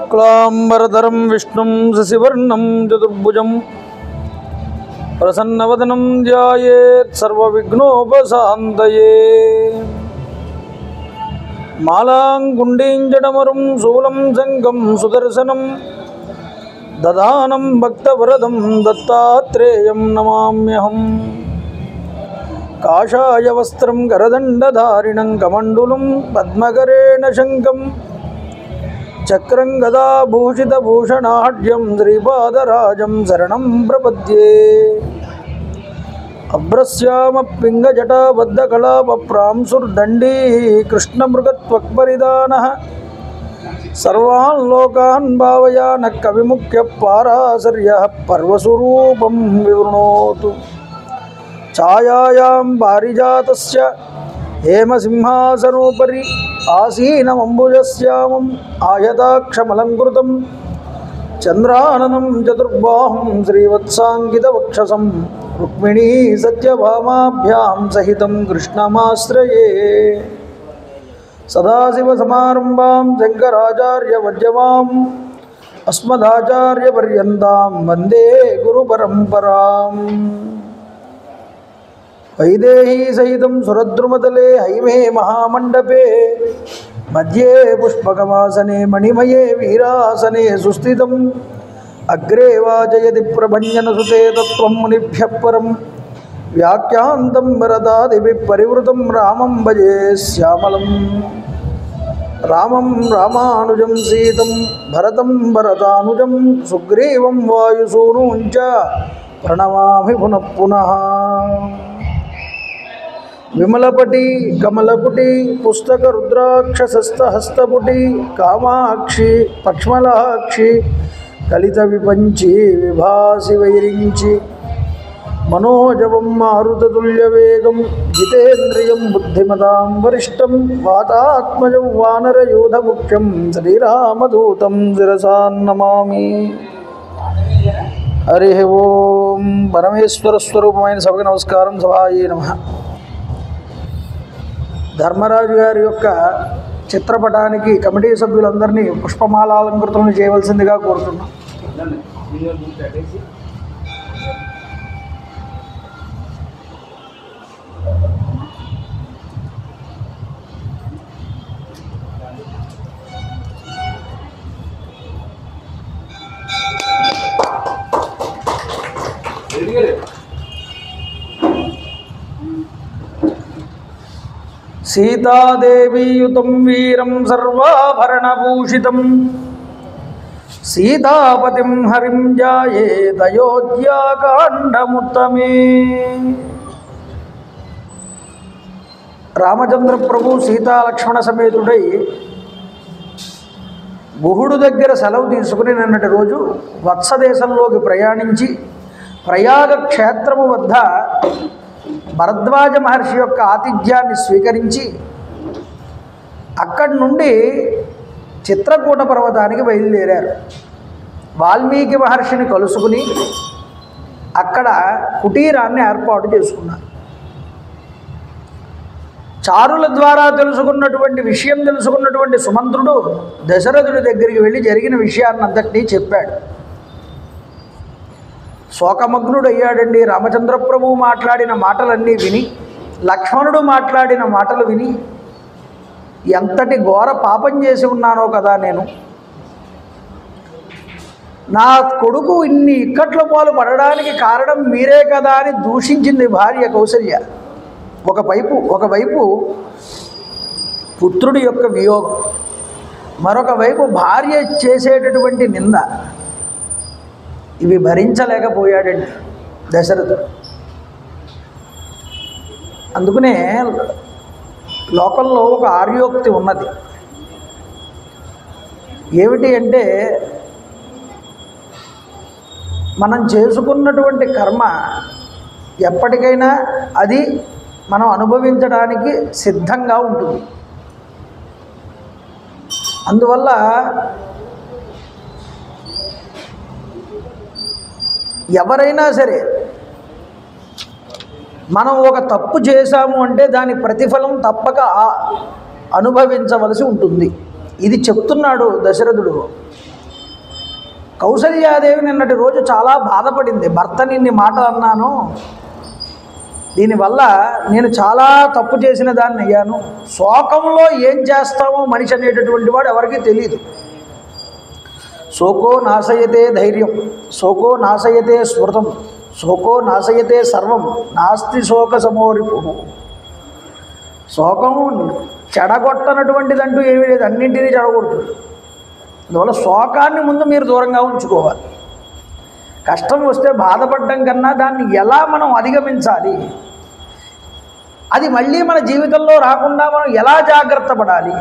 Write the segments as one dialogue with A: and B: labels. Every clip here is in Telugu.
A: शुक्लांबरधरं विष्णुं शशिवर्णं चतुर्भुजं प्रसन्नवदनं ध्यायेत् सर्वविघ्नोपशान्तये। मालां जडमरुं शूलं शङ्खं सुदर्शनं ददानं भक्तवरदं दत्तात्रेयं नमाम्यहम्। काषाय वस्त्रं करदण्डधारिणं कमण्डलुं पद्मकरेण शङ्खं चक्रं गदाभूषितभूषणाढ्यं श्रीपादराजं शरणं प्रपद्ये। अभ्रस्यामपिङ्गजटाबद्धकलापप्रांशुर्दण्डी कृष्णमृगत्वक्परिधानः सर्वान् लोकान् भावयानः कविमुख्यः पाराशर्यः पर्वस्वरूपं विवृणोतु। छायायां पारिजातस्य हेमसिंहासनोपरि आसीनमम्बुजश्यामम् आयताक्षमलङ्कृतं चन्द्राननं चतुर्बाहुं श्रीवत्साङ्कितवक्षसं रुक्मिणी सत्यभामाभ्यां सहितं कृष्णमाश्रये। सदाशिवसमारम्भां शङ्कराचार्यमध्यमाम् अस्मदाचार्यपर्यन्तां वन्दे गुरुपरम्पराम्। वैदेही सहितं सुरद्रुमतले हैमे महामण्डपे मध्ये पुष्पकवासने मणिमये वीरासने सुस्थितम् अग्रे वाचयति प्रभञ्जनसुते तत्त्वं मुनिभ्यः परं व्याख्यान्तं भरतादिभिः परिवृतं रामं भजे श्यामलं। रामं रामानुजं सीतं भरतं भरतानुजं सुग्रीवं वायुसूनुं च प्रणमामि पुनः पुनः। विमलपटी कमलपुटी पुस्तक रुद्राक्षसस्तहस्तपुटी कामाक्षी पक्ष्मलाक्षी कलित विपंची विभासी वैरिंची मनोजवं मारुततुल्यवेगं जितेन्द्रियं बुद्धिमतां वरिष्ठं वातात्मजं वानरयूथमुख्यं श्रीरामदूतं शिरसा नमामि। हरि ओं। परमेश्वर स्वरूपమైన సభకు నమస్కారం। సభాయే నమః। ధర్మరాజు గారి యొక్క చిత్రపటానికి కమిటీ సభ్యులందరినీ పుష్పమాలాలంకృతులను చేయవలసిందిగా కోరుతున్నాం। सीतादेवीयुतं वीरं सर्वाभरणभूषितं सीतापतिं हरिं ध्यायेत् अयोध्याकाण्डमुत्तमे। రామచంద్ర ప్రభు సీతా లక్ష్మణ సమేతుడై గుహుడు దగ్గర సెలవు తీసుకుని నిన్నటి రోజు వత్సదేశంలోకి ప్రయాణించి ప్రయాగ క్షేత్రము వద్ద భరద్వాజ మహర్షి యొక్క ఆతిథ్యాన్ని స్వీకరించి అక్కడి నుండి చిత్రకూట పర్వతానికి బయలుదేరారు। వాల్మీకి మహర్షిని కలుసుకుని అక్కడ కుటీరాన్ని ఏర్పాటు చేసుకున్నారు। చారుల ద్వారా తెలుసుకున్నటువంటి సుమంత్రుడు దశరథుడి దగ్గరికి వెళ్ళి జరిగిన విషయాన్నంతటినీ చెప్పాడు। శోకమగ్నుడు అయ్యాడండి। రామచంద్ర ప్రభువు మాట్లాడిన మాటలన్నీ విని లక్ష్మణుడు మాట్లాడిన మాటలు విని ఎంతటి ఘోర పాపం చేసి ఉన్నానో కదా నేను, నా కొడుకు ఇన్ని ఇక్కట్ల పాలు పడడానికి కారణం మీరే కదా అని దూషించింది భార్య కౌసల్య। ఒకవైపు పుత్రుడి యొక్క వియోగం, మరొక వైపు భార్య చేసేటటువంటి నింద, ఇవి భరించలేకపోయాడండి దశరథుడు। అందుకనే లోకంలో ఒక ఆర్యోక్తి ఉన్నది। ఏమిటి అంటే, మనం చేసుకున్నటువంటి కర్మ ఎప్పటికైనా అది మనం అనుభవించడానికి సిద్ధంగా ఉంటుంది। అందువల్ల ఎవరైనా సరే మనం ఒక తప్పు చేశాము అంటే దాని ప్రతిఫలం తప్పక అనుభవించవలసి ఉంటుంది। ఇది చెప్తున్నాడు దశరథుడు। కౌసల్యాదేవి నిన్నటి రోజు చాలా బాధపడింది. భర్తని ఇన్ని మాటలు అన్నాను, దీనివల్ల నేను చాలా తప్పు చేసిన దాన్ని అయ్యాను. శోకంలో ఏం చేస్తామో మనిషి అనేటటువంటి వాడు ఎవరికీ తెలియదు. శోకో నాశయతే ధైర్యం, శోకో నాశయతే స్మృతం, శోకో నాశయతే సర్వం, నాస్తి శోక సమోరిపు. శోకం చెడగొట్టనటువంటిదంటూ ఏమీ లేదు, అన్నింటినీ చెడగొడుతుంది. అందువల్ల శోకాన్ని ముందు మీరు దూరంగా ఉంచుకోవాలి. కష్టం వస్తే బాధపడడం కన్నా దాన్ని ఎలా మనం అధిగమించాలి, అది మళ్ళీ మన జీవితంలో రాకుండా మనం ఎలా జాగ్రత్త పడాలి,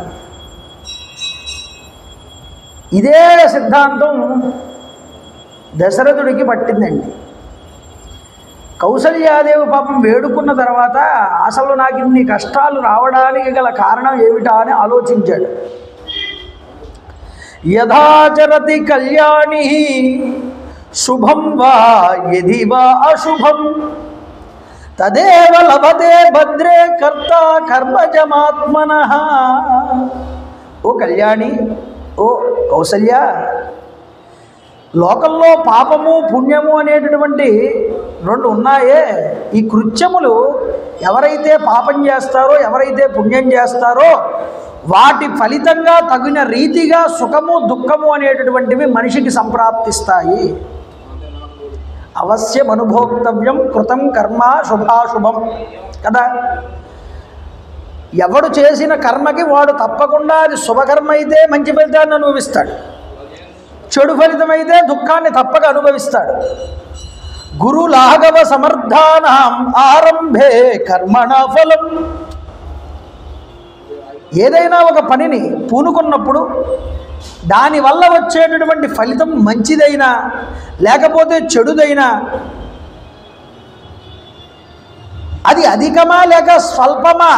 A: ఇదే సిద్ధాంతం దశరథుడికి పట్టిందండి. కౌసల్యాదేవి పాపం వేడుకున్న తర్వాత అసలు నాకు ఇన్ని కష్టాలు రావడానికి గల కారణం ఏమిటా అని ఆలోచించాడు. యథాచరతి కళ్యాణి శుభం వా యది వా అశుభం తదేవ లభతే భద్రే కర్త కర్మజమాత్మనః. ఓ కళ్యాణి, ఓ కౌసల్య, లోకంలో పాపము పుణ్యము అనేటటువంటి రెండు ఉన్నాయే. ఈ కృత్యములు ఎవరైతే పాపం చేస్తారో, ఎవరైతే పుణ్యం చేస్తారో వాటి ఫలితంగా తగిన రీతిగా సుఖము దుఃఖము అనేటటువంటివి మనిషికి సంప్రాప్తిస్తాయి. అవశ్యం అనుభోక్తవ్యం కృతం కర్మ శుభాశుభం కదా. ఎవడు చేసిన కర్మకి వాడు తప్పకుండా అది శుభకర్మ అయితే మంచి ఫలితాన్ని అనుభవిస్తాడు, చెడు ఫలితమైతే దుఃఖాన్ని తప్పక అనుభవిస్తాడు. గురు లాఘవ సమర్థానాం ఆరంభే కర్మణ ఫలం. ఏదైనా ఒక పనిని పూనుకున్నప్పుడు దానివల్ల వచ్చేటటువంటి ఫలితం మంచిదైనా లేకపోతే చెడుదైనా, అది అధికమా లేక స్వల్పమా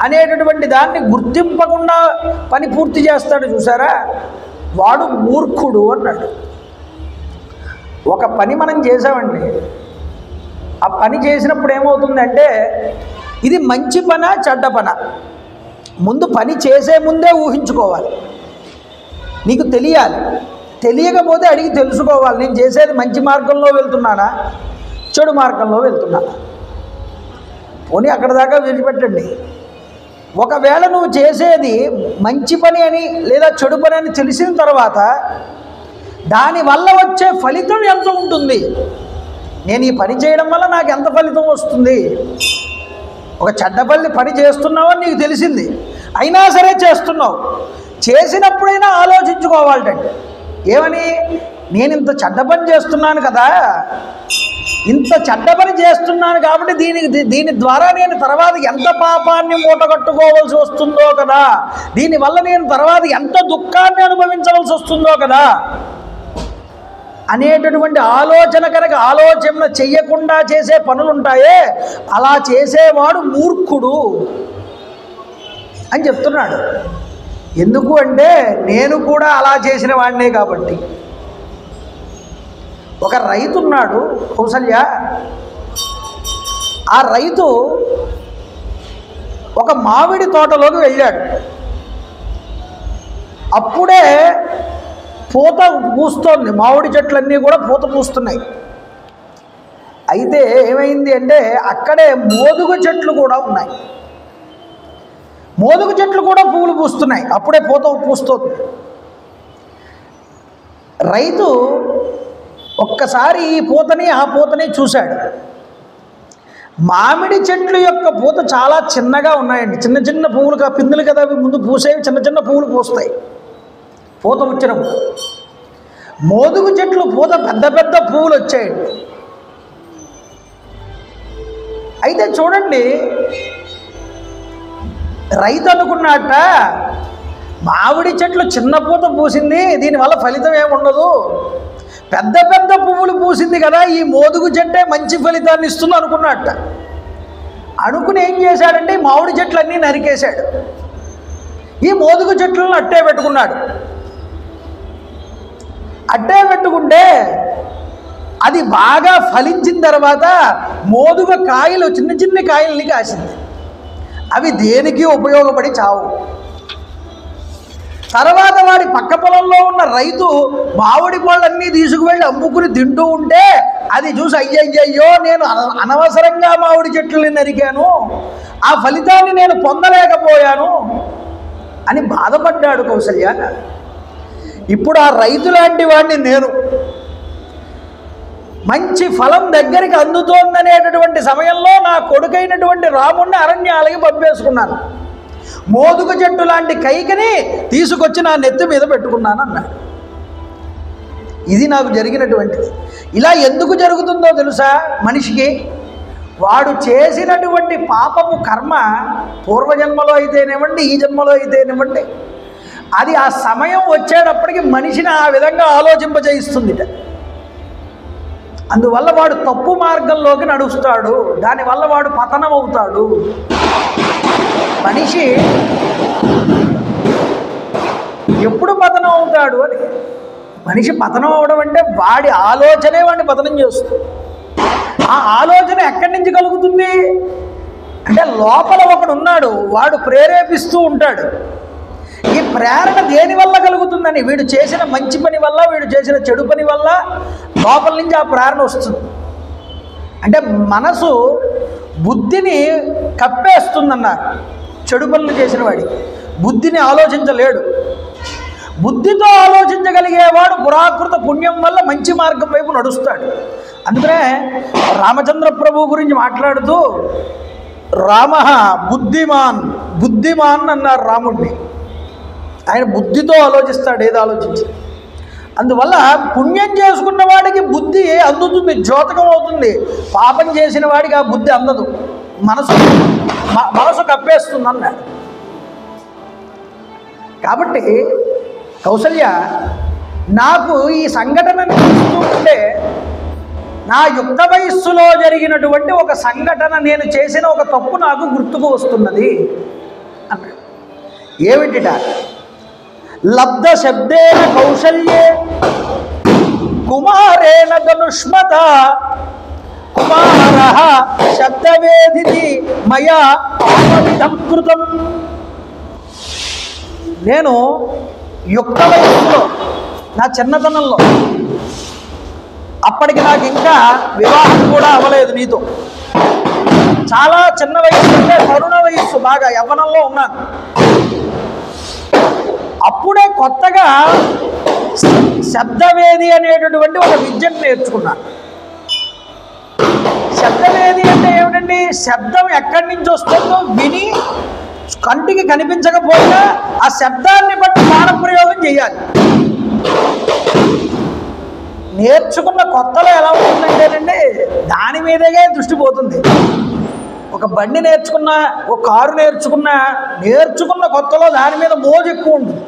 A: అనేటటువంటి దాన్ని గుర్తింపకుండా పని పూర్తి చేస్తాడు చూసారా, వాడు మూర్ఖుడు అన్నాడు. ఒక పని మనం చేసామండి, ఆ పని చేసినప్పుడు ఏమవుతుందంటే ఇది మంచి పనా చెడ్డ పనా ముందు పని చేసే ముందే ఊహించుకోవాలి. నీకు తెలియాలి, తెలియకపోతే అడిగి తెలుసుకోవాలి. నేను చేసేది మంచి మార్గంలో వెళ్తున్నానా చెడు మార్గంలో వెళ్తున్నానా. పోనీ అక్కడ దాకా విడిచిపెట్టండి. ఒకవేళ నువ్వు చేసేది మంచి పని అని లేదా చెడు పని అని తెలిసిన తర్వాత దానివల్ల వచ్చే ఫలితం ఎంత ఉంటుంది, నేను ఈ పని చేయడం వల్ల నాకు ఎంత ఫలితం వస్తుంది. ఒక చెడ్డపల్లి పని చేస్తున్నావని నీకు తెలిసింది, అయినా సరే చేస్తున్నావు. చేసినప్పుడైనా ఆలోచించుకోవాలంటే ఏమని, నేను ఇంత చెడ్డ పని చేస్తున్నాను కదా, ఇంత చెడ్డ పని చేస్తున్నాను కాబట్టి దీని ద్వారా నేను తర్వాత ఎంత పాపాన్ని మూటగట్టుకోవాల్సి వస్తుందో కదా, దీనివల్ల నేను తర్వాత ఎంత దుఃఖాన్ని అనుభవించవలసి వస్తుందో కదా అనేటటువంటి ఆలోచన కనుక ఆలోచన చెయ్యకుండా చేసే పనులుంటాయే, అలా చేసేవాడు మూర్ఖుడు అని చెప్తున్నాడు. ఎందుకు అంటే నేను కూడా అలా చేసిన వాడినే కాబట్టి. ఒక రైతు ఉన్నాడు కౌసల్య, ఆ రైతు ఒక మామిడి తోటలోకి వెళ్ళాడు. అప్పుడే పూత పూస్తోంది, మామిడి చెట్లన్నీ కూడా పూత పూస్తున్నాయి. అయితే ఏమైంది అంటే అక్కడే మోదుగు చెట్లు కూడా ఉన్నాయి. మోదుగు చెట్లు కూడా పువ్వులు పూస్తున్నాయి, అప్పుడే పూత పూస్తోంది. రైతు ఒక్కసారి ఈ పూతని ఆ పూతని చూశాడు. మామిడి చెట్లు యొక్క పూత చాలా చిన్నగా ఉన్నాయండి, చిన్న చిన్న పువ్వులుగా పిందులు కదా అవి ముందు పూసేవి, చిన్న చిన్న పువ్వులు పూస్తాయి పూత వచ్చినప్పుడు. మోదుగు చెట్లు పూత పెద్ద పెద్ద పువ్వులు వచ్చాయండి. అయితే చూడండి, రైతు అనుకున్నట్ట మామిడి చెట్లు చిన్న పూత పూసింది, దీనివల్ల ఫలితం ఏముండదు, పెద్ద పెద్ద పువ్వులు పూసింది కదా, ఈ మోదుగు చెట్టే మంచి ఫలితాన్ని ఇస్తుంది అనుకున్నట్ట. అనుకుని ఏం చేశాడంటే ఈ మామిడి చెట్లన్నీ నరికేశాడు, ఈ మోదుగు చెట్లను అట్టే పెట్టుకున్నాడు. అట్టే పెట్టుకుంటే అది బాగా ఫలించిన తర్వాత మోదుగ కాయలు చిన్న చిన్న కాయల్ని కాసింది. అవి దేనికి ఉపయోగపడి చావు. తర్వాత వాడి పక్క పొలంలో ఉన్న రైతు మామిడి పళ్ళన్నీ తీసుకువెళ్ళి అమ్ముకుని తింటూ ఉంటే అది చూసి అయ్యయ్యో నేను అనవసరంగా మామిడి చెట్లని నరికాను, ఆ ఫలితాన్ని నేను పొందలేకపోయాను అని బాధపడ్డాడు కౌసల్య. ఇప్పుడు ఆ రైతు లాంటి వాడిని నేను మంచి ఫలం దగ్గరికి అందుతోందనేటటువంటి సమయంలో నా కొడుకైనటువంటి రాముణ్ణి అరణ్యాలకి పంపేసుకున్నాను, మోదుగ చెట్టు లాంటి కైకని తీసుకొచ్చి నా నెత్తి మీద పెట్టుకున్నాను అన్నాడు. ఇది నాకు జరిగినటువంటిది. ఇలా ఎందుకు జరుగుతుందో తెలుసా? మనిషికి వాడు చేసినటువంటి పాపపు కర్మ పూర్వజన్మలో అయితేనేవ్వండి, ఈ జన్మలో అయితేనేవ్వండి, అది ఆ సమయం వచ్చేటప్పటికి మనిషిని ఆ విధంగా ఆలోచింపజేయిస్తుందిట. అందువల్ల వాడు తప్పు మార్గంలోకి నడుస్తాడు, దానివల్ల వాడు పతనం అవుతాడు. మనిషి ఎప్పుడు పతనం అవుతాడు అని, మనిషి పతనం అవడం అంటే వాడి ఆలోచనే వాడిని పతనం చేస్తుంది. ఆ ఆలోచన ఎక్కడి నుంచి కలుగుతుంది అంటే లోపల ఒకడు ఉన్నాడు, వాడు ప్రేరేపిస్తూ ఉంటాడు. ఈ ప్రేరణ దేని వల్ల కలుగుతుందని, వీడు చేసిన మంచి పని వల్ల, వీడు చేసిన చెడు పని వల్ల లోపల నుంచి ఆ ప్రేరణ వస్తుంది. అంటే మనసు బుద్ధిని కప్పేస్తుందన్నారు. చెడు పనులు చేసిన వాడికి బుద్ధిని ఆలోచించలేడు. బుద్ధితో ఆలోచించగలిగేవాడు పురాకృత పుణ్యం వల్ల మంచి మార్గం వైపు నడుస్తాడు. అందుకనే రామచంద్ర ప్రభు గురించి మాట్లాడుతూ రామ బుద్ధిమాన్, బుద్ధిమాన్ అన్నారు రాముడిని. ఆయన బుద్ధితో ఆలోచిస్తాడు, ఏది ఆలోచించి. అందువల్ల పుణ్యం చేసుకున్న వాడికి బుద్ధి అందుతుంది, ద్యోతకం అవుతుంది. పాపం చేసిన వాడికి ఆ బుద్ధి అందదు, మనసు కప్పేస్తుంది అన్నాడు. కాబట్టి కౌసల్య, నాకు ఈ సంఘటనను చూస్తూ ఉంటే నా యుక్త వయస్సులో జరిగినటువంటి ఒక సంఘటన, నేను చేసిన ఒక తప్పు నాకు గుర్తుకు వస్తున్నది అన్నాడు. ఏమిటిట? లబ్ధ శబ్దేన కౌశల్యే కుమారేణ ధనుష్మత కుమారః శబ్దవేదితి మయా ఆపవిధం కృతం. నేను యుక్త వయస్సులో, నా చిన్నతనంలో, అప్పటికి నాకు ఇంకా వివాహం కూడా అవ్వలేదు నీతో, చాలా చిన్న వయస్సు, అంటే తరుణ వయస్సు, బాగా యవ్వనంలో ఉన్నాను. అప్పుడే కొత్తగా శబ్దవేది అనేటటువంటి ఒక విద్యను నేర్చుకున్నాను. శబ్దవేది అంటే ఏమిటండి? శబ్దం ఎక్కడి నుంచి వస్తుందో విని కంటికి కనిపించకపోయినా ఆ శబ్దాన్ని బట్టి బాణప్రయోగం చేయాలి. నేర్చుకున్న కొత్తలో ఎలా ఉంటుందంటేనండి, దాని మీదగా దృష్టి పోతుంది. ఒక బండి నేర్చుకున్నా, ఒక కారు నేర్చుకున్న కొత్తలో దాని మీద మోజు ఎక్కువ ఉంటుంది.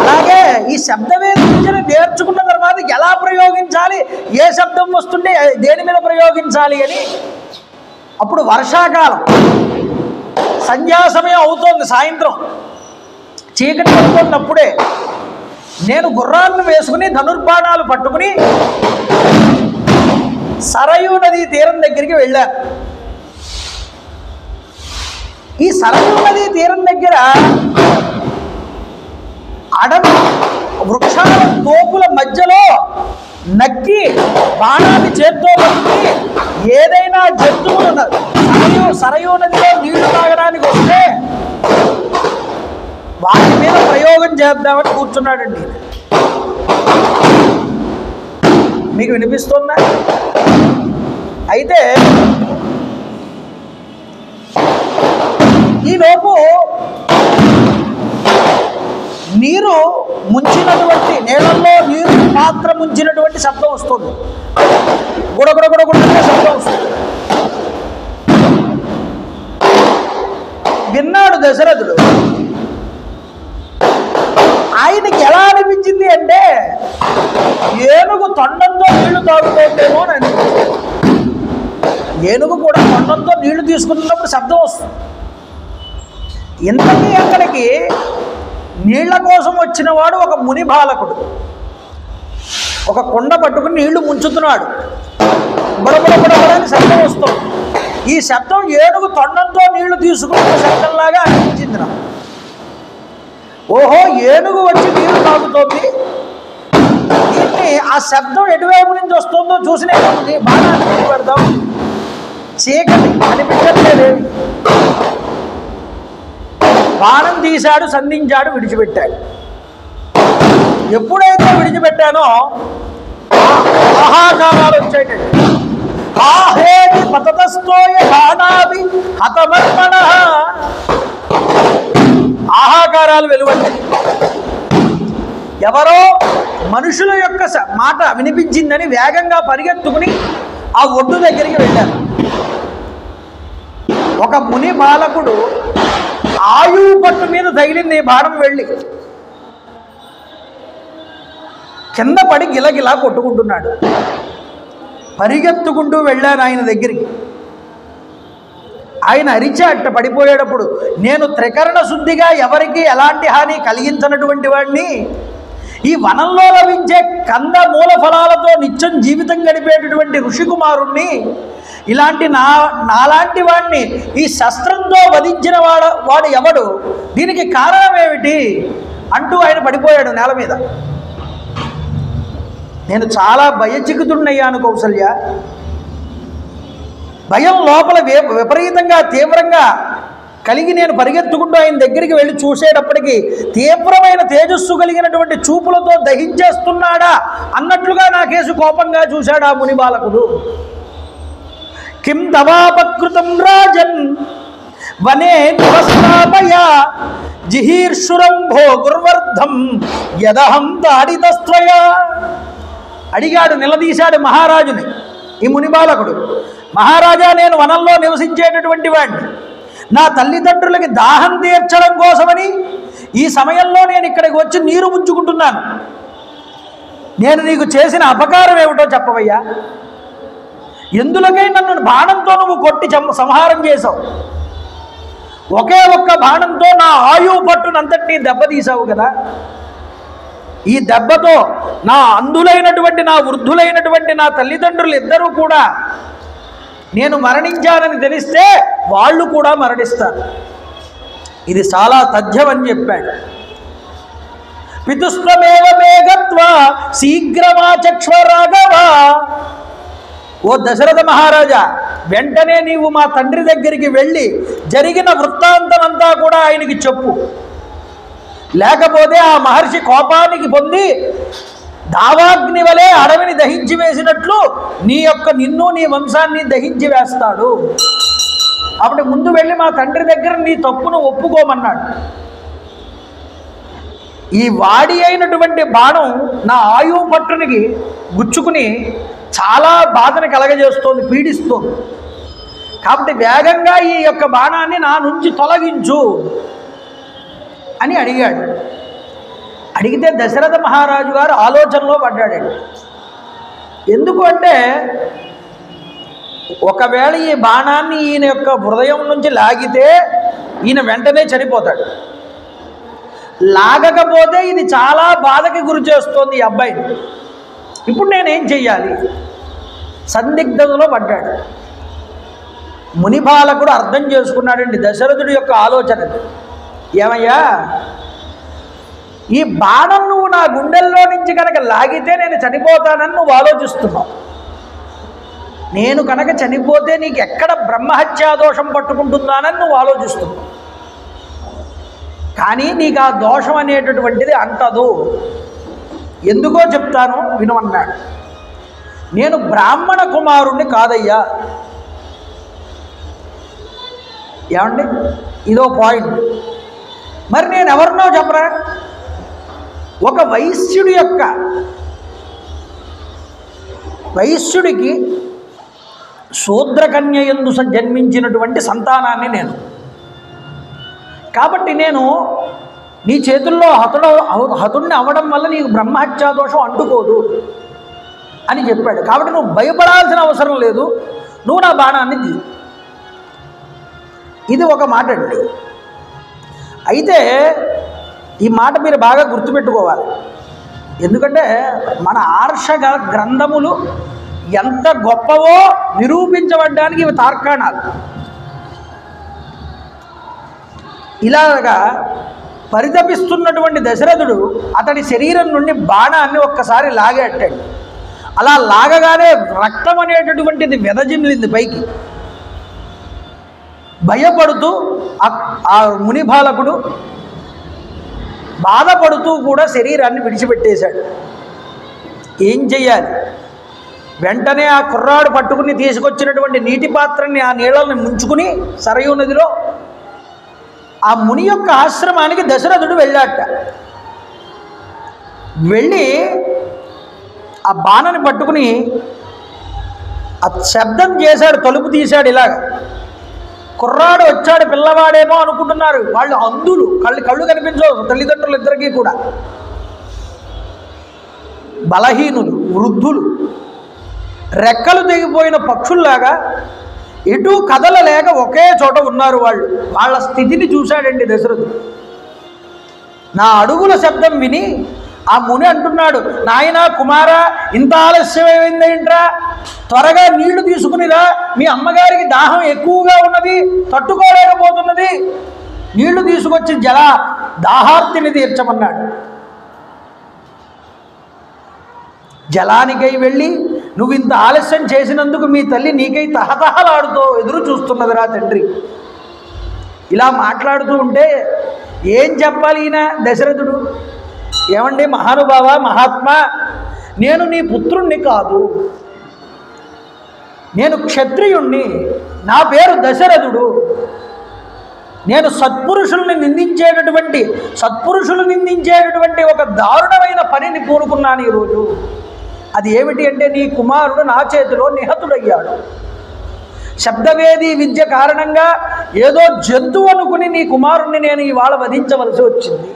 A: అలాగే ఈ శబ్దవేది విద్యను నేర్చుకున్న తర్వాత ఎలా ప్రయోగించాలి, ఏ శబ్దం వస్తుంటే దేని మీద ప్రయోగించాలి అని. అప్పుడు వర్షాకాలం, సంధ్యా సమయం అవుతోంది, సాయంత్రం చీకటి పడుతున్నప్పుడే నేను గుర్రాలను వేసుకుని ధనుర్బాణాలు పట్టుకుని సరయూ నదీ తీరం దగ్గరికి వెళ్ళాను. ఈ సరయూ నదీ తీరం దగ్గర అడవి వృక్షాల తోపుల మధ్యలో నక్కి బాణాన్ని చేత్తో పట్టుకుని ఏదైనా జంతువులు సరయూ నదిలో నీళ్లు తాగడానికి వస్తే వాటి మీద ప్రయోగం చేద్దామని కూర్చున్నాడండి. మీకు వినిపిస్తుందా? అయితే ఈలోపు నీరు ముంచినటువంటి, నీళ్ళల్లో నీరు పాత్ర ముంచినటువంటి శబ్దం వస్తుంది, గుడగుడగుడగుడే శబ్దం వస్తుంది. విన్నాడు దశరథుడు. ఆయనకి ఎలా అనిపించింది అంటే ఏనుగు తొండంతో నీళ్లు తాగుతుందేమో అని అనిపించింది. ఏనుగు కూడా తొండంతో నీళ్లు తీసుకున్నప్పుడు శబ్దం వస్తుంది. ఇంతకీ అక్కడికి నీళ్ల కోసం వచ్చిన వాడు ఒక ముని బాలకుడు, ఒక కుండ పట్టుకుని నీళ్లు ముంచుతున్నాడు. బడబడబడబడని శబ్దం వస్తుంది. ఈ శబ్దం ఏనుగు తొండంతో నీళ్లు తీసుకున్న శబ్దంలాగా అనిపించింది నాకు. ఓహో ఏనుగు వచ్చి నీరు తాగుతోంది, దీన్ని ఆ శబ్దం ఎటువైపు నుంచి వస్తుందో చూసినే ఉంది, బాణాన్ని పెడతాం. చీకటి కనిపించట్లేదేమి. బాణం తీశాడు, సంధించాడు, విడిచిపెట్టాడు. ఎప్పుడైతే విడిచిపెట్టానో ఆహాకారాలు వచ్చాయండి. ఆహేతి పతతస్తోయ బాణావి హతమర్మణ. ఆహాకారాలు వెలువడ్డాయి. ఎవరో మనుషుల యొక్క మాట వినిపించిందని వేగంగా పరిగెత్తుకుని ఆ ఒడ్డు దగ్గరికి వెళ్ళారు. ఒక ముని బాలకుడు ఆయువు పట్టు మీద తగిలింది బాణం, వెళ్ళి కింద పడి గిలగిలా కొట్టుకుంటున్నాడు. పరిగెత్తుకుంటూ వెళ్ళాను ఆయన దగ్గరికి. ఆయన అరిచాట పడిపోయేటప్పుడు, నేను త్రికరణ శుద్ధిగా ఎవరికి ఎలాంటి హాని కలిగించినటువంటి వాడిని, ఈ వనంలో లభించే కంద మూల ఫలాలతో నిత్యం జీవితం గడిపేటటువంటి ఋషికుమారుణ్ణి, ఇలాంటి నాలాంటి వాడిని ఈ శస్త్రంతో వధించిన వాడు ఎవడు, దీనికి కారణం ఏమిటి అంటూ ఆయన పడిపోయాడు నేల మీద. నేను చాలా భయచికితుడినయ్యాను కౌసల్య. భయం లోపల విపరీతంగా తీవ్రంగా కలిగి నేను పరిగెత్తుకుంటూ ఆయన దగ్గరికి వెళ్ళి చూసేటప్పటికీ తీవ్రమైన తేజస్సు కలిగినటువంటి చూపులతో దహించేస్తున్నాడా అన్నట్లుగా నాకేసి కోపంగా చూశాడు ఆ ముని బాలకుడు. కిం దవాపకృతం రాజన్ వనే నివస్థాపయ జిహీర్షురం భోగుర్వర్ధం యదహం దాడితస్త్వయ. అడిగాడు, నిలదీశాడు మహారాజుని ఈ ముని బాలకుడు. మహారాజా, నేను వనంలో నివసించేటటువంటి వాడిని. నా తల్లిదండ్రులకి దాహం తీర్చడం కోసమని ఈ సమయంలో నేను ఇక్కడికి వచ్చి నీరు ముంచుకుంటున్నాను. నేను నీకు చేసిన అపకారం ఏమిటో చెప్పవయ్యా. ఎందులకై నన్ను బాణంతో నువ్వు కొట్టి సంహారం చేశావు. ఒకే ఒక్క బాణంతో నా ఆయువు పట్టునంతటినీ దెబ్బతీసావు కదా. ఈ దెబ్బతో నా అంధులైనటువంటి, నా వృద్ధులైనటువంటి నా తల్లిదండ్రులు ఇద్దరూ కూడా నేను మరణించానని తెలిస్తే వాళ్ళు కూడా మరణిస్తారు. ఇది చాలా తథ్యం అని చెప్పాడు. పితుస్త్వమేవ మేఘత్వా శీఘ్రమాచక్ష్వ రాఘవ. ఓ దశరథ మహారాజా, వెంటనే నీవు మా తండ్రి దగ్గరికి వెళ్ళి జరిగిన వృత్తాంతమంతా కూడా ఆయనకి చెప్పు. లేకపోతే ఆ మహర్షి కోపానికి పొంది దావాగ్ని వలె అడవిని దహించి వేసినట్లు నిన్ను నీ వంశాన్ని దహించి వేస్తాడు. అప్పుడు ముందు వెళ్ళి మా తండ్రి దగ్గర నీ తప్పును ఒప్పుకోమన్నాడు. ఈ వాడి అయినటువంటి బాణం నా ఆయువు పట్టునికి గుచ్చుకుని చాలా బాధను కలగజేస్తోంది, పీడిస్తోంది. కాబట్టి వేగంగా ఈ యొక్క బాణాన్ని నా నుంచి తొలగించు అని అడిగాడు. అడిగితే దశరథ మహారాజు గారు ఆలోచనలో పడ్డాడండి. ఎందుకు అంటే, ఒకవేళ ఈ బాణాన్ని ఈయన యొక్క హృదయం నుంచి లాగితే ఈయన వెంటనే చనిపోతాడు. లాగకపోతే ఇది చాలా బాధకి గురి చేస్తోంది ఈ అబ్బాయిని. ఇప్పుడు నేనేం చెయ్యాలి? సందిగ్ధతలో పడ్డాడు. మునిబాలకుడు అర్థం చేసుకున్నాడండి దశరథుడి యొక్క ఆలోచన. ఏమయ్యా, ఈ బాణం నువ్వు నా గుండెల్లో నుంచి కనుక లాగితే నేను చనిపోతానని నువ్వు ఆలోచిస్తున్నావు. నేను కనుక చనిపోతే నీకు ఎక్కడ బ్రహ్మహత్యాదోషం పట్టుకుంటుందానని నువ్వు ఆలోచిస్తున్నావు. కానీ నీకు ఆ దోషం అనేటటువంటిది అంటదు. ఎందుకో చెప్తాను వినమన్నాడు. నేను బ్రాహ్మణ కుమారుణ్ణి కాదయ్యా. ఏమండి, ఇదో పాయింట్. మరి నేను ఎవరినో చెప్పరా? ఒక వైశ్యుడికి శూద్రకన్య యందు జన్మించినటువంటి సంతానాన్ని నేను. కాబట్టి నేను నీ చేతుల్లో హతుడిని అవ్వడం వల్ల నీకు బ్రహ్మహత్యాదోషం అంటుకోదు అని చెప్పాడు. కాబట్టి నువ్వు భయపడాల్సిన అవసరం లేదు, నువ్వు నా బాణాన్ని తీ. ఇది ఒక మాట అండి. అయితే ఈ మాట మీరు బాగా గుర్తుపెట్టుకోవాలి. ఎందుకంటే మన ఆర్ష గ్రంథములు ఎంత గొప్పవో నిరూపించబడ్డానికి ఇవి తార్కాణాలు. ఇలాగా పరితపిస్తున్నటువంటి దశరథుడు అతడి శరీరం నుండి బాణాన్ని ఒక్కసారి లాగేట్టాడు. అలా లాగగానే రక్తం అనేటటువంటిది వెదజిల్లింది పైకి. భయపడుతూ ఆ ముని బాలకుడు బాధపడుతూ కూడా శరీరాన్ని విడిచిపెట్టేశాడు. ఏం చెయ్యాలి? వెంటనే ఆ కుర్రాడు పట్టుకుని తీసుకొచ్చినటువంటి నీటి పాత్రని ఆ నీళ్ళని ముంచుకుని సరయూ నదిలో ఆ ముని యొక్క ఆశ్రమానికి దశరథుడు వెళ్ళాట. వెళ్ళి ఆ బాణని పట్టుకుని ఆ శబ్దం చేశాడు, తలుపు తీశాడు. ఇలాగ కుర్రాడు వచ్చాడు, పిల్లవాడేమో అనుకుంటున్నారు. వాళ్ళు అంధులు, కళ్ళు కనిపించవు తల్లిదండ్రులు ఇద్దరికీ కూడా. బలహీనులు, వృద్ధులు, రెక్కలు తెగిపోయిన పక్షుల్లాగా ఎటు కదలలేక ఒకే చోట ఉన్నారు వాళ్ళు. వాళ్ళ స్థితిని చూశాడండి దశరథుడు. నా అడుగుల శబ్దం విని ఆ ముని అంటున్నాడు, నాయనా కుమారా, ఇంత ఆలస్యమైందేంట్రా? త్వరగా నీళ్లు తీసుకునిరా, మీ అమ్మగారికి దాహం ఎక్కువగా ఉన్నది, తట్టుకోలేకపోతున్నది. నీళ్లు తీసుకొచ్చి దాహార్తిని తీర్చమన్నాడు. జలానికై వెళ్ళి, నువ్వు ఇంత ఆలస్యం చేసినందుకు మీ తల్లి నీకై తహతహలాడుతూ ఎదురు చూస్తున్నదిరా తండ్రి. ఇలా మాట్లాడుతూ ఉంటే ఏం చెప్పాలి ఈయన దశరథుడు? ఏమండి మహానుభావ, మహాత్మా, నేను నీ పుత్రుణ్ణి కాదు, నేను క్షత్రియుణ్ణి, నా పేరు దశరథుడు. నేను సత్పురుషులు నిందించేటటువంటి ఒక దారుణమైన పనిని పూనుకున్నాను ఈరోజు. అది ఏమిటి అంటే, నీ కుమారుడు నా చేతిలో నిహతుడయ్యాడు. శబ్దవేది విద్య కారణంగా ఏదో జంతువు అనుకుని నీ కుమారుణ్ణి నేను ఇవాళ వధించవలసి వచ్చింది.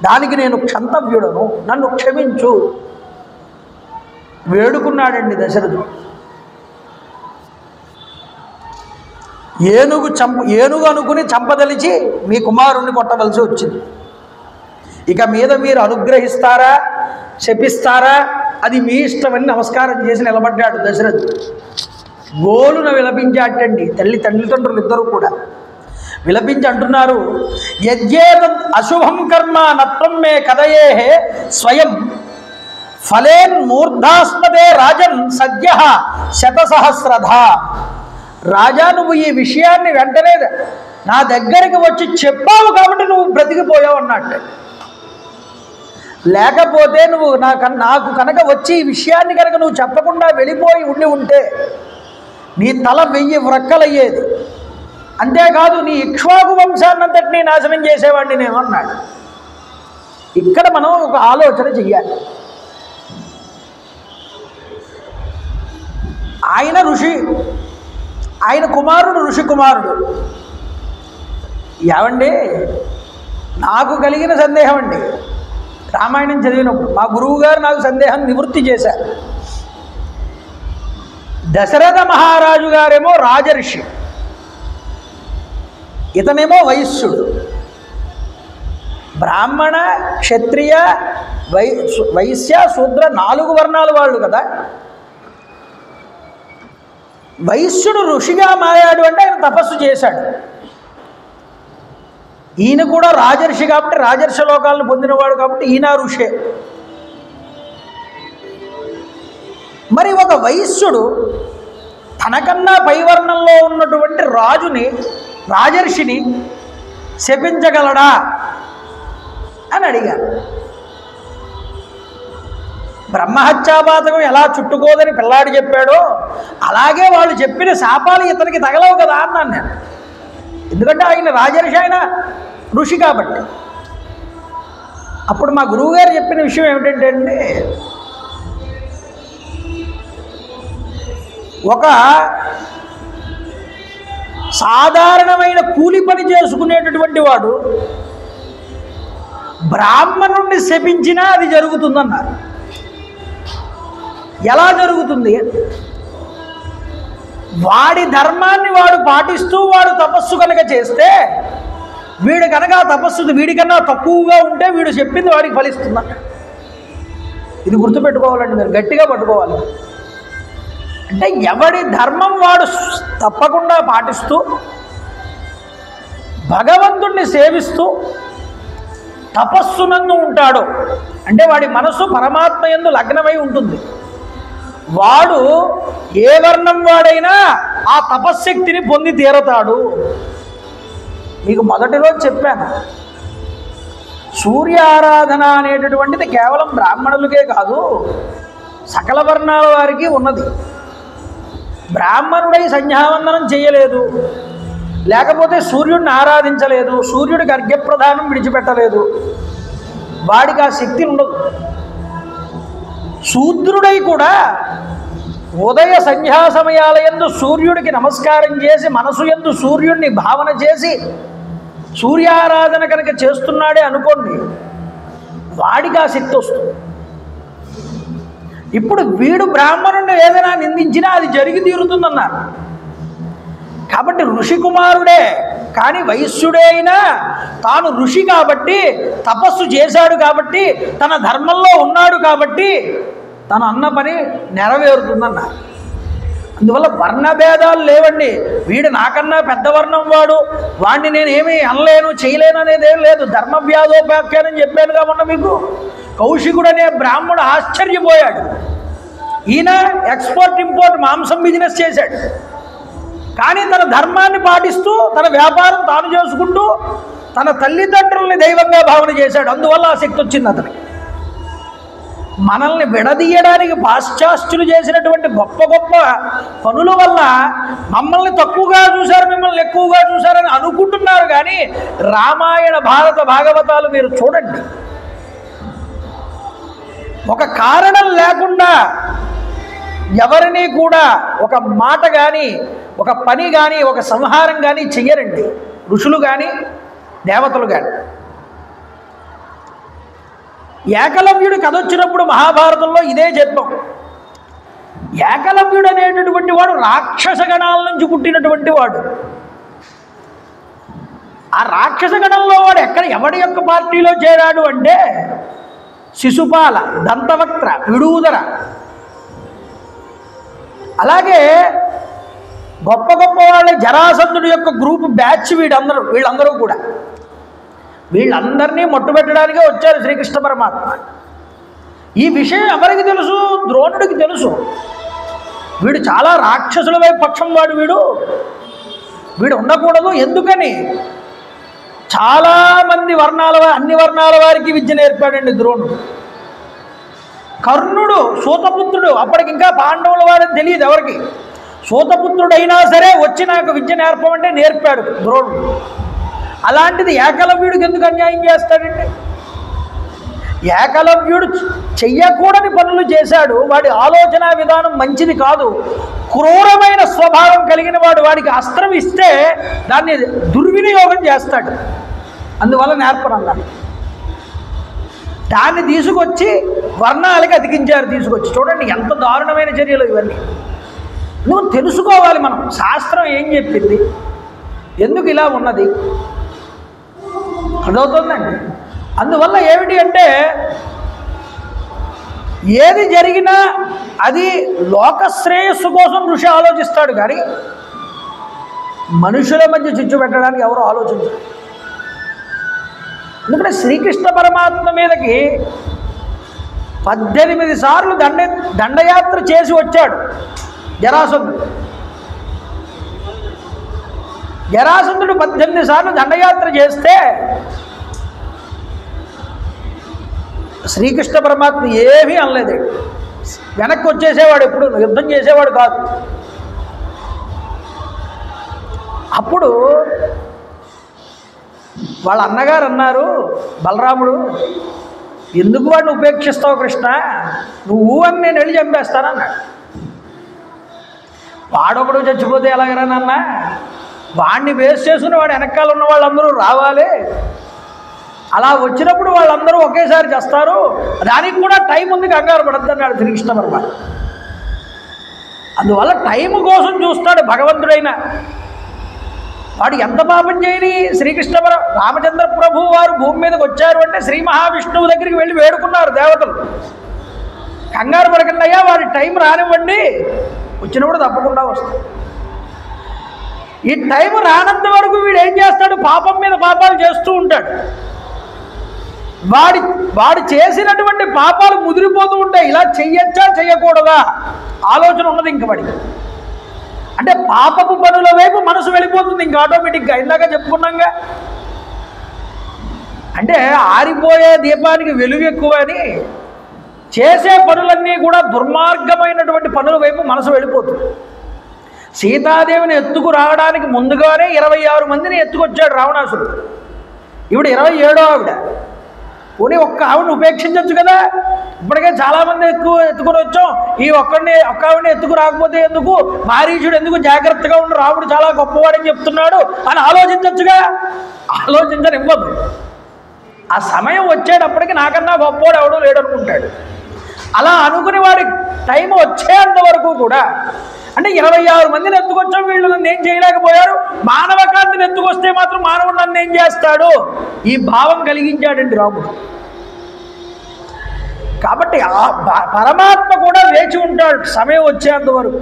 A: దానికి నేను క్షంతవ్యుడను, నన్ను క్షమించు వేడుకున్నాడండి దశరథుడు. ఏనుగు అనుకుని చంపదలిచి మీ కుమారుణ్ణి కొట్టవలసి వచ్చింది. ఇక మీద మీరు అనుగ్రహిస్తారా, శపిస్తారా, అది మీ ఇష్టమని నమస్కారం చేసి నిలబడ్డాడు దశరథుడు. గోలున విలపించాటండి తల్లిదండ్రులు ఇద్దరు కూడా. విలపించి అంటున్నారు, యజ్ఞేతం అశుభం కర్మ నత్వం మే కదయే స్వయం ఫలేన్ మూర్ధాస్మదే రాజన్ సద్య శతసహస్రధ. రాజా, నువ్వు ఈ విషయాన్ని వెంటనే నా దగ్గరికి వచ్చి చెప్పావు కాబట్టి నువ్వు బ్రతికిపోయావు అన్నట్టు. లేకపోతే నువ్వు నాకు కనుక వచ్చి ఈ విషయాన్ని కనుక నువ్వు చెప్పకుండా వెళ్ళిపోయి ఉంటే నీ తల 1000 వ్రక్కలయ్యేది. అంతేకాదు నీ ఇక్ష్వాకు వంశాన్నంతటినీ నాశనం చేసేవాడిని నేను అన్నాడు. ఇక్కడ మనం ఒక ఆలోచన చెయ్యాలి. ఆయన ఋషి, ఆయన కుమారుడు ఋషి కుమారుడు. ఏమండి, నాకు కలిగిన సందేహం అండి, రామాయణం చదివినప్పుడు మా గురువు గారు నాకు సందేహం నివృత్తి చేశారు. దశరథ మహారాజు గారేమో రాజర్షి, ఇతనేమో వైశ్యుడు. బ్రాహ్మణ, క్షత్రియ, వైశ్య, శూద్ర 4 వర్ణాల వాళ్ళు కదా. వైశ్యుడు ఋషిగా మారాడు అంటే ఆయన తపస్సు చేశాడు. ఈయన కూడా రాజర్షి కాబట్టి, రాజర్ష లోకాలను పొందినవాడు కాబట్టి ఈయన ఋషే. మరి ఒక వైశ్యుడు తనకన్నా పైవర్ణంలో ఉన్నటువంటి రాజర్షిని శపించగలడా అని అడిగారు. బ్రహ్మహత్యాపాతకం ఎలా చుట్టుకోదని పిల్లాడు చెప్పాడో అలాగే వాళ్ళు చెప్పిన శాపాలు ఇతనికి తగలవు కదా అన్నాను నేను. ఎందుకంటే ఆయన రాజర్షి, ఆయన ఋషి కాబట్టి. అప్పుడు మా గురువుగారు చెప్పిన విషయం ఏమిటంటే అండి, ఒక సాధారణమైన కూలి పని చేసుకునేటటువంటి వాడు బ్రాహ్మణుణ్ణి శపించినా అది జరుగుతుందన్నారు. ఎలా జరుగుతుంది? వాడి ధర్మాన్ని వాడు పాటిస్తూ వాడు తపస్సు కనుక చేస్తే, వీడు కనుక ఆ తపస్సు వీడికన్నా తక్కువగా ఉంటే వీడు చెప్పింది వాడికి ఫలిస్తుందట. ఇది గుర్తుపెట్టుకోవాలండి, మీరు గట్టిగా పట్టుకోవాలి. అంటే ఎవడి ధర్మం వాడు తప్పకుండా పాటిస్తూ భగవంతుణ్ణి సేవిస్తూ తపస్సునందు ఉంటాడో, అంటే వాడి మనస్సు పరమాత్మ యందు లగ్నమై ఉంటుంది, వాడు ఏ వర్ణం వాడైనా ఆ తపశ్శక్తిని పొంది తీరతాడు. మీకు మొదటి రోజు చెప్పాను, సూర్య ఆరాధన అనేటటువంటిది కేవలం బ్రాహ్మణులకే కాదు, సకల వర్ణాల వారికి ఉన్నది. బ్రాహ్మణుడై సంధ్యావందనం చేయలేదు, లేకపోతే సూర్యుడిని ఆరాధించలేదు, సూర్యుడికి అర్ఘ్యప్రదానం విడిచిపెట్టలేదు, వాడికి ఆ శక్తి ఉండదు. శూద్రుడై కూడా ఉదయ సంధ్యా సమయాల యందు సూర్యుడికి నమస్కారం చేసి మనసు యందు సూర్యుడిని భావన చేసి సూర్యారాధన కనుక చేస్తున్నాడే అనుకోండి, వాడికి ఆ శక్తి వస్తుంది. ఇప్పుడు వీడు బ్రాహ్మణుడిని ఏదైనా నిందించినా అది జరిగి తీరుతుందన్నారు. కాబట్టి ఋషి కుమారుడే కానీ వైశ్యుడే అయినా తాను ఋషి కాబట్టి, తపస్సు చేశాడు కాబట్టి, తన ధర్మంలో ఉన్నాడు కాబట్టి తను అన్న పని నెరవేరుతుందన్నారు. అందువల్ల వర్ణభేదాలు లేవండి. వీడు నాకన్నా పెద్ద వర్ణం వాడిని నేను ఏమీ అనలేను చేయలేను అనేది ఏం లేదు. ధర్మవ్యాధోపాఖ్యానం చెప్పానుగా మొన్న మీకు. కౌశికుడు అనే బ్రాహ్మణుడు ఆశ్చర్యపోయాడు. ఈయన ఎక్స్పోర్ట్ ఇంపోర్ట్ మాంసం బిజినెస్ చేశాడు, కానీ తన ధర్మాన్ని పాటిస్తూ తన వ్యాపారం తాను చేసుకుంటూ తన తల్లిదండ్రుల్ని దైవంగా భావన చేశాడు. అందువల్ల ఆ శక్తి వచ్చింది అతనికి. మనల్ని విడదీయడానికి పాశ్చాత్యులు చేసినటువంటి గొప్ప గొప్ప పనుల వల్ల మమ్మల్ని తక్కువగా చూశారు, మిమ్మల్ని ఎక్కువగా చూశారని అనుకుంటున్నారు. కానీ రామాయణ భారత భాగవతాలు మీరు చూడండి, ఒక కారణం లేకుండా ఎవరిని కూడా ఒక మాట కానీ, ఒక పని కానీ, ఒక సంహారం కానీ చెయ్యరండి ఋషులు కానీ దేవతలు కానీ. ఏకలవ్యుడు కథ వచ్చినప్పుడు మహాభారతంలో ఇదే చెప్పాం. ఏకలవ్యుడు అనేటటువంటి వాడు రాక్షస గణాల నుంచి పుట్టినటువంటి వాడు. ఆ రాక్షస గణంలో వాడు ఎవడి యొక్క పార్టీలో చేరాడు అంటే శిశుపాల, దంతవక్త్ర, విడూదర, అలాగే గొప్ప గొప్ప వాళ్ళ జరాసంధుడి యొక్క గ్రూప్ బ్యాచ్ వీళ్ళందరూ కూడా. వీళ్ళందరినీ మట్టుబెట్టడానికే వచ్చారు శ్రీకృష్ణ పరమాత్మ. ఈ విషయం ఎవరికి తెలుసు? ద్రోణుడికి తెలుసు. వీడు చాలా రాక్షసుల వైపు పక్షం వాడు, వీడు ఉండకూడదు. ఎందుకని? చాలామంది అన్ని వర్ణాల వారికి విద్య నేర్పాడండి ద్రోణుడు. కర్ణుడు సూతపుత్రుడు, అప్పటికి ఇంకా పాండవుల వాడని తెలియదు ఎవరికి. సూతపుత్రుడైనా సరే వచ్చి నాకు విద్య నేర్పమంటే నేర్పాడు ద్రోణుడు. అలాంటిది ఏకలవ్యుడికి ఎందుకు అన్యాయం చేస్తాడండి? ఏకలవ్యుడు చెయ్యకూడని పనులు చేశాడు. వాడి ఆలోచన విధానం మంచిది కాదు, క్రూరమైన స్వభావం కలిగిన వాడు. వాడికి అస్త్రం ఇస్తే దాన్ని దుర్వినియోగం చేస్తాడు. అందువల్ల నేర్పనన్నాడు. దాన్ని తీసుకొచ్చి వర్ణాలకి అతికించారు. తీసుకొచ్చి చూడండి ఎంత దారుణమైన చర్యలు ఇవన్నీ. నువ్వు తెలుసుకోవాలి మనం, శాస్త్రం ఏం చెప్పింది, ఎందుకు ఇలా ఉన్నది అదవుతుందండి. అందువల్ల ఏమిటి అంటే ఏది జరిగినా అది లోకశ్రేయస్సు కోసం ఋషి ఆలోచిస్తాడు, కానీ మనుషుల మధ్య చిచ్చు పెట్టడానికి ఎవరు ఆలోచించరు. ఎందుకంటే శ్రీకృష్ణ పరమాత్మ మీదకి 18 సార్లు దండయాత్ర చేసి వచ్చాడు జరాసంధుడు. 18 సార్లు దండయాత్ర చేస్తే శ్రీకృష్ణ పరమాత్మ ఏమీ అనలేదు. వెనక్కి వచ్చేసేవాడు, ఎప్పుడు యుద్ధం చేసేవాడు కాదు. అప్పుడు వాళ్ళ అన్నగారు అన్నారు, బలరాముడు ఎందుకు వాడిని ఉపేక్షిస్తావు కృష్ణ, నువ్వు అని నేను వెళ్ళి చంపేస్తానన్నాడు. వాడొకడు చచ్చిపోతే ఎలాగరా నాన్న, వాడిని బేస్ చేసుకుని వాడు వెనకాల ఉన్న వాళ్ళందరూ రావాలి, అలా వచ్చినప్పుడు వాళ్ళందరూ ఒకేసారి చేస్తారు, దానికి కూడా టైం ఉంది, కంగారు పడద్దు అన్నాడు శ్రీకృష్ణ పరమాత్మ. అందువల్ల టైం కోసం చూస్తాడు భగవంతుడైనా. వాడు ఎంత పాపం చేయని శ్రీకృష్ణ రామచంద్ర ప్రభు వారు భూమి మీదకి వచ్చారు అంటే శ్రీ మహావిష్ణువు దగ్గరికి వెళ్ళి వేడుకున్నారు దేవతలు. కంగారు పడకండి అయ్యా, వాడి టైం రానివ్వండి, వచ్చినప్పుడు తప్పకుండా వస్తాడు. ఈ టైం రానంత వరకు వీడు ఏం చేస్తాడు, పాపం మీద పాపాలు చేస్తూ ఉంటాడు. వాడు చేసినటువంటి పాపాలు ముదిరిపోతూ ఉంటాయి. ఇలా చెయ్యొచ్చా చెయ్యకూడదా ఆలోచన ఉన్నది ఇంక వాడికి. అంటే పాపపు పనుల వైపు మనసు వెళ్ళిపోతుంది ఇంక ఆటోమేటిక్గా. ఇందాక చెప్పుకున్నాంగా, అంటే ఆరిపోయే దీపానికి వెలుగు ఎక్కువ అని చేసే పనులన్నీ కూడా దుర్మార్గమైనటువంటి పనుల వైపు మనసు వెళ్ళిపోతుంది. సీతాదేవిని ఎత్తుకు రావడానికి ముందుగానే 26 మందిని ఎత్తుకొచ్చాడు రావణాసుడు. ఇప్పుడు 27వ ఆవిడ. పోనీ ఒక్క ఆవిడని ఉపేక్షించవచ్చు కదా, ఇప్పటికే చాలామంది ఎత్తుకుని వచ్చాం, ఈ ఒక్క ఆవిడని ఎత్తుకు రాకపోతే ఎందుకు, మారీచుడు ఎందుకు, జాగ్రత్తగా ఉండి రాముడు చాలా గొప్పవాడని చెప్తున్నాడు అని ఆలోచించవచ్చుగా. ఆలోచించనివ్వదు. ఆ సమయం వచ్చేటప్పటికి నాకన్నా గొప్పవాడు ఎవడో లేడనుకుంటాడు. అలా అనుకుని వాడి టైం వచ్చేంత వరకు కూడా, అంటే 26 మందిని ఎత్తుకొచ్చాం, వీళ్ళు నన్ను ఏం చేయలేకపోయారు, మానవకాంతిని ఎత్తుకొస్తే మాత్రం మానవుడు నన్ను ఏం చేస్తాడు, ఈ భావం కలిగించాడండి రాముడు. కాబట్టి ఆ పరమాత్మ కూడా వేచి ఉంటాడు సమయం వచ్చేంత వరకు.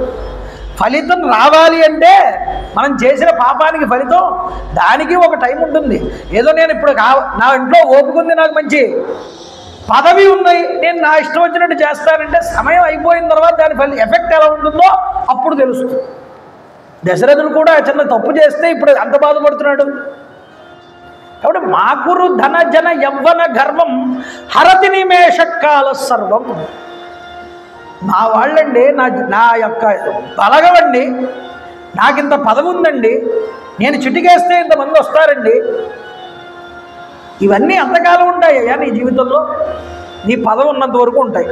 A: ఫలితం రావాలి అంటే మనం చేసిన పాపానికి ఫలితం, దానికి ఒక టైం ఉంటుంది. ఏదో నేను ఇప్పుడు నా ఇంట్లో ఓపుకుంది, నాకు మంచి పదవి ఉన్నాయి, నేను నా ఇష్టం వచ్చినట్టు చేస్తానంటే సమయం అయిపోయిన తర్వాత దాని ఎఫెక్ట్ ఎలా ఉంటుందో అప్పుడు తెలుస్తుంది. దశరథుడు కూడా చిన్న తప్పు చేస్తే ఇప్పుడు అంత బాధపడుతున్నాడు. కాబట్టి మాకురు ధన జన యవ్వన గర్వం హరతి నిమేషకాల సర్వం. నా వాళ్ళండి, నా యొక్క బలగవండి, నాకింత పదవి ఉందండి, నేను చిటికేస్తే ఇంతమంది వస్తారండి. ఇవన్నీ అంతకాలం ఉంటాయ్యా నీ జీవితంలో. నీ పదవి ఉన్నంత వరకు ఉంటాయి,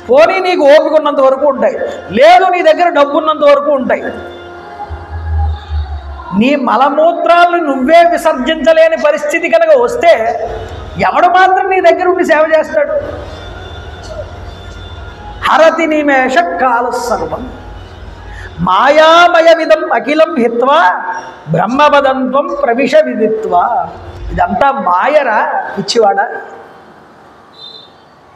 A: పోనీ నీకు ఓపిక ఉన్నంత వరకు ఉంటాయి, లేదు నీ దగ్గర డబ్బు ఉన్నంత వరకు ఉంటాయి. నీ మలమూత్రాలను నువ్వే విసర్జించలేని పరిస్థితి కనుక వస్తే ఎవడు మాత్రం నీ దగ్గర ఉండి సేవ చేస్తాడు? హరతి నిమేష కాల సర్వం మాయామయమిదం అఖిలం హిత్వా బ్రహ్మపదంత్వం ప్రవిశ విదిత్వా. ఇదంతా మాయరా పిచ్చివాడా?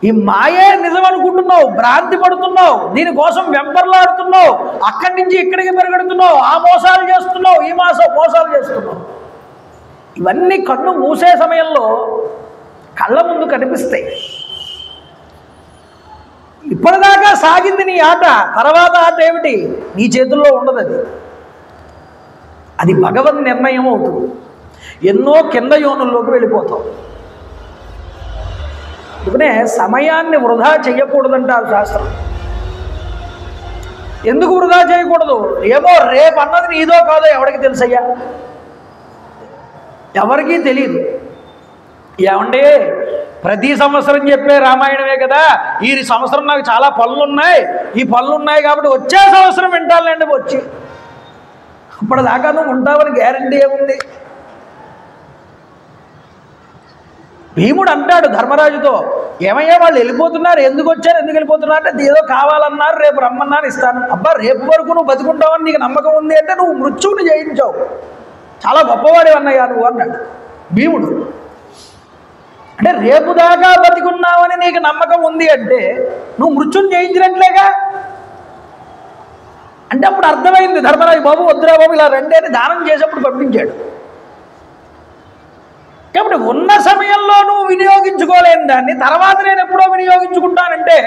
A: ఈ మాయే నిజం అనుకుంటున్నావు, భ్రాంతి పడుతున్నావు, దీనికోసం వెంపర్లాడుతున్నావు, అక్కడి నుంచి ఇక్కడికి పెరగడుతున్నావు, ఆ మోసాలు చేస్తున్నావు, ఈ మోసాలు చేస్తున్నావు. ఇవన్నీ కన్ను మూసే సమయంలో కళ్ళ ముందు కనిపిస్తాయి. ఇప్పటిదాకా సాగింది నీ ఆట, తర్వాత ఆట ఏమిటి నీ చేతుల్లో ఉండదు. అది భగవద్ నిర్ణయం అవుతుంది. ఎన్నో కింద యోనుల్లోకి వెళ్ళిపోతావు. అందుకనే సమయాన్ని వృధా చెయ్యకూడదంటారు శాస్త్రం. ఎందుకు వృధా చేయకూడదు? రేపు అన్నది నీదో కాదో ఎవరికి తెలుసయ్యా? ఎవరికీ తెలియదు. ఏమండి, ప్రతి సంవత్సరం చెప్పే రామాయణమే కదా, ఈ సంవత్సరం నాకు చాలా పనులున్నాయి, ఈ పనులున్నాయి కాబట్టి వచ్చే సంవత్సరం వింటానులేండి. వచ్చి అప్పటిదాకా నువ్వు ఉంటావని గ్యారంటీ ఏముంది? భీముడు అంటాడు ధర్మరాజుతో, ఏమయ్యా వాళ్ళు వెళ్ళిపోతున్నారు, ఎందుకు వచ్చారు, ఎందుకు వెళ్ళిపోతున్నారు అంటే ఏదో కావాలన్నారు, రేపు రమ్మన్నారు ఇస్తాను. అబ్బా, రేపు వరకు నువ్వు బతుకుంటావని నీకు నమ్మకం ఉంది అంటే నువ్వు మృత్యువుని జయించావు, చాలా గొప్పవాడి అన్నయ్యా నువ్వు అన్నాడు భీముడు. అంటే రేపు దాకా బతికున్నావని నీకు నమ్మకం ఉంది అంటే నువ్వు మృత్యుని జయించినట్లేగా. అంటే అప్పుడు అర్థమైంది ధర్మరాజు, బాబు వద్దురా బాబు ఇలా రండి అని దానం చేసేప్పుడు పంపించాడు. కాబట్టి ఉన్న సమయంలో నువ్వు వినియోగించుకోలేని దాన్ని తర్వాత నేను ఎప్పుడో వినియోగించుకుంటానంటే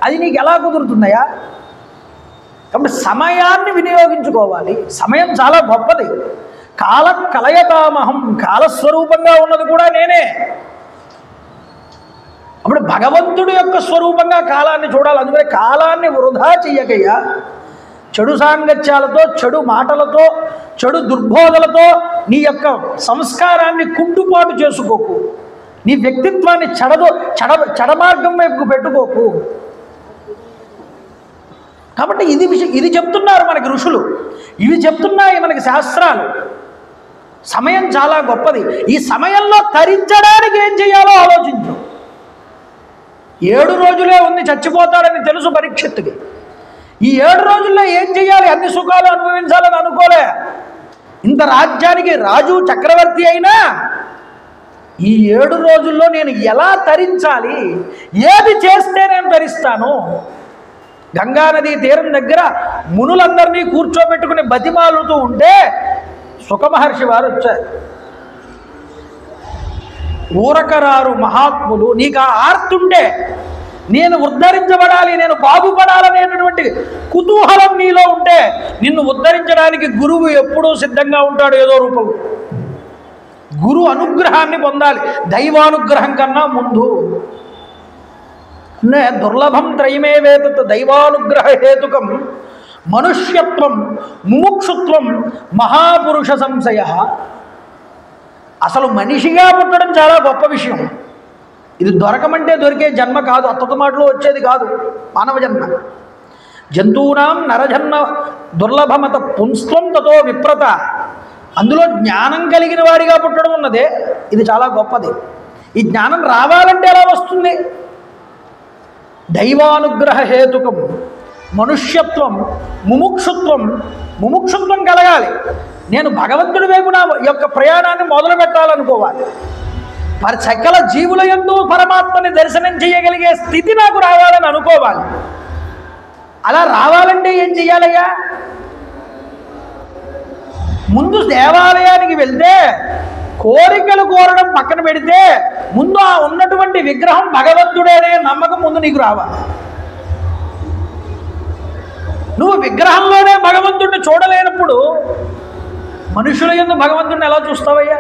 A: అది నీకు ఎలా కుదురుతుందయ్యా? కాబట్టి సమయాన్ని వినియోగించుకోవాలి. సమయం చాలా గొప్పది. కాల కలయతామహం, కాలస్వరూపంగా ఉన్నది కూడా నేనే. అప్పుడు భగవంతుడి యొక్క స్వరూపంగా కాలాన్ని చూడాలి. అందుకని కాలాన్ని వృధా చెయ్యకయ్యా. చెడు సాంగత్యాలతో, చెడు మాటలతో, చెడు దుర్బోధలతో నీ యొక్క సంస్కారాన్ని కుంటుపాటు చేసుకోకు. నీ వ్యక్తిత్వాన్ని చెడమార్గం వైపుకు పెట్టుకోకు. కాబట్టి ఇది చెప్తున్నారు మనకి ఋషులు, ఇవి చెప్తున్నాయి మనకి శాస్త్రాలు. సమయం చాలా గొప్పది. ఈ సమయంలో తరించడానికి ఏం చేయాలో ఆలోచించు. 7 రోజులే ఉంది, చచ్చిపోతాడని తెలుసు పరీక్షిత్తుకి. ఈ 7 రోజుల్లో ఏం చేయాలి? అన్ని సుఖాలు అనుభవించాలని అనుకోలే. ఇంత రాజ్యానికి రాజు చక్రవర్తి అయినా ఈ 7 రోజుల్లో నేను ఎలా తరించాలి, ఏది చేస్తే నేను తరిస్తాను. గంగానదీ తీరం దగ్గర మునులందరినీ కూర్చోబెట్టుకుని బతిమాలుతూ ఉంటే సుఖమహర్షి వారు వచ్చారు. ఊరకరారు మహాత్ములు. నీకు ఆ ఆర్తుంటే, నేను ఉద్ధరించబడాలి, నేను బాగుపడాలనేటటువంటి కుతూహలం నీలో ఉంటే, నిన్ను ఉద్ధరించడానికి గురువు ఎప్పుడూ సిద్ధంగా ఉంటాడు ఏదో రూపంలో. గురు అనుగ్రహాన్ని పొందాలి దైవానుగ్రహం కన్నా ముందు. దుర్లభం త్రయమే వేతత్ దైవానుగ్రహ హేతుకం మనుష్యత్వం ముముక్షుత్వం మహాపురుష సంశయ. అసలు మనిషిగా పుట్టడం చాలా గొప్ప విషయం. ఇది దొరకమంటే దొరికే జన్మ కాదు, అత్తత మాటలో వచ్చేది కాదు మానవ జన్మ. జంతువునాం నరజన్మ దుర్లభమత పుంస్త్వం తతో విప్రత. అందులో జ్ఞానం కలిగిన వాడిగా పుట్టడం ఉన్నదే, ఇది చాలా గొప్పది. ఈ జ్ఞానం రావాలంటే ఎలా వస్తుంది? దైవానుగ్రహ హేతుకం మనుష్యత్వం ముముక్షుత్వం. ముముక్షుత్వం కలగాలి. నేను భగవంతుడి వైపు నా యొక్క ప్రయాణాన్ని మొదలు పెట్టాలనుకోవాలి. మరి సకల జీవుల యందు పరమాత్మని దర్శనం చేయగలిగే స్థితి నాకు రావాలని అనుకోవాలి. అలా రావాలంటే ఏం చెయ్యాలయ్యా? ముందు దేవాలయానికి వెళ్తే కోరికలు కోరడం పక్కన పెడితే, ముందు ఆ ఉన్నటువంటి విగ్రహం భగవంతుడేనే నమ్మకం ముందు నీకు రావాలి. నువ్వు విగ్రహంలోనే భగవంతుడిని చూడలేనప్పుడు మనుషుల యందు భగవంతుడిని ఎలా చూస్తావయ్యా?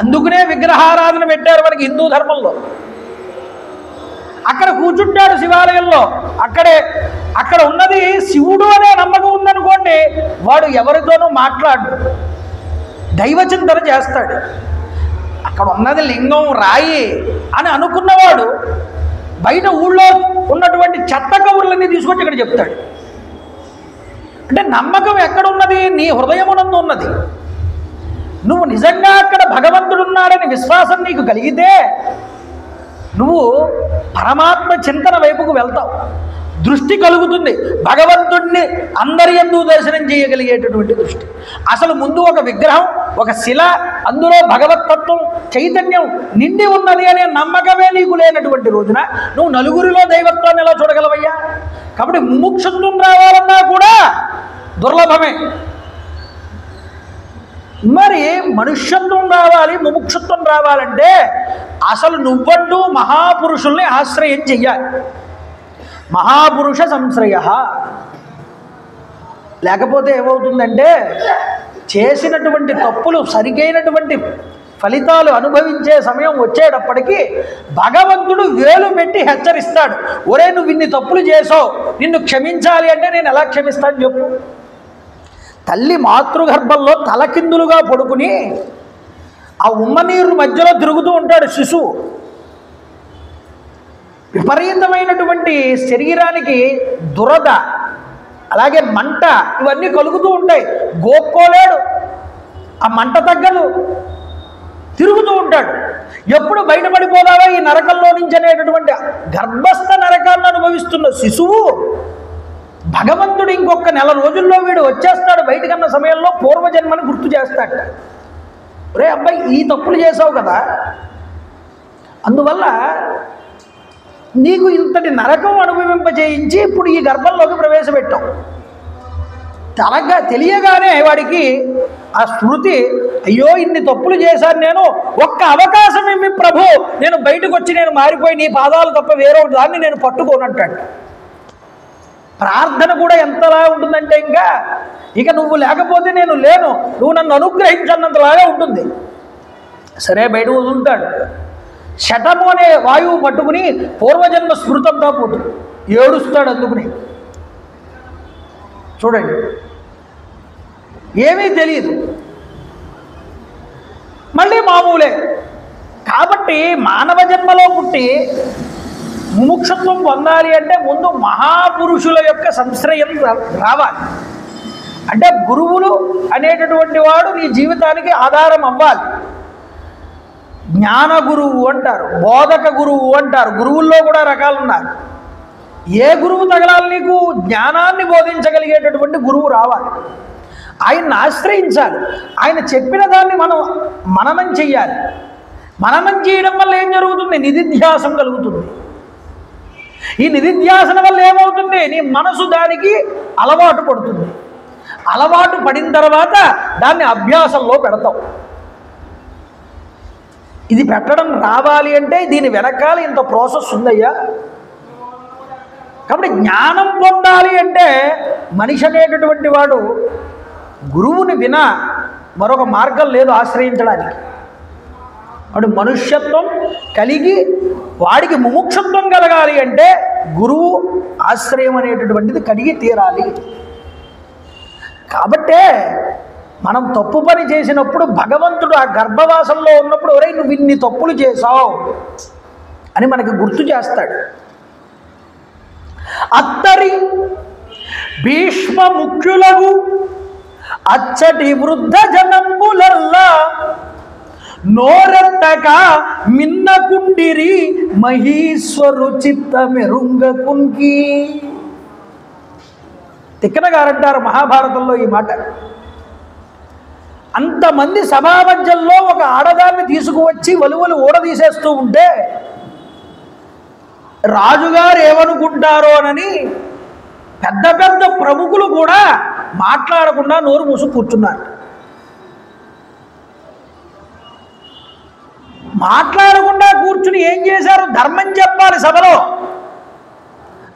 A: అందుకనే విగ్రహారాధన పెట్టారు మనకి హిందూ ధర్మంలో. అక్కడ కూర్చుంటాడు శివాలయంలో, అక్కడ ఉన్నది శివుడు అనే నమ్మకం ఉందనుకోండి, వాడు ఎవరితోనూ మాట్లాడు, దైవచింతన చేస్తాడు. అక్కడ ఉన్నది లింగం రాయి అని అనుకున్నవాడు బయట ఊళ్ళో ఉన్నటువంటి చెత్త కబుర్లన్నీ తీసుకొచ్చి ఇక్కడ చెప్తాడు. అంటే నమ్మకం ఎక్కడున్నది? నీ హృదయమునందు ఉన్నది. నువ్వు నిజంగా అక్కడ భగవంతుడు ఉన్నాడని విశ్వాసం నీకు కలిగితే నువ్వు పరమాత్మ చింతన వైపుకు వెళ్తావు. దృష్టి కలుగుతుంది, భగవంతుడిని అందరి యందు దర్శనం చేయగలిగేటటువంటి దృష్టి. అసలు ముందు ఒక విగ్రహం, ఒక శిల, అందులో భగవతత్వం చైతన్యం నిండి ఉన్నది అనే నమ్మకమే నీకు లేనటువంటి రోజున నువ్వు నలుగురిలో దైవత్వాన్ని ఎలా చూడగలవయ్యా? కాబట్టి ముముక్షత్వం రావాలన్నా కూడా దుర్లభమే. మరి మనుష్యత్వం రావాలి, ముముక్షత్వం రావాలంటే అసలు నువ్వంటూ మహాపురుషుల్ని ఆశ్రయం చెయ్యాలి. మహాపురుష సంశ్రయ. లేకపోతే ఏమవుతుందంటే, చేసినటువంటి తప్పులు సరిగైనటువంటి ఫలితాలు అనుభవించే సమయం వచ్చేటప్పటికీ భగవంతుడు వేలు పెట్టి హెచ్చరిస్తాడు. ఒరే, నువ్వు ఇన్ని తప్పులు చేసావు, నిన్ను క్షమించాలి అంటే నేను ఎలా క్షమిస్తాను చెప్పు? తల్లి మాతృగర్భంలో తలకిందులుగా పడుకుని ఆ ఉమ్మనీరు మధ్యలో తిరుగుతూ ఉంటాడు శిశువు. విపరీతమైనటువంటి శరీరానికి దురద, అలాగే మంట, ఇవన్నీ కలుగుతూ ఉంటాయి. గోక్కోలేడు, ఆ మంట తగ్గదు, తిరుగుతూ ఉంటాడు. ఎప్పుడు బయటపడిపోదావా ఈ నరకంలో నుంచి అనేటటువంటి గర్భస్థ నరకాన్ని అనుభవిస్తున్న శిశువు భగవంతుడు ఇంకొక నెల రోజుల్లో వీడు వచ్చేస్తాడు. బయటకన్న సమయంలో పూర్వజన్మని గుర్తు చేస్తాడు. రే అబ్బాయి, ఈ తప్పులు చేసావు కదా, అందువల్ల నీకు ఇంతటి నరకం అనుభవింపజేయించి ఇప్పుడు ఈ గర్భంలోకి ప్రవేశపెట్టాం. తెలియగానే వాడికి ఆ స్మృతి, అయ్యో ఇన్ని తప్పులు చేశాను నేను, ఒక్క అవకాశం ఏమి ప్రభు, నేను బయటకు వచ్చి నేను మారిపోయి నీ పాదాలు తప్ప వేరే దాన్ని నేను పట్టుకోనంటాడు. ప్రార్థన కూడా ఎంతలా ఉంటుందంటే, ఇక నువ్వు లేకపోతే నేను లేను, నువ్వు నన్ను అనుగ్రహించన్నంతలాగా ఉంటుంది. సరే బయట వదులుతాడు. శటము అనే వాయువు పట్టుకుని పూర్వజన్మ స్మృతంతో పోతుంది, ఏడుస్తాడు. అందుకుని చూడండి, ఏమీ తెలియదు, మళ్ళీ మామూలే. కాబట్టి మానవ జన్మలో పుట్టి ముముక్షత్వం పొందాలి అంటే ముందు మహాపురుషుల యొక్క సంశ్రయం రావాలి. అంటే గురువులు అనేటటువంటి వాడు నీ జీవితానికి ఆధారం అవ్వాలి. జ్ఞాన గురువు అంటారు, బోధక గురువు అంటారు. గురువుల్లో కూడా రకాలు ఉన్నారు. ఏ గురువు తగలాలి? నీకు జ్ఞానాన్ని బోధించగలిగేటటువంటి గురువు రావాలి. ఆయన్ని ఆశ్రయించాలి. ఆయన చెప్పిన దాన్ని మనం మననం చెయ్యాలి. మననం చేయడం వల్ల ఏం జరుగుతుంది? నిధిధ్యాసం కలుగుతుంది. ఈ నిధిధ్యాసన వల్ల ఏమవుతుంది? నీ మనసు దానికి అలవాటు పడుతుంది. అలవాటు పడిన తర్వాత దాన్ని అభ్యాసంలో పెడతావు. ఇది పెట్టడం రావాలి అంటే దీని వెనకాల ఇంత ప్రాసెస్ ఉందయ్యా. కాబట్టి జ్ఞానం పొందాలి అంటే మనిషి అనేటటువంటి వాడు గురువుని వినా మరొక మార్గం లేదు ఆశ్రయించడానికి. వాడు మనుష్యత్వం కలిగి వాడికి ముముక్షత్వం కలగాలి అంటే గురువు ఆశ్రయం అనేటటువంటిది కలిగి తీరాలి. కాబట్టే మనం తప్పు పని చేసినప్పుడు భగవంతుడు ఆ గర్భవాసంలో ఉన్నప్పుడు ఒరేయ్ నువ్వు ఇన్ని తప్పులు చేశావు అని మనకి గుర్తు చేస్తాడు. అత్తరి భీష్మ ముఖ్యులకు అచ్చటి వృద్ధ జనంబులల్లా నోరెత్తక మిన్నకుండిరి మహీశ్వరు చిత్త మెరుంగకుంకి. తిక్కన గారంటారు మహాభారతంలో ఈ మాట. అంతమంది సభామధ్యంలో ఒక ఆడదాన్ని తీసుకువచ్చి వలువలు ఊడదీసేస్తూ ఉంటే రాజుగారు ఏమనుకుంటారోనని పెద్ద పెద్ద ప్రముఖులు కూడా మాట్లాడకుండా నోరు మూసు కూర్చున్నారు. మాట్లాడకుండా కూర్చుని ఏం చేశారు? ధర్మం చెప్పాలి సభలో.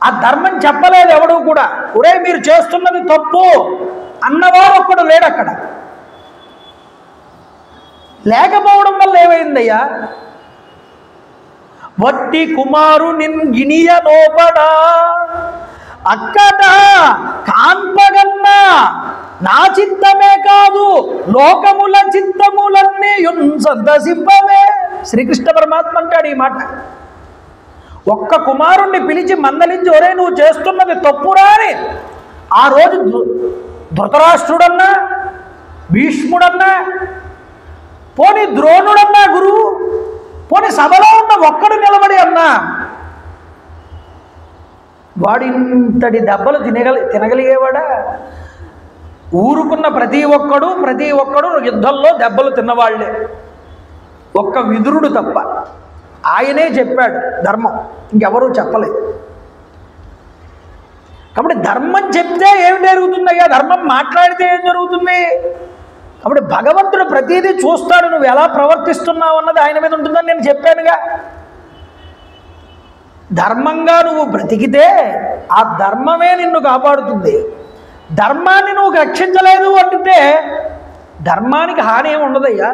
A: ఆ ధర్మం చెప్పలేదు ఎవడు కూడా. ఒరే మీరు చేస్తున్నది తప్పు అన్నవాడు ఒక్కడు లేడు అక్కడ. లేకపోవడం వల్ల ఏమైందయ్యా? వట్టి కుమారు నిన్గినియ నోపడా అక్కట కాన్పగన్నా నా చిత్తమే కాదు లోకముల చిత్తములన్నీ సంతసింపవే. శ్రీకృష్ణ పరమాత్మ అంటాడు ఈ మాట. ఒక్క కుమారుణ్ణి పిలిచి మందలించి ఒరే నువ్వు చేస్తున్నది తప్పురా అని ఆ రోజు ధృతరాష్ట్రుడన్నా భీష్ముడన్నా పోనీ ద్రోణుడన్నా గురువు పోనీ సభలో ఉన్న ఒక్కడు నిలబడి అన్నా వాడింతటి దెబ్బలు తినగలిగేవాడా? ఊరుకున్న ప్రతి ఒక్కడు యుద్ధంలో దెబ్బలు తిన్నవాళ్లే, ఒక్క విదురుడు తప్ప. ఆయనే చెప్పాడు ధర్మం, ఇంకెవరూ చెప్పలేదు. కాబట్టి ధర్మం చెప్తే ఏం జరుగుతుందయ్యా? ధర్మం మాట్లాడితే ఏం జరుగుతుంది? కాబట్టి భగవంతుడు ప్రతిదీ చూస్తాడు. నువ్వు ఎలా ప్రవర్తిస్తున్నావు అన్నది ఆయన మీద ఉంటుందని నేను చెప్పానుగా. ధర్మంగా నువ్వు బ్రతికితే ఆ ధర్మమే నిన్ను కాపాడుతుంది. ధర్మాన్ని నువ్వు రక్షించలేదు అంటే ధర్మానికి హాని ఏమి ఉండదయ్యా.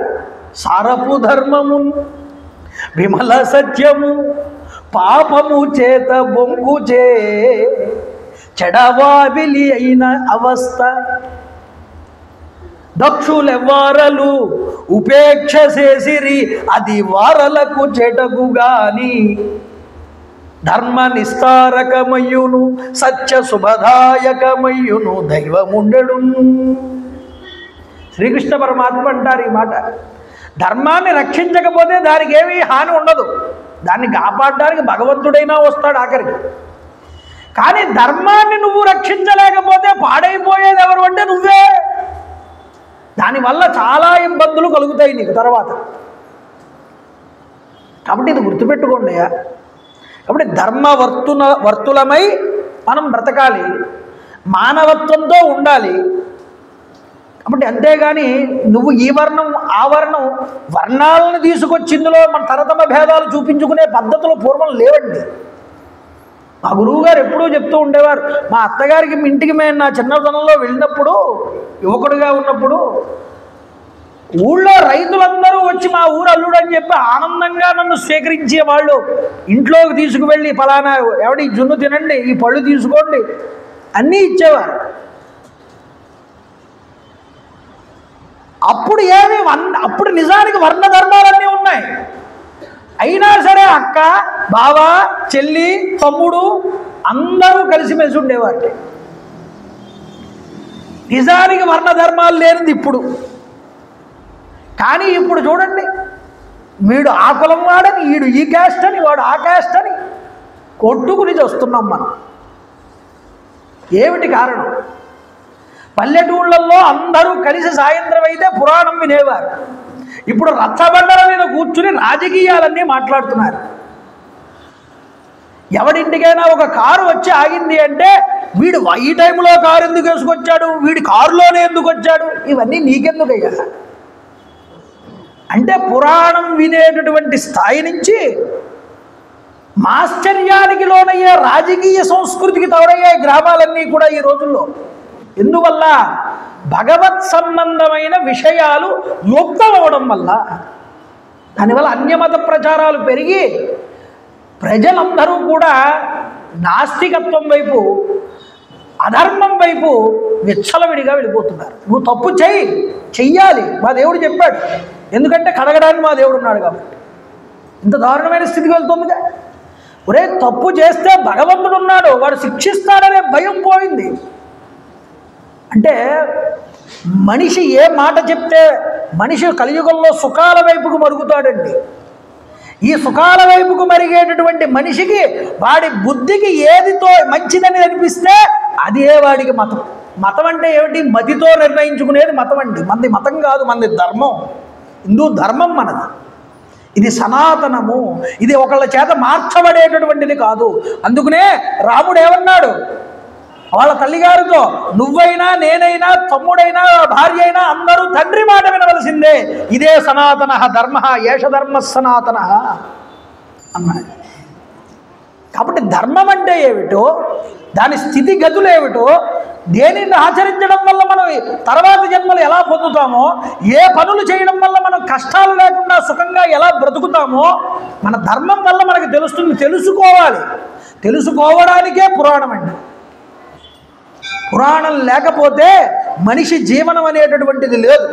A: సారపు ధర్మము విమల సత్యము పాపము చేత బొంగుచే చెడవావిలి అయిన అవస్థ దక్షులెవ్వారలు ఉపేక్ష చేసిరి అది వారలకు చెటకు గాని ధర్మ నిస్తారకమయ్యును సత్య శుభదాయకమయ్యును దైవముండెడు. శ్రీకృష్ణ పరమాత్మ అంటారు ఈ మాట. ధర్మాన్ని రక్షించకపోతే దానికి ఏమీ హాని ఉండదు. దాన్ని కాపాడడానికి భగవంతుడైనా వస్తాడు ఆఖరికి. కానీ ధర్మాన్ని నువ్వు రక్షించలేకపోతే పాడైపోయేది ఎవరు అంటే నువ్వే. దానివల్ల చాలా ఇబ్బందులు కలుగుతాయి నీకు తర్వాత. కాబట్టి ఇది గుర్తుపెట్టుకోండి. కాబట్టి వర్తులమై మనం బ్రతకాలి, మానవత్వంతో ఉండాలి. కాబట్టి అంతేగాని నువ్వు ఈ వర్ణం ఆ వర్ణం వర్ణాలను తీసుకొచ్చి ఇందులో మన తరతమ భేదాలు చూపించుకునే పద్ధతులు పూర్వం లేవండి. మా గురువు గారు ఎప్పుడూ చెప్తూ ఉండేవారు. మా అత్తగారికి ఇంటికి మేము నా చిన్నతనంలో వెళ్ళినప్పుడు యువకుడిగా ఉన్నప్పుడు ఊళ్ళో రైతులందరూ వచ్చి మా ఊరు అల్లుడు అని చెప్పి ఆనందంగా నన్ను స్వీకరించే వాళ్ళు. ఇంట్లోకి తీసుకువెళ్ళి ఫలానా ఎవడి జున్ను తినండి, ఈ పళ్ళు తీసుకోండి అన్నీ ఇచ్చేవారు. అప్పుడు నిజానికి వర్ణ ధర్మాలన్నీ ఉన్నాయి. అయినా సరే అక్క బావ చెల్లి తమ్ముడు అందరూ కలిసిమెలిసి ఉండేవారు. నిజానికి వర్ణ ధర్మాలు లేనిది ఇప్పుడు. కానీ ఇప్పుడు చూడండి, వీడు ఆ కులం వాడని, వీడు ఈ క్యాస్ట్ అని, వాడు ఆ క్యాస్ట్ అని కొట్టుకుని వస్తున్నాం మనం. ఏమిటి కారణం? పల్లెటూళ్ళల్లో అందరూ కలిసి సాయంత్రం అయితే పురాణం వినేవారు. ఇప్పుడు రచ్చబండల మీద కూర్చుని రాజకీయాలన్నీ మాట్లాడుతున్నారు. ఎవడింటికైనా ఒక కారు వచ్చి ఆగింది అంటే వీడు ఈ టైంలో కారు ఎందుకు వేసుకొచ్చాడు, వీడి కారులోనే ఎందుకు వచ్చాడు, ఇవన్నీ నీకెందుకయ్యా? అంటే పురాణం వినేటటువంటి స్థాయి నుంచి మాశ్చర్యానికి లోనయ్యే రాజకీయ సంస్కృతికి తోడయ్యే గ్రామాలన్నీ కూడా ఈ రోజుల్లో. ఎందువల్ల? భగవత్ సంబంధమైన విషయాలు లుప్తమవడం వల్ల. దానివల్ల అన్యమత ప్రచారాలు పెరిగి ప్రజలందరూ కూడా నాస్తికత్వం వైపు, అధర్మం వైపు విచ్చలవిడిగా వెళ్ళిపోతున్నారు. నువ్వు తప్పు చెయ్యాలి, మా దేవుడు చెప్పాడు, ఎందుకంటే కడగడానికి మా దేవుడు ఉన్నాడు కాబట్టి. ఇంత దారుణమైన స్థితికి వెళ్తుందిగా. ఒరే, తప్పు చేస్తే భగవంతుడు ఉన్నాడు, వాడు శిక్షిస్తాడనే భయం పోయింది. అంటే మనిషి ఏ మాట చెప్తే మనిషి కలియుగంలో సుఖాల వైపుకు మరుగుతాడండి. ఈ సుఖాల వైపుకు మరిగేటటువంటి మనిషికి వాడి బుద్ధికి ఏదితో మంచిదని అనిపిస్తే అదే వాడికి మతం. మతం అంటే ఏమిటి? మతితో నిర్ణయించుకునేది మతం అండి. మనది మతం కాదు, మనది ధర్మం. హిందూ ధర్మం మనది. ఇది సనాతనము. ఇది ఒకళ్ళ చేత మార్చబడేటటువంటిది కాదు. అందుకనే రాముడు ఏమన్నాడు వాళ్ళ తల్లిగారితో? నువ్వైనా, నేనైనా, తమ్ముడైనా, భార్య అయినా అందరూ తండ్రి మాట వినవలసిందే. ఇదే సనాతన ధర్మ, ఏష ధర్మ సనాతన అన్నాడు. కాబట్టి ధర్మం అంటే ఏమిటో, దాని స్థితిగతులు ఏమిటో, దేనిని ఆచరించడం వల్ల మనం తర్వాత జన్మలు ఎలా పొందుతామో, ఏ పనులు చేయడం వల్ల మనం కష్టాలు లేకుండా సుఖంగా ఎలా బ్రతుకుతామో మన ధర్మం వల్ల మనకు తెలుస్తుంది. తెలుసుకోవాలి. తెలుసుకోవడానికే పురాణం అండి. పురాణం లేకపోతే మనిషి జీవనం అనేటటువంటిది లేదు.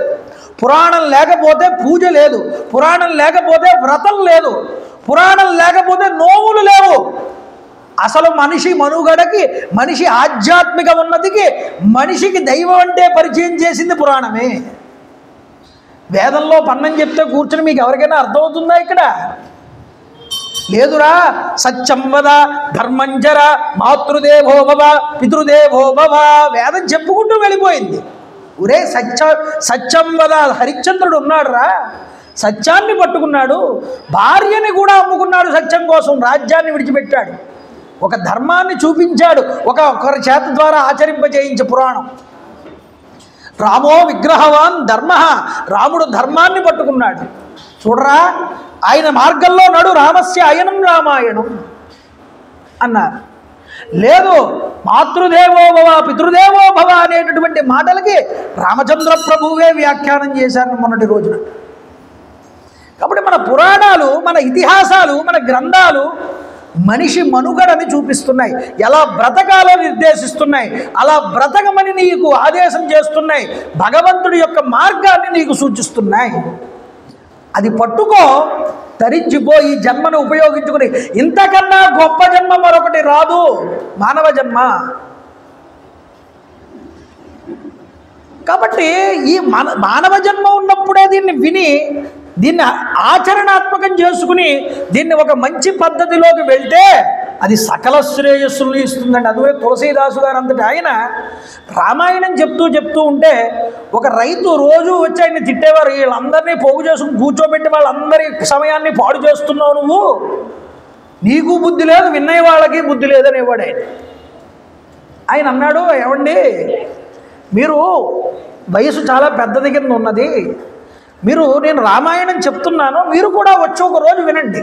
A: పురాణం లేకపోతే పూజ లేదు. పురాణం లేకపోతే వ్రతం లేదు. పురాణం లేకపోతే నోములు లేవు. అసలు మనిషి మనుగడకి, మనిషి ఆధ్యాత్మిక ఉన్నతికి, మనిషికి దైవం అంటే పరిచయం చేసింది పురాణమే. వేదంలో పన్నం చెప్తే కూర్చుని మీకు ఎవరికైనా అర్థమవుతుందా? ఇక్కడ లేదురా. సత్యం వద, ధర్మంచర, మాతృదేవో భవ, పితృదేవో భవ, వేదం చెప్పుకుంటూ వెళ్ళిపోయింది. ఒరే సత్యం వద, హరిశ్చంద్రుడు ఉన్నాడు రా, సత్యాన్ని పట్టుకున్నాడు, భార్యని కూడా అమ్ముకున్నాడు సత్యం కోసం, రాజ్యాన్ని విడిచిపెట్టాడు, ఒక ధర్మాన్ని చూపించాడు, ఒకరి చేత ద్వారా ఆచరింపజేయించే పురాణం. రామో విగ్రహవాన్ ధర్మ, రాముడు ధర్మాన్ని పట్టుకున్నాడు. చూడరా, ఆయన మార్గంలో నడు, రామస్య అయనం రామాయణం అన్నారు. లేదు, మాతృదేవో భవ, పితృదేవో భవ అనేటటువంటి మాటలకి రామచంద్ర ప్రభువే వ్యాఖ్యానం చేశారు మొన్నటి రోజున. కాబట్టి మన పురాణాలు, మన ఇతిహాసాలు, మన గ్రంథాలు మనిషి మనుగడని చూపిస్తున్నాయి. ఎలా బ్రతకాలో నిర్దేశిస్తున్నాయి. అలా బ్రతకమని నీకు ఆదేశం చేస్తున్నాయి. భగవంతుడి యొక్క మార్గాన్ని నీకు సూచిస్తున్నాయి. అది పట్టుకో, తరించిపో, ఈ జన్మను ఉపయోగించుకుని. ఇంతకన్నా గొప్ప జన్మ మరొకటి రాదు, మానవ జన్మ. కాబట్టి ఈ మానవ జన్మ ఉన్నప్పుడే దీన్ని విని, దీన్ని ఆచరణాత్మకం చేసుకుని, దీన్ని ఒక మంచి పద్ధతిలోకి వెళ్తే అది సకల శ్రేయస్సులు ఇస్తుందండి. అందుకే తులసీదాసు గారు అంతటి ఆయన రామాయణం చెప్తూ ఉంటే ఒక రైతు రోజు వచ్చి ఆయన్ని తిట్టేవారు. వీళ్ళందరినీ పోగు చేసుకుని కూర్చోబెట్టి వాళ్ళందరి సమయాన్ని పాడు చేస్తున్నావు నువ్వు, నీకు బుద్ధి లేదు, విన్నయ్య వాళ్ళకి బుద్ధి లేదనేవాడు ఆయన. ఆయన అన్నాడు, ఏమండి మీరు వయసు చాలా పెద్దది కింద ఉన్నది, నేను రామాయణం చెప్తున్నాను, మీరు కూడా వచ్చి ఒక రోజు వినండి.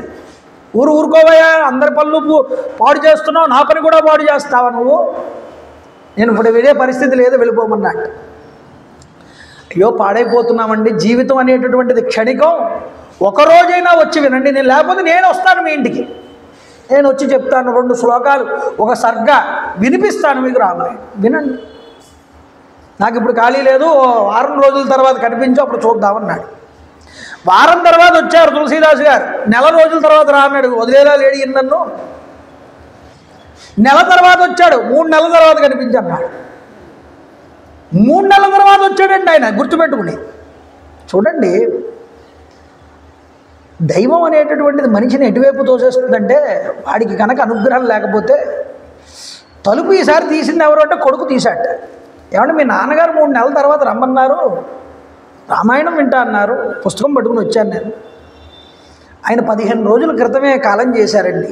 A: ఊరుకోవయ్యా, అందరి పనులు పాడు చేస్తున్నావు, నా పని కూడా పాడు చేస్తావా నువ్వు, నేను ఇప్పుడు వినే పరిస్థితి లేదు, వెళ్ళిపోమన్నట్టు. అయ్యో పాడైపోతున్నామండి, జీవితం అనేటటువంటిది క్షణికం, ఒకరోజైనా వచ్చి వినండి. లేకపోతే నేను వస్తాను మీ ఇంటికి, నేను వచ్చి చెప్తాను, 2 శ్లోకాలు, ఒక సర్గ వినిపిస్తాను మీకు రామాయణం, వినండి. నాకు ఇప్పుడు ఖాళీ లేదు, వారం రోజుల తర్వాత కనిపించు, అప్పుడు చూద్దామన్నాడు. వారం తర్వాత వచ్చారు తులసీదాసు గారు. నెల రోజుల తర్వాత రాన్నాడు, వదిలేలా లేడి నన్ను. నెల తర్వాత వచ్చాడు, 3 నెలల తర్వాత కనిపించన్నాడు. 3 నెలల తర్వాత వచ్చాడండి ఆయన, గుర్తుపెట్టుకుని. చూడండి, దైవం అనేటటువంటిది మనిషిని ఎటువైపు తోసేస్తుందంటే, వాడికి కనుక అనుగ్రహం లేకపోతే, తలుపు ఈసారి తీసింది ఎవరు అంటే కొడుకు తీశాట. ఏమంటే మీ నాన్నగారు 3 నెలల తర్వాత రమ్మన్నారు, రామాయణం వింటా అన్నారు, పుస్తకం పట్టుకుని వచ్చాను నేను. ఆయన 15 రోజుల క్రితమే కాలం చేశారండి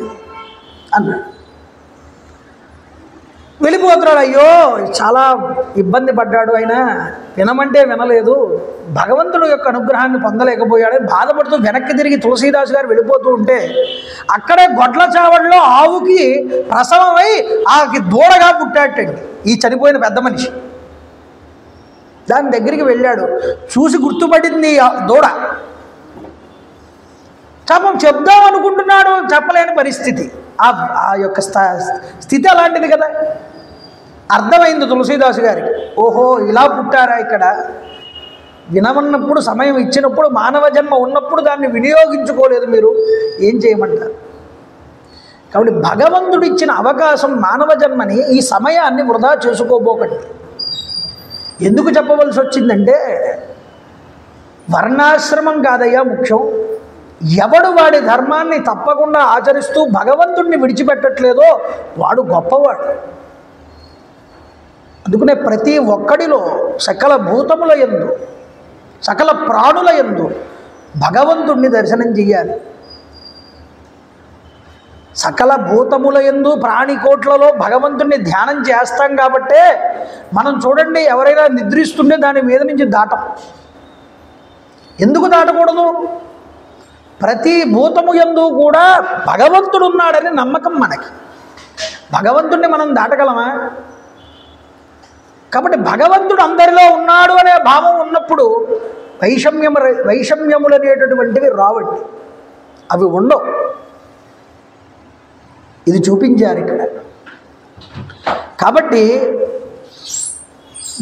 A: అన్నాడు. వెళ్ళిపోతున్నాడు. అయ్యో చాలా ఇబ్బంది పడ్డాడు, ఆయన వినమంటే వినలేదు, భగవంతుడు యొక్క అనుగ్రహాన్ని పొందలేకపోయాడు, బాధపడుతూ వెనక్కి తిరిగి తులసీదాసు గారు వెళ్ళిపోతూ ఉంటే అక్కడే గొడ్ల చావడిలో ఆవుకి ప్రసవమై ఆకి దూడగా పుట్టాటండి ఈ చనిపోయిన పెద్ద మనిషి. దాని దగ్గరికి వెళ్ళాడు, చూసి గుర్తుపడింది ఆ దూడ. పాపం చెప్దాం అనుకుంటున్నాడు, చెప్పలేని పరిస్థితి. ఆ యొక్క స్థితి అలాంటిది కదా. అర్థమైంది తులసీదాసు గారికి, ఓహో ఇలా పుట్టారా ఇక్కడ. వినమన్నప్పుడు, సమయం ఇచ్చినప్పుడు, మానవ జన్మ ఉన్నప్పుడు దాన్ని వినియోగించుకోలేదు, మీరు ఏం చేయమంటారు? కాబట్టి భగవంతుడు ఇచ్చిన అవకాశం మానవ జన్మని, ఈ సమయాన్ని వృధా చేసుకోబోకండి. ఎందుకు చెప్పవలసి వచ్చిందంటే వర్ణాశ్రమం కాదయ్యా ముఖ్యం. ఎవడు వాడి ధర్మాన్ని తప్పకుండా ఆచరిస్తూ భగవంతుడిని విడిచిపెట్టట్లేదో వాడు గొప్పవాడు. అందుకనే ప్రతి ఒక్కడిలో సకల భూతముల యందు, సకల ప్రాణుల యందు భగవంతుడిని దర్శనం చెయ్యాలి. సకల భూతముల యందు ప్రాణికోట్లలో భగవంతుడిని ధ్యానం చేస్తాం కాబట్టే మనం చూడండి, ఎవరైనా నిద్రిస్తుంటే దాని మీద నుంచి దాటం. ఎందుకు దాటకూడదు? ప్రతి భూతము యందు కూడా భగవంతుడు ఉన్నాడని నమ్మకం మనకి. భగవంతుడిని మనం దాటగలమా? కాబట్టి భగవంతుడు అందరిలో ఉన్నాడు అనే భావం ఉన్నప్పుడు వైషమ్యములు అనేటటువంటివి రావండి, అవి ఉండవు. ఇది చూపించారు ఇక్కడ. కాబట్టి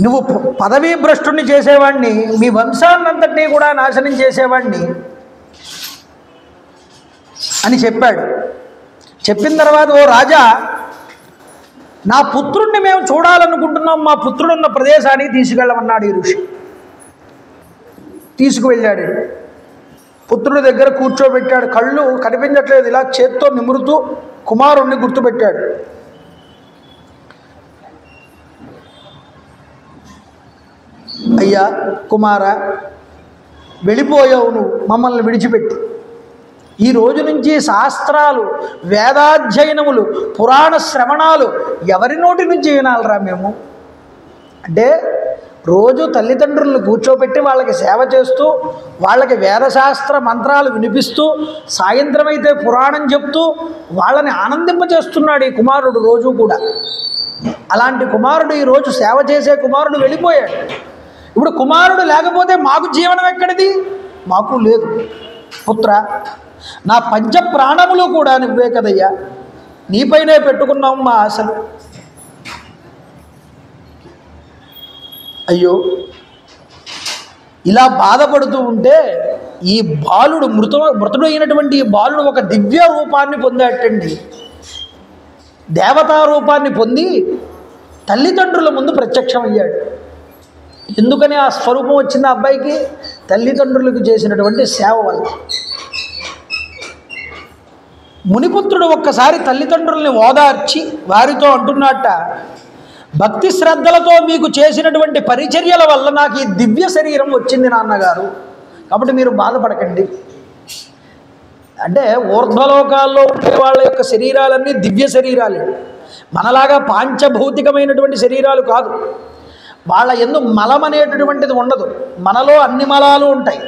A: నువ్వు పదవీ భ్రష్టుని చేసేవాడిని, మీ వంశాన్నంతటినీ కూడా నాశనం చేసేవాడిని అని చెప్పాడు. చెప్పిన తర్వాత, ఓ రాజా, నా పుత్రుణ్ణి మేము చూడాలనుకుంటున్నాం, మా పుత్రుడున్న ప్రదేశానికి తీసుకెళ్ళమన్నాడు ఈ ఋషి. తీసుకువెళ్ళాడు. పుత్రుడి దగ్గర కూర్చోబెట్టాడు. కళ్ళు కనిపించట్లేదు, ఇలా చేత్తో నిమురుతూ కుమారుణ్ణి గుర్తుపెట్టాడు. అయ్యా కుమార, వెళ్ళిపోయావు నువ్వు మమ్మల్ని విడిచిపెట్టి. ఈ రోజు నుంచి శాస్త్రాలు, వేదాధ్యయనములు, పురాణ శ్రవణాలు ఎవరి నోటి నుంచి వినాలరా మేము? అంటే రోజు తల్లిదండ్రులను కూర్చోబెట్టి వాళ్ళకి సేవ చేస్తూ, వాళ్ళకి వేదశాస్త్ర మంత్రాలు వినిపిస్తూ, సాయంత్రం అయితే పురాణం చెప్తూ వాళ్ళని ఆనందింపజేస్తున్నాడు ఈ కుమారుడు రోజు కూడా. అలాంటి కుమారుడు ఈరోజు సేవ చేసే కుమారుడు వెళ్ళిపోయాడు. ఇప్పుడు కుమారుడు లేకపోతే మాకు జీవనం ఎక్కడిది? మాకు లేదు. పుత్ర, నా పంచ ప్రాణములు కూడా నువ్వే కదయ్యా, నీపైనే పెట్టుకున్నాం మా ఆశలు. అయ్యో, ఇలా బాధపడుతూ ఉంటే ఈ బాలుడు మృతుడైనటువంటి ఈ బాలుడు ఒక దివ్య రూపాన్ని పొందాటండి. దేవతా రూపాన్ని పొంది తల్లిదండ్రుల ముందు ప్రత్యక్షమయ్యాడు. ఎందుకని ఆ స్వరూపం వచ్చింది ఆ అబ్బాయికి? తల్లిదండ్రులకు చేసినటువంటి సేవ వల్ల. మునిపుత్రుడు ఒక్కసారి తల్లిదండ్రుల్ని ఓదార్చి వారితో అంటున్నట్ట, భక్తి శ్రద్ధలతో మీకు చేసినటువంటి పరిచర్యల వల్ల నాకు ఈ దివ్య శరీరం వచ్చింది నాన్నగారు, కాబట్టి మీరు బాధపడకండి. అంటే ఊర్ధ్వలోకాల్లో ఉండే వాళ్ళ యొక్క శరీరాలన్నీ దివ్య శరీరాలే, మనలాగా పాంచభౌతికమైనటువంటి శరీరాలు కాదు. వాళ్ళ యందు మలం అనేటటువంటిది ఉండదు. మనలో అన్ని మలాలు ఉంటాయి.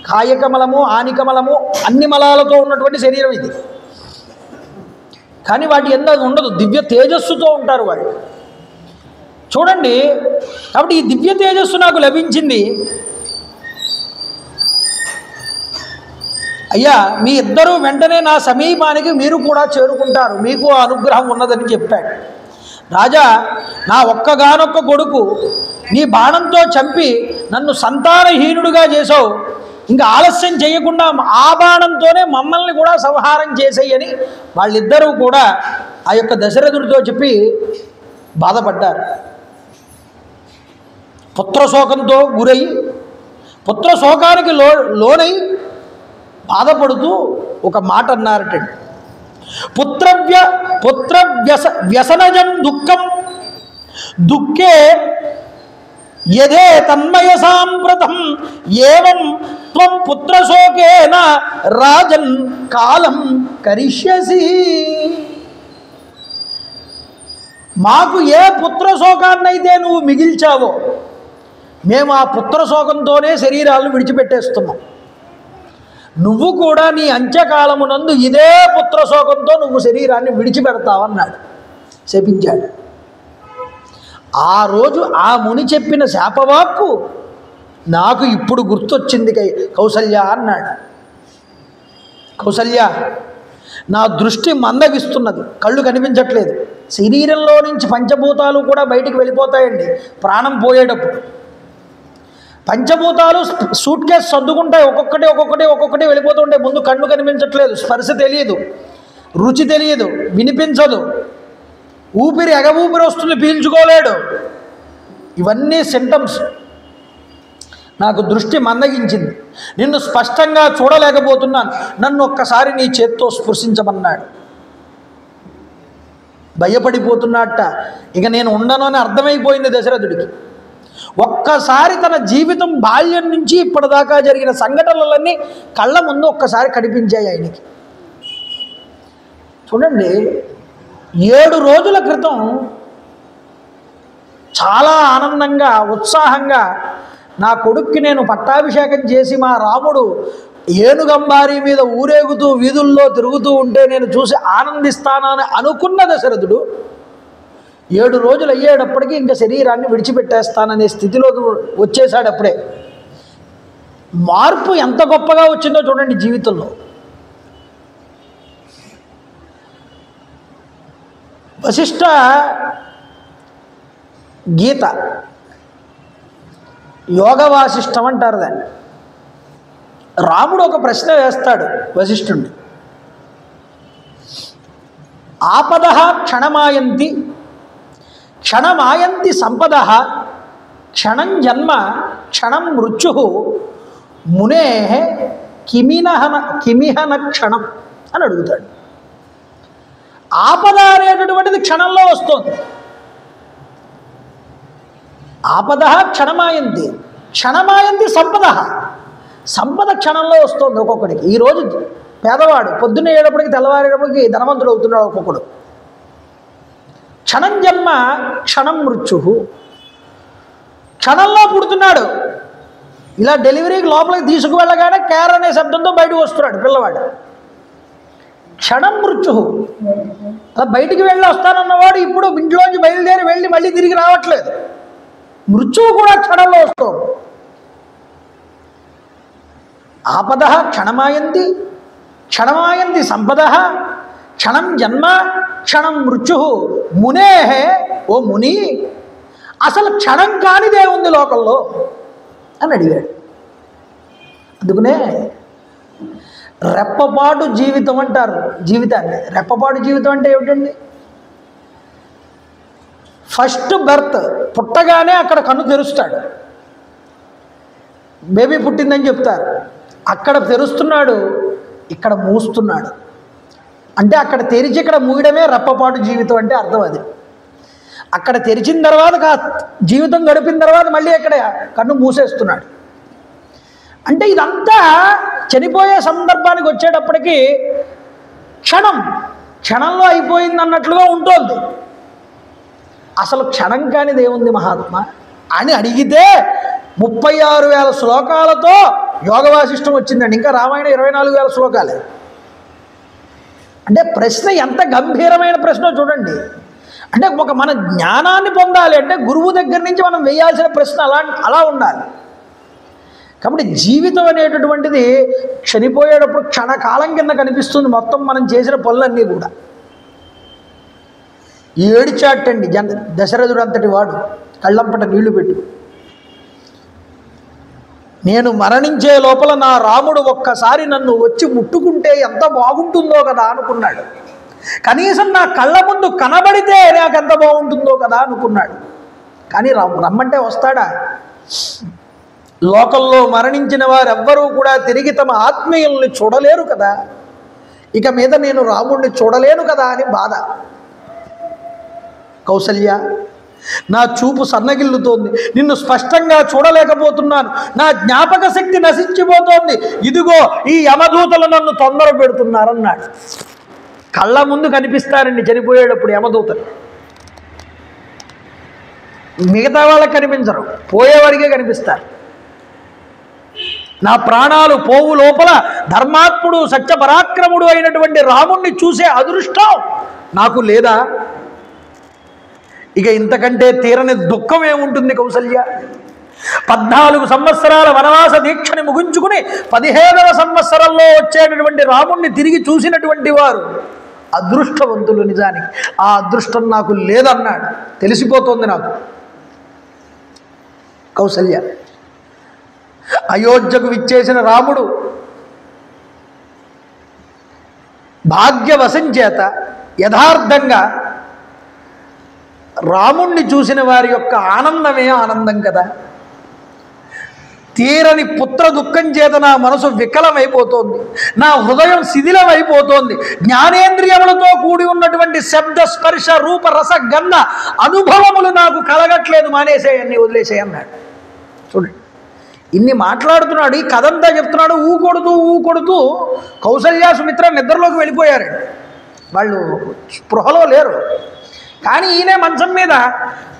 A: కాయకమలము, ఆనికమలము, అన్ని మలాలతో ఉన్నటువంటి శరీరం ఇది. కానీ వాటి యందు అది ఉండదు. దివ్య తేజస్సుతో ఉంటారు వాళ్ళు. చూడండి, కాబట్టి ఈ దివ్య తేజస్సు నాకు లభించింది. అయ్యా, మీ ఇద్దరూ వెంటనే నా సమీపానికి మీరు కూడా చేరుకుంటారు, మీకు ఆ అనుగ్రహం ఉన్నదని చెప్పాడు. రాజా, నా ఒక్కగానొక్క కొడుకు నీ బాణంతో చంపి నన్ను సంతానహీనుడుగా చేసావు, ఇంకా ఆలస్యం చేయకుండా ఆ బాణంతోనే మమ్మల్ని కూడా సంహారం చేసేయని వాళ్ళిద్దరూ కూడా ఆ యొక్క దశరథుడితో చెప్పి బాధపడ్డారు. పుత్రశోకంతో గురై, పుత్రశోకానికి లోనై బాధపడుతూ ఒక మాట అన్నారటండి. వ్యసనజం దుఃఖం దుఃఖే యదే తన్మయ సాంప్రతం ఏవం త్వం పుత్రశోకేన రాజన్ కాలం కరిష్యసి. మాకు ఏ పుత్రశోకాన్నైతే నువ్వు మిగిల్చావో మేము ఆ పుత్రశోకంతోనే శరీరాలను విడిచిపెట్టేస్తున్నాం. నువ్వు కూడా నీ అంత్యకాలమునందు ఇదే పుత్రశోకంతో నువ్వు శరీరాన్ని విడిచిపెడతావన్నాడు, శపించాడు. ఆ రోజు ఆ ముని చెప్పిన శాపవాక్కు నాకు ఇప్పుడు గుర్తొచ్చింది కౌసల్య అన్నాడు. కౌసల్య, నా దృష్టి మందగిస్తున్నది, కళ్ళు కనిపించట్లేదు. శరీరంలో నుంచి పంచభూతాలు కూడా బయటికి వెళ్ళిపోతాయండి ప్రాణం పోయేటప్పుడు. పంచభూతాలు సూట్ కేసు సర్దుకుంటాయి, ఒక్కొక్కటి వెళ్ళిపోతుంటాయి. ముందు కళ్ళు కనిపించట్లేదు, స్పర్శ తెలియదు, రుచి తెలియదు, వినిపించదు, ఊపిరి ఊపిరి వస్తుంది, పీల్చుకోలేడు. ఇవన్నీ సింటమ్స్. నాకు దృష్టి మందగించింది, నిన్ను స్పష్టంగా చూడలేకపోతున్నాను, నన్ను ఒక్కసారి నీ చేత్తో స్పృశించమన్నాడు. భయపడిపోతున్నట్ట, ఇక నేను ఉండను అని అర్థమైపోయింది దశరథుడికి. ఒక్కసారి తన జీవితం బాల్యం నుంచి ఇప్పటిదాకా జరిగిన సంఘటనలన్నీ కళ్ళ ముందు ఒక్కసారి కనిపించాయి ఆయనకి. చూడండి, 7 రోజుల క్రితం చాలా ఆనందంగా ఉత్సాహంగా నా కొడుక్కి నేను పట్టాభిషేకం చేసి మా రాముడు ఏనుగంబారి మీద ఊరేగుతూ వీధుల్లో తిరుగుతూ ఉంటే నేను చూసి ఆనందిస్తానని అనుకున్న దశరథుడు 7 రోజులు అయ్యేటప్పటికీ ఇంకా శరీరాన్ని విడిచిపెట్టేస్తాననే స్థితిలోకి వచ్చేసాడు. అప్పుడే మార్పు ఎంత గొప్పగా వచ్చిందో చూడండి జీవితంలో. వశిష్ఠ గీత, యోగ వాసిష్టం అంటారు దాన్ని. రాముడు ఒక ప్రశ్న వేస్తాడు వశిష్ఠుణ్ణి. ఆపద క్షణమాయంతి క్షణమాయంతి సంపద క్షణం జన్మ క్షణం మృత్యు మునే కిమిహన క్షణం అని అడుగుతాడు. ఆపద అనేటటువంటిది క్షణంలో వస్తుంది. ఆపద క్షణమాయంతి క్షణమాయంతి సంపద, సంపద క్షణంలో వస్తుంది ఒక్కొక్కడికి. ఈరోజు పేదవాడు పొద్దున్న అయ్యేటప్పటికి తెల్లవారేటప్పటికి ధనవంతుడు అవుతున్నాడు ఒక్కొక్కడు. క్షణం జన్మ క్షణం మృత్యు, క్షణంలో పుడుతున్నాడు. ఇలా డెలివరీకి లోపలికి తీసుకువెళ్ళగానే కేర్ అనే శబ్దంతో బయటకు వస్తున్నాడు పిల్లవాడు. క్షణం మృత్యు, అలా బయటికి వెళ్ళి వస్తానన్నవాడు ఇప్పుడు ఇంట్లోంచి బయలుదేరి వెళ్ళి మళ్ళీ తిరిగి రావట్లేదు. మృత్యువు కూడా క్షణంలో వస్తుంది. ఆపద క్షణమాయంతి క్షణమాయంతి సంపద క్షణం జన్మ క్షణం మృత్యు మునే, ఓ ముని అసలు క్షణం కానిదే ఉంది లోకంలో అని అడిగాడు. అందుకనే రెప్పపాటు జీవితం అంటారు జీవితాన్ని. రెప్పపాటు జీవితం అంటే ఏమిటండి? ఫస్ట్ బర్త్, పుట్టగానే అక్కడ కన్ను తెరుస్తాడు, బేబీ పుట్టిందని చెప్తారు. అక్కడ తెరుస్తున్నాడు, ఇక్కడ మూస్తున్నాడు. అంటే అక్కడ తెరిచి ఇక్కడ మూయడమే రెప్పపాటు జీవితం అంటే అర్థం. అది అక్కడ తెరిచిన తర్వాత జీవితం గడిపిన తర్వాత మళ్ళీ అక్కడ కన్ను మూసేస్తున్నాడు. అంటే ఇదంతా చనిపోయే సందర్భానికి వచ్చేటప్పటికి క్షణంలో అయిపోయింది అన్నట్లుగా ఉంటుంది. అసలు క్షణం కానిది ఏముంది మహాత్మా అని అడిగితే 36,000 శ్లోకాలతో యోగ వాసిష్టం వచ్చిందండి. ఇంకా రామాయణ 24,000 శ్లోకాలే. అంటే ప్రశ్న ఎంత గంభీరమైన ప్రశ్న చూడండి. అంటే మన జ్ఞానాన్ని పొందాలి అంటే గురువు దగ్గర నుంచి మనం వేయాల్సిన ప్రశ్న అలా ఉండాలి. కాబట్టి జీవితం అనేటటువంటిది చనిపోయేటప్పుడు క్షణకాలం కింద కనిపిస్తుంది మొత్తం మనం చేసిన పనులన్నీ కూడా. ఏడిచాటండి దశరథుడు అంతటి వాడు, కళ్ళంపట నీళ్లు పెట్టు. నేను మరణించే లోపల నా రాముడు ఒక్కసారి నన్ను వచ్చి ముట్టుకుంటే ఎంత బాగుంటుందో కదా అనుకున్నాడు. కనీసం నా కళ్ళ ముందు కనబడితే నాకెంత బాగుంటుందో కదా అనుకున్నాడు. కానీ రమ్మంటే వస్తాడా? లోకంలో మరణించిన వారెవ్వరూ కూడా తిరిగి తమ ఆత్మీయుల్ని చూడలేరు కదా, ఇక మీద నేను రాముడిని చూడలేను కదా అని బాధ. కౌసల్య, నా చూపు సన్నగిల్లుతోంది, నిన్ను స్పష్టంగా చూడలేకపోతున్నాను, నా జ్ఞాపక శక్తి నశించిపోతోంది, ఇదిగో ఈ యమదూతలు నన్ను తొందర పెడుతున్నారన్నాడు. కళ్ళ ముందు కనిపిస్తారండి చనిపోయేటప్పుడు యమదూతలు. మిగతా వాళ్ళకి కనిపించరు, పోయేవాడికే కనిపిస్తారు. నా ప్రాణాలు పోవు లోపల ధర్మాత్ముడు సత్యపరాక్రముడు అయినటువంటి రాముణ్ణి చూసే అదృష్టం నాకు లేదా? ఇక ఇంతకంటే తీరని దుఃఖం ఏముంటుంది కౌసల్య? 14 సంవత్సరాల వనవాస దీక్షని ముగించుకుని 15వ సంవత్సరంలో వచ్చేటటువంటి రాముణ్ణి తిరిగి చూసినటువంటి వారు అదృష్టవంతులు. నిజానికి ఆ అదృష్టం నాకు లేదన్నాడు. తెలిసిపోతుంది నాకు. కౌసల్య అయోధ్యకు విచ్చేసిన రాముడు భాగ్యవశం చేత యథార్థంగా రాముణ్ణి చూసిన వారి యొక్క ఆనందమే ఆనందం కదా. తీరని పుత్ర దుఃఖం చేత నా మనసు వికలమైపోతోంది, నా హృదయం శిథిలమైపోతోంది. జ్ఞానేంద్రియములతో కూడి ఉన్నటువంటి శబ్ద స్పర్శ రూప రస గంధ అనుభవములు నాకు కలగట్లేదు, మానేసేయన్ని వదిలేసేయన్నాడు. చూడండి, ఇన్ని మాట్లాడుతున్నాడు, ఈ కథంతా చెప్తున్నాడు. ఊకొడుతూ కౌసల్య సుమిత్ర నిద్రలోకి వెళ్ళిపోయారండి. వాళ్ళు స్పృహలో లేరు. కానీ ఈయనే మంచం మీద,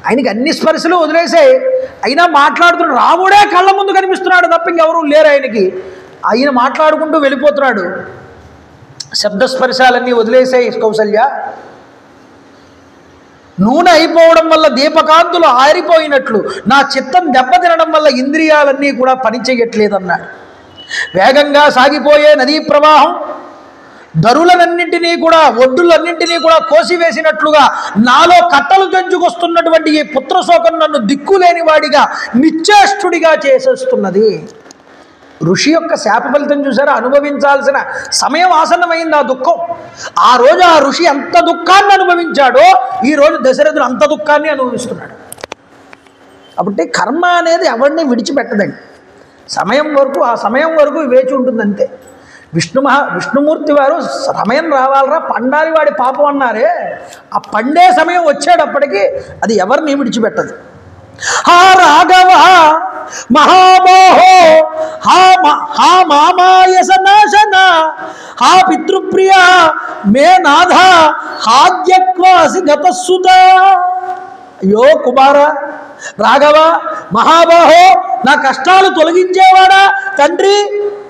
A: ఆయనకి అన్ని స్పర్శలు వదిలేసాయి, అయినా మాట్లాడుతున్నాడు. రాముడే కళ్ళ ముందు కనిపిస్తున్నాడు తప్ప ఇంకెవరూ లేరు ఆయనకి. ఆయన మాట్లాడుకుంటూ వెళ్ళిపోతున్నాడు. శబ్దస్పర్శాలన్నీ వదిలేసాయి కౌసల్య. నూనె అయిపోవడం వల్ల దీపకాంతులు ఆరిపోయినట్లు నా చిత్తం దెబ్బతినడం వల్ల ఇంద్రియాలన్నీ కూడా పనిచేయట్లేదన్నాడు. వేగంగా సాగిపోయే నదీ ప్రవాహం దరులనన్నింటినీ కూడా ఒడ్డులన్నింటినీ కూడా కోసివేసినట్లుగా నాలో కట్టలు తెంచుకొస్తున్నటువంటి ఈ పుత్రశోకం నన్ను దిక్కులేని వాడిగా నిశ్చేష్టుడిగా చేసేస్తున్నది. ఋషి యొక్క శాప ఫలితం చూసారా? అనుభవించాల్సిన సమయం ఆసన్నమైంది ఆ దుఃఖం. ఆ రోజు ఆ ఋషి ఎంత దుఃఖాన్ని అనుభవించాడో ఈరోజు దశరథుడు అంత దుఃఖాన్ని అనుభవిస్తున్నాడు. కాబట్టి కర్మ అనేది ఎవరిని విడిచిపెట్టదండి. సమయం వరకు, ఆ సమయం వరకు వేచి ఉంటుంది అంతే. విష్ణుమూర్తి వారు సమయం రావాలరా పండాలి వాడి పాపం అన్నారే, ఆ పండే సమయం వచ్చేటప్పటికి అది ఎవరిని విడిచిపెట్టదు. హా రాఘవ మహామోహో హా మామాయస నాశన హా పితృప్రియ మే నాథ హాద్యక్వాసి గతసుత. అయ్యో కుమార, రాఘవ, మహాబాహో, నా కష్టాలు తొలగించేవాడా తండ్రి,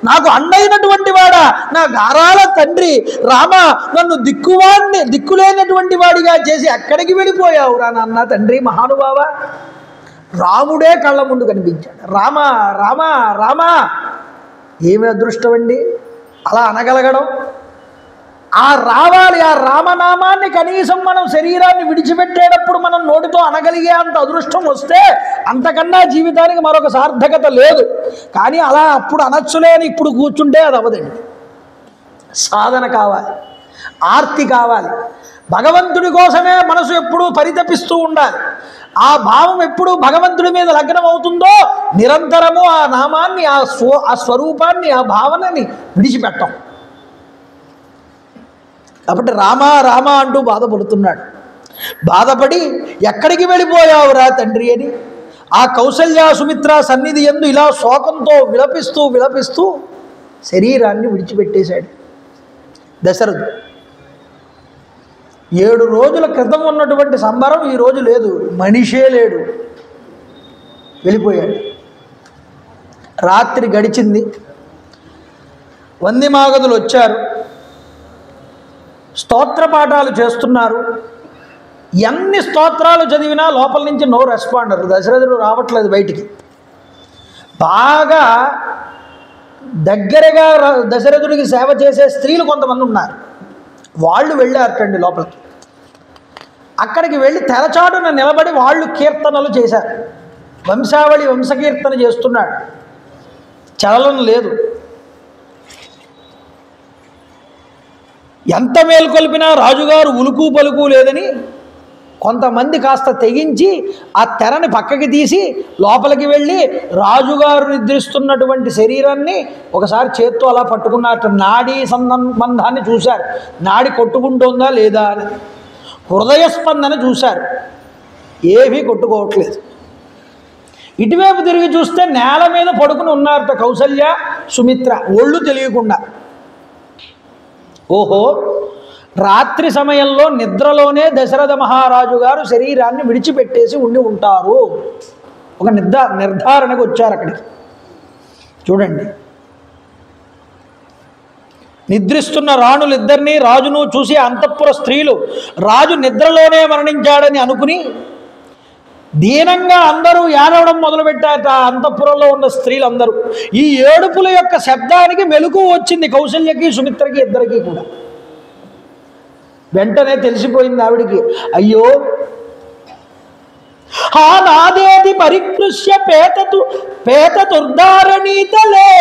A: నాకు అండైనటువంటి వాడా, నా గారాల తండ్రి రామ, నన్ను దిక్కులేనటువంటి వాడిగా చేసి ఎక్కడికి వెళ్ళిపోయావురా నాన్న తండ్రి మహానుభావ. రాముడే కళ్ళ ముందు కనిపించాడు. రామ రామ రామ. ఏమి అదృష్టం అండి అలా అనగలగడం. ఆ రావాలి, ఆ రామనామాన్ని కనీసం మనం శరీరాన్ని విడిచిపెట్టేటప్పుడు మనం నోటితో అనగలిగే అంత అదృష్టం వస్తే అంతకన్నా జీవితానికి మరొక సార్థకత లేదు. కానీ అలా అప్పుడు అనొచ్చులేని ఇప్పుడు కూర్చుంటే అది అవ్వదండి. సాధన కావాలి, ఆర్తి కావాలి. భగవంతుడి కోసమే మనసు ఎప్పుడూ పరితపిస్తూ ఉండాలి. ఆ భావం ఎప్పుడు భగవంతుడి మీద లగ్నం అవుతుందో నిరంతరము ఆ నామాన్ని, ఆ స్వరూపాన్ని, ఆ భావనని విడిచిపెట్టం. కాబట్టి రామ రామ అంటూ బాధపడుతున్నాడు. బాధపడి ఎక్కడికి వెళ్ళిపోయావురా తండ్రి అని ఆ కౌసల్య సుమిత్ర సన్నిధి యందు ఇలా శోకంతో విలపిస్తూ శరీరాన్ని విడిచిపెట్టేశాడు దశరథుడు. 7 రోజుల క్రితం ఉన్నటువంటి సంబరం ఈరోజు లేదు, మనిషే లేడు, వెళ్ళిపోయాడు. రాత్రి గడిచింది, వందిమాగదులు వచ్చారు, స్తోత్రపాఠాలు చేస్తున్నారు. ఎన్ని స్తోత్రాలు చదివినా లోపల నుంచి నో రెస్పాండర్. దశరథుడు రావట్లేదు బయటికి. బాగా దగ్గరగా దశరథుడికి సేవ చేసే స్త్రీలు కొంతమంది ఉన్నారు, వాళ్ళు వెళ్ళారటండి లోపలికి. అక్కడికి వెళ్ళి తెరచాటున నిలబడి వాళ్ళు కీర్తనలు చేశారు. వంశావళి వంశకీర్తన చేస్తున్నాడు, చలనం లేదు. ఎంత మేల్కొల్పినా రాజుగారు ఉలుకు పలుకు లేదని కొంతమంది కాస్త తెగించి ఆ తెరని పక్కకి తీసి లోపలికి వెళ్ళి రాజుగారు నిద్రిస్తున్నటువంటి శరీరాన్ని ఒకసారి చేత్తో అలా పట్టుకున్నట్టు నాడీ సంబంధాన్ని చూశారు. నాడి కొట్టుకుంటుందా లేదా అని, హృదయ స్పందన చూశారు, ఏమీ కొట్టుకోవట్లేదు. ఇటువైపు తిరిగి చూస్తే నేల మీద పడుకుని ఉన్నారట కౌసల్య సుమిత్ర, ఒళ్ళు తెలియకుండా. ఓహో, రాత్రి సమయంలో నిద్రలోనే దశరథ మహారాజు గారు శరీరాన్ని విడిచిపెట్టేసి ఉండి ఉంటారు. ఒక నిర్ధారణకు వచ్చారు అక్కడికి. చూడండి, నిద్రిస్తున్న రాణులిద్దరినీ రాజును చూసి అంతఃపుర స్త్రీలు రాజు నిద్రలోనే మరణించాడని అనుకుని దీనంగా అందరూ ఏడవడం మొదలుపెట్టారట. అంతఃపురంలో ఉన్న స్త్రీలందరూ. ఈ ఏడుపుల యొక్క శబ్దానికి మెలకువ వచ్చింది కౌసల్యకి, సుమిత్రకి, ఇద్దరికీ కూడా. వెంటనే తెలిసిపోయింది ఆవిడికి, అయ్యో నాదేది పరికృష్య పేతతుర్ధారణీతలే,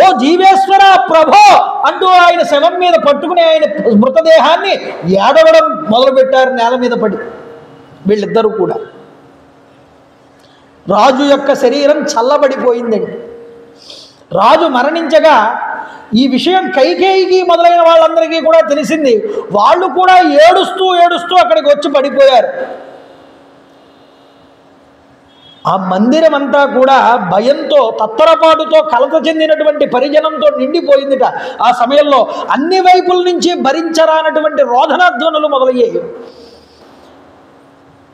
A: ఓ జీవేశ్వర ప్రభో అంటూ ఆయన శవం మీద పట్టుకుని ఆయన మృతదేహాన్ని ఏడవడం మొదలుపెట్టారు నేల మీద పడి వీళ్ళిద్దరూ కూడా. రాజు యొక్క శరీరం చల్లబడిపోయిందండి. రాజు మరణించగా ఈ విషయం కైకేయికి మొదలైన వాళ్ళందరికీ కూడా తెలిసింది. వాళ్ళు కూడా ఏడుస్తూ ఏడుస్తూ అక్కడికి వచ్చి పడిపోయారు. ఆ మందిరం అంతా కూడా భయంతో, తత్తరపాటుతో, కలత చెందినటువంటి పరిజనంతో నిండిపోయిందిట. ఆ సమయంలో అన్ని వైపుల నుంచి భరించరానటువంటి రోదనాధ్వనులు మొదలయ్యాయి.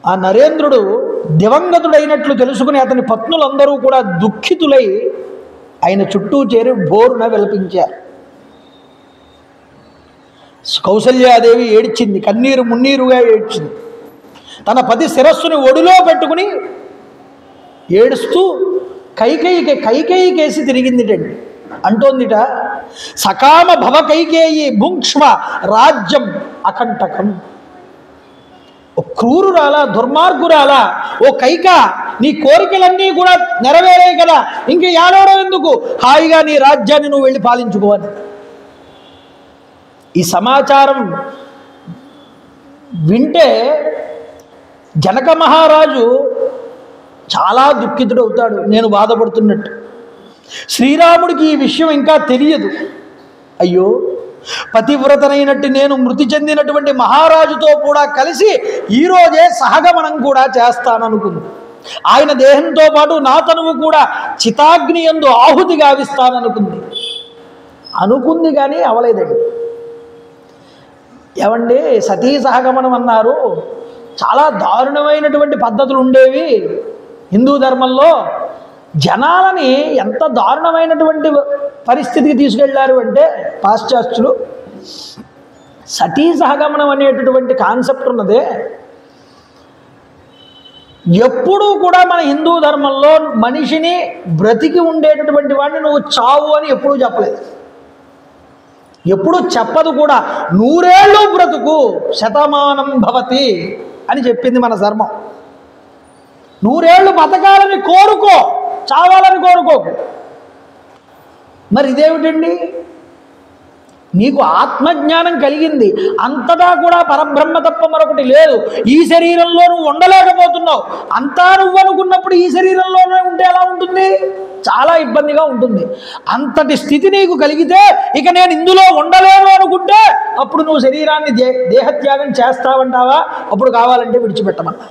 A: ఆ నరేంద్రుడు దివంగతుడైనట్లు తెలుసుకుని అతని పత్నులందరూ కూడా దుఃఖితులై ఆయన చుట్టూ చేరి బోరున విలపించారు. కౌసల్యాదేవి ఏడ్చింది, కన్నీరు మున్నీరుగా ఏడ్చింది. తన పతి శిరస్సుని ఒడిలో పెట్టుకుని ఏడుస్తూ కైకేయికేసి తిరిగిందిటండి. అంటోందిట, సకామ భవ కైకేయి భుంక్ష్మ రాజ్యం అకంటకం. ఓ క్రూరురాలా, దుర్మార్గురాలా, ఓ కైక, నీ కోరికలన్నీ కూడా నెరవేరాయి కదా, ఇంక ఏడవడం ఎందుకు, హాయిగా నీ రాజ్యాన్ని నువ్వు వెళ్ళి పాలించుకోవాలి. ఈ సమాచారం వింటే జనక మహారాజు చాలా దుఃఖితుడవుతాడు, నేను బాధపడుతున్నట్టు. శ్రీరాముడికి ఈ విషయం ఇంకా తెలియదు. అయ్యో, పతివ్రతనైనట్టు నేను మృతి చెందినటువంటి మహారాజుతో కూడా కలిసి ఈరోజే సహగమనం కూడా చేస్తాననుకుంది. ఆయన దేహంతో పాటు నా తనువు కూడా చితాగ్ని యందు ఆహుతి గావిస్తాననుకుంది కానీ అవలేదండి. ఏమండి, సతీ సహగమనం అన్నారు, చాలా దారుణమైనటువంటి పద్ధతులు ఉండేవి హిందూ ధర్మంలో. జనాలని ఎంత దారుణమైనటువంటి పరిస్థితికి తీసుకెళ్లారు అంటే పాశ్చాత్యులు, సతీ సహగమనం అనేటటువంటి కాన్సెప్ట్ ఉన్నదే ఎప్పుడూ కూడా మన హిందూ ధర్మంలో మనిషిని బ్రతికి ఉండేటటువంటి వాడిని నువ్వు చావు అని ఎప్పుడూ చెప్పలేదు, ఎప్పుడూ చెప్పదు కూడా. 100 ఏళ్ళు బ్రతుకు, శతమానం భవతి అని చెప్పింది మన ధర్మం. 100 ఏళ్ళు బతకాలని కోరుకో, చావాలని కోరుకోకు. మరి ఇదేమిటండి, నీకు ఆత్మజ్ఞానం కలిగింది, అంతటా కూడా పరబ్రహ్మ తప్ప మరొకటి లేదు, ఈ శరీరంలో నువ్వు ఉండలేకపోతున్నావు, అంతా నువ్వు అనుకున్నప్పుడు ఈ శరీరంలోనే ఉంటే ఎలా ఉంటుంది, చాలా ఇబ్బందిగా ఉంటుంది. అంతటి స్థితి నీకు కలిగితే ఇక నేను ఇందులో ఉండలేను అనుకుంటే అప్పుడు నువ్వు శరీరాన్ని దేహత్యాగం చేస్తావంటావా, అప్పుడు కావాలంటే విడిచిపెట్టమన్నా.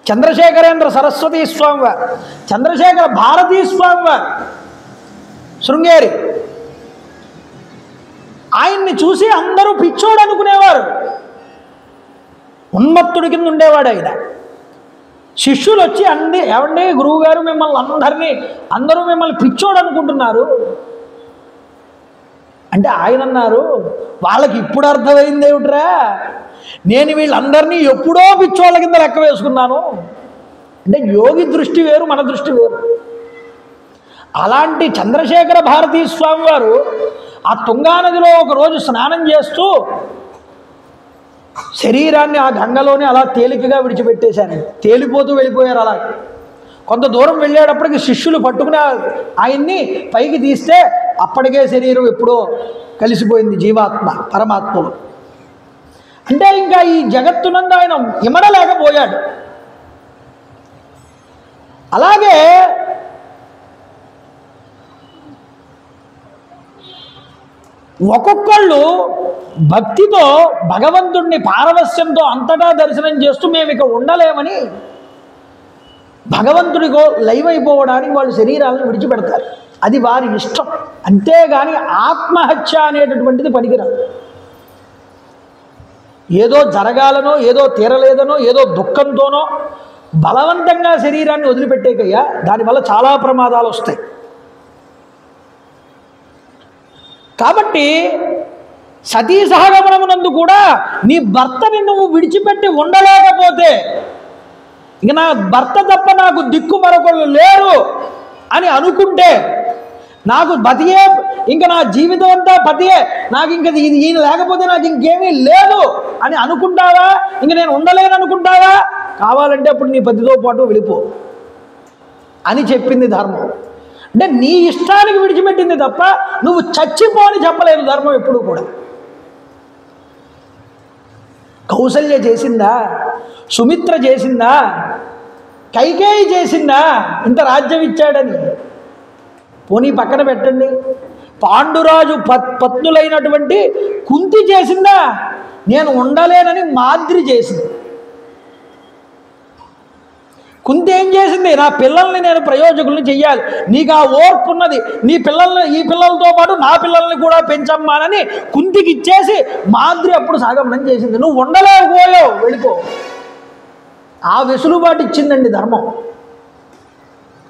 A: చంద్రశేఖరేంద్ర సరస్వతీ స్వామి వారు, చంద్రశేఖర భారతీ స్వామి వారు శృంగేరి, ఆయన్ని చూసి అందరూ పిచ్చోడు అనుకునేవారు, ఉన్మత్తుడి కింద ఉండేవాడు ఆయన. శిష్యులు వచ్చి ఏమండి గురువుగారు మిమ్మల్ని అందరూ మిమ్మల్ని పిచ్చోడు అనుకుంటున్నారు అంటే ఆయన అన్నారు, వాళ్ళకి ఇప్పుడు అర్థమైంది ఏమిట్రా, నేను వీళ్ళందరినీ ఎప్పుడో పిచ్చోళ్ళ కింద లెక్క వేసుకున్నాను. అంటే యోగి దృష్టి వేరు, మన దృష్టి వేరు. అలాంటి చంద్రశేఖర భారతీ స్వామి వారు ఆ తుంగానదిలో ఒకరోజు స్నానం చేస్తూ శరీరాన్ని ఆ గంగలోనే అలా తేలికగా విడిచిపెట్టేశారు. తేలిపోతూ వెళ్ళిపోయారు. అలా కొంత దూరం వెళ్ళేటప్పటికి శిష్యులు పట్టుకుని ఆయన్ని పైకి తీస్తే అప్పటికే శరీరం ఎప్పుడో కలిసిపోయింది జీవాత్మ పరమాత్మలో. అంటే ఇంకా ఈ జగత్తునందు ఆయన ఇమడలేకపోయాడు. అలాగే ఒక్కొక్కళ్ళు భక్తితో భగవంతుడిని పారవస్యంతో అంతటా దర్శనం చేస్తూ మేము ఇక ఉండలేమని భగవంతుడికో లైవ్ అయిపోవడానికి వాళ్ళు శరీరాలను విడిచిపెడతారు. అది వారి ఇష్టం. అంతేగాని ఆత్మహత్య అనేటటువంటిది పనికిరాదు. ఏదో జరగాలనో, ఏదో తీరలేదనో, ఏదో దుఃఖంతోనో బలవంతంగా శరీరాన్ని వదిలిపెట్టేకయ్యా, దానివల్ల చాలా ప్రమాదాలు వస్తాయి. కాబట్టి సతీ సహగమనమునందు కూడా నీ భర్తని నువ్వు విడిచిపెట్టి ఉండలేకపోతే, ఇంక నా భర్త తప్ప నాకు దిక్కు మరొకళ్ళు లేరు అని అనుకుంటే, నాకు పతియే, ఇంకా నా జీవితం అంతా పతియే, నాకు ఇంక ఈయన లేకపోతే నాకు ఇంకేమీ లేదు అని అనుకుంటావా? ఇంక నేను ఉండలేను అనుకుంటావా? కావాలంటే అప్పుడు నీ పతితో పాటు వెళ్ళిపో అని చెప్పింది ధర్మం. అంటే నీ ఇష్టానికి విడిచిపెట్టింది తప్ప నువ్వు చచ్చిపో అని చెప్పలేదు ధర్మం ఎప్పుడు కూడా. కౌసల్య చేసిందా? సుమిత్ర చేసిందా? కైకేయి చేసిందా ఇంత రాజ్యం ఇచ్చాడని? పోనీ పక్కన పెట్టండి, పాండురాజు పత్నులైనటువంటి కుంతి చేసిందా? నేను ఉండలేనని మాద్రి చేసింది. కుంతి ఏం చేసింది? నా పిల్లల్ని నేను ప్రయోజకుల్ని చెయ్యాలి, నీకు ఆ ఓర్పు ఉన్నది, నీ పిల్లల్ని ఈ పిల్లలతో పాటు నా పిల్లల్ని కూడా పెంచమ్మానని కుంతికి ఇచ్చేసి మాద్రి అప్పుడు సాగమనం చేసింది. నువ్వు ఉండలేకపోయావు, వెళ్ళిపో. ఆ వెసులుబాటు ఇచ్చిందండి ధర్మం.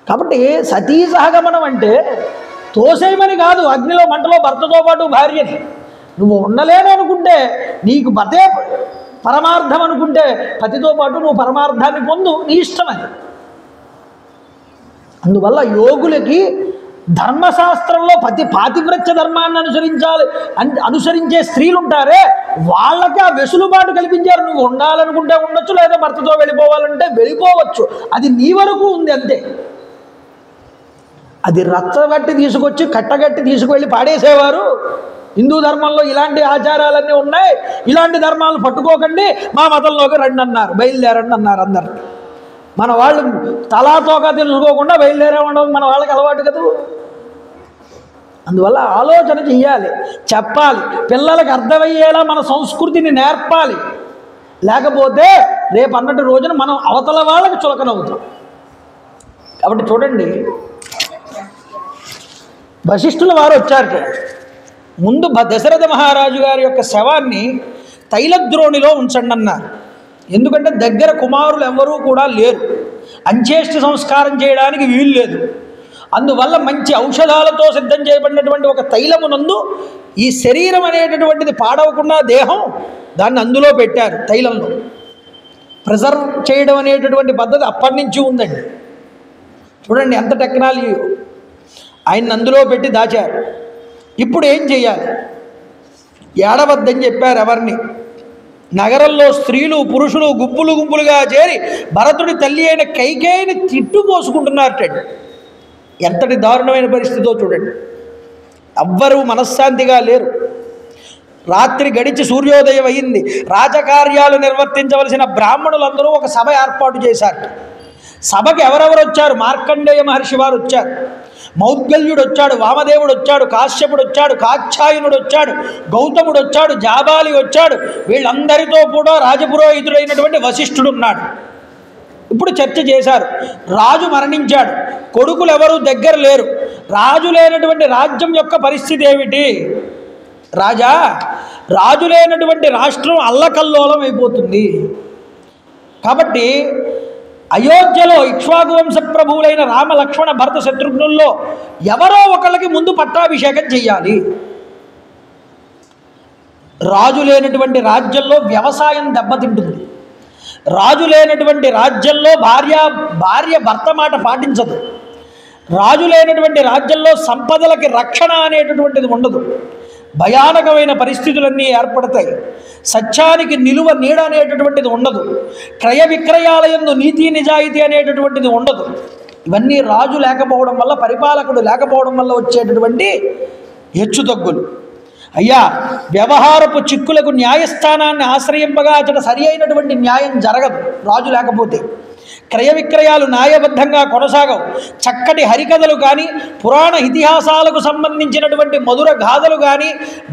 A: కాబట్టి సతీ సహగమనం అంటే తోసేయమని కాదు, అగ్నిలో మంటలో భర్తతో పాటు భార్యని. నువ్వు ఉండలేను అనుకుంటే, నీకు భర్తే పరమార్థం అనుకుంటే పతితో పాటు నువ్వు పరమార్థాన్ని పొందు, నీ ఇష్టం అది. అందువల్ల యోగులకి ధర్మశాస్త్రంలో పాతివ్రత్య ధర్మాన్ని అనుసరించే స్త్రీలు ఉంటారే, వాళ్ళకి ఆ వెసులుబాటు కల్పించారు. నువ్వు ఉండాలనుకుంటే ఉండొచ్చు, లేదా భర్తతో వెళ్ళిపోవాలంటే వెళ్ళిపోవచ్చు. అది నీ వరకు ఉంది అంతే. అది రచ్చగట్టి తీసుకొచ్చి కట్టగట్టి తీసుకువెళ్ళి పాడేసేవారు. హిందూ ధర్మంలో ఇలాంటి ఆచారాలన్నీ ఉన్నాయి, ఇలాంటి ధర్మాలు పట్టుకోకండి, మా మతంలోకి రండి అన్నారు, బయలుదేరండి అన్నారు అందరు. మన వాళ్ళు తలాతోక తెలుసుకోకుండా బయలుదేరేవడం మన వాళ్ళకి అలవాటు కదా. అందువల్ల ఆలోచన చెయ్యాలి, చెప్పాలి, పిల్లలకు అర్థమయ్యేలా మన సంస్కృతిని నేర్పాలి. లేకపోతే రేపు అన్నటి రోజున మనం అవతల వాళ్ళకి చులకనవుతాం. కాబట్టి చూడండి, వశిష్ఠుల వారు వచ్చారట. ముందు దశరథ మహారాజు గారి యొక్క శవాన్ని తైలద్రోణిలో ఉంచండి అన్నారు. ఎందుకంటే దగ్గర కుమారులు ఎవరూ కూడా లేరు, అంత్యేష్టి సంస్కారం చేయడానికి వీలు లేదు. అందువల్ల మంచి ఔషధాలతో సిద్ధం చేయబడినటువంటి ఒక తైలమునందు ఈ శరీరం అనేటటువంటిది పాడవకుండా దేహం, దాన్ని అందులో పెట్టారు. తైలంలో ప్రిజర్వ్ చేయడం అనేటటువంటి పద్ధతి అప్పటి నుంచి ఉందండి. చూడండి ఎంత టెక్నాలజీ. ఆయన్ని అందులో పెట్టి దాచారు. ఇప్పుడు ఏం చేయాలి? ఏడవద్దని చెప్పారు ఎవరిని. నగరంలో స్త్రీలు పురుషులు గుంపులు గుంపులుగా చేరి భరతుడి తల్లి అయిన కైకేయిని తిట్టుపోసుకుంటున్నారటండి. ఎంతటి దారుణమైన పరిస్థితితో చూడండి. ఎవ్వరూ మనశ్శాంతిగా లేరు. రాత్రి గడిచి సూర్యోదయం అయింది. రాజకార్యాలు నిర్వర్తించవలసిన బ్రాహ్మణులందరూ ఒక సభ ఏర్పాటు చేశారు. సభకి ఎవరెవరు వచ్చారు? మార్కండేయ మహర్షి వారు వచ్చారు, మౌద్గల్యుడు వచ్చాడు, వామదేవుడు వచ్చాడు, కాశ్యపుడు వచ్చాడు, కాక్షాయనుడు వచ్చాడు, గౌతముడు వచ్చాడు, జాబాలి వచ్చాడు. వీళ్ళందరితో కూడా రాజపురోహితుడైనటువంటి వశిష్ఠుడు ఉన్నాడు. ఇప్పుడు చర్చ చేశారు. రాజు మరణించాడు, కొడుకులు ఎవరు దగ్గర లేరు. రాజు లేనటువంటి రాజ్యం యొక్క పరిస్థితి ఏమిటి? రాజా, రాజు లేనటువంటి రాష్ట్రం అల్లకల్లోలం అయిపోతుంది. కాబట్టి అయోధ్యలో ఇక్ష్వాకు వంశ ప్రభువులైన రామ లక్ష్మణ భరత శత్రుఘ్నుల్లో ఎవరో ఒకళ్ళకి ముందు పట్టాభిషేకం చెయ్యాలి. రాజు లేనటువంటి రాజ్యంలో వ్యవసాయం దెబ్బతింటుంది. రాజు లేనటువంటి రాజ్యంలో భార్య భర్త మాట పాటించదు. రాజు లేనటువంటి రాజ్యంలో సంపదలకి రక్షణ అనేటటువంటిది ఉండదు. భయానకమైన పరిస్థితులన్నీ ఏర్పడతాయి. సత్యానికి నిలువ నీడ అనేటటువంటిది ఉండదు. క్రయ విక్రయాలయందు నీతి నిజాయితీ అనేటటువంటిది ఉండదు. ఇవన్నీ రాజు లేకపోవడం వల్ల, పరిపాలకుడు లేకపోవడం వల్ల వచ్చేటటువంటి హెచ్చుతగ్గులు. అయ్యా, వ్యవహారపు చిక్కులకు న్యాయస్థానాన్ని ఆశ్రయింపగా అతడు సరి అయినటువంటి న్యాయం జరగదు రాజు లేకపోతే. క్రయ విక్రయాలు న్యాయబద్ధంగా కొనసాగవు. చక్కటి హరికథలు కానీ, పురాణ ఇతిహాసాలకు సంబంధించినటువంటి మధుర గాథలు కానీ,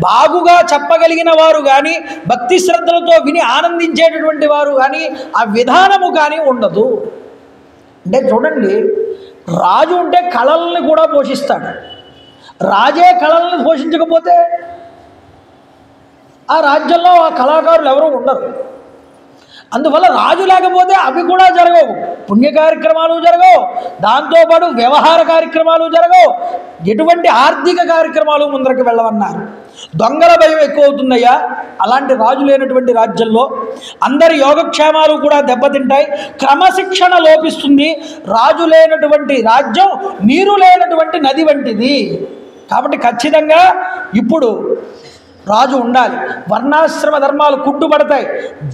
A: బాగుగా చెప్పగలిగిన వారు కానీ, భక్తి శ్రద్ధలతో విని ఆనందించేటటువంటి వారు కానీ, ఆ విధానము కానీ ఉండదు. అంటే చూడండి, రాజు ఉంటే కళల్ని కూడా పోషిస్తాడు. రాజే కళలను పోషించకపోతే ఆ రాజ్యంలో ఆ కళాకారులు ఎవరూ ఉండరు. అందువల్ల రాజు లేకపోతే అవి కూడా జరగవు, పుణ్య కార్యక్రమాలు జరగవు, దాంతోపాటు వ్యవహార కార్యక్రమాలు జరగవు, ఎటువంటి ఆర్థిక కార్యక్రమాలు ముందరకు వెళ్ళవన్నారు. దొంగల భయం ఎక్కువ అవుతుందయ్యా అలాంటి రాజు లేనటువంటి రాజ్యంలో. అందరి యోగక్షేమాలు కూడా దెబ్బతింటాయి, క్రమశిక్షణ లోపిస్తుంది. రాజు లేనటువంటి రాజ్యం నీరు లేనటువంటి నది వంటిది. కాబట్టి ఖచ్చితంగా ఇప్పుడు రాజు ఉండాలి. వర్ణాశ్రమ ధర్మాలు కుంటుపడతాయి,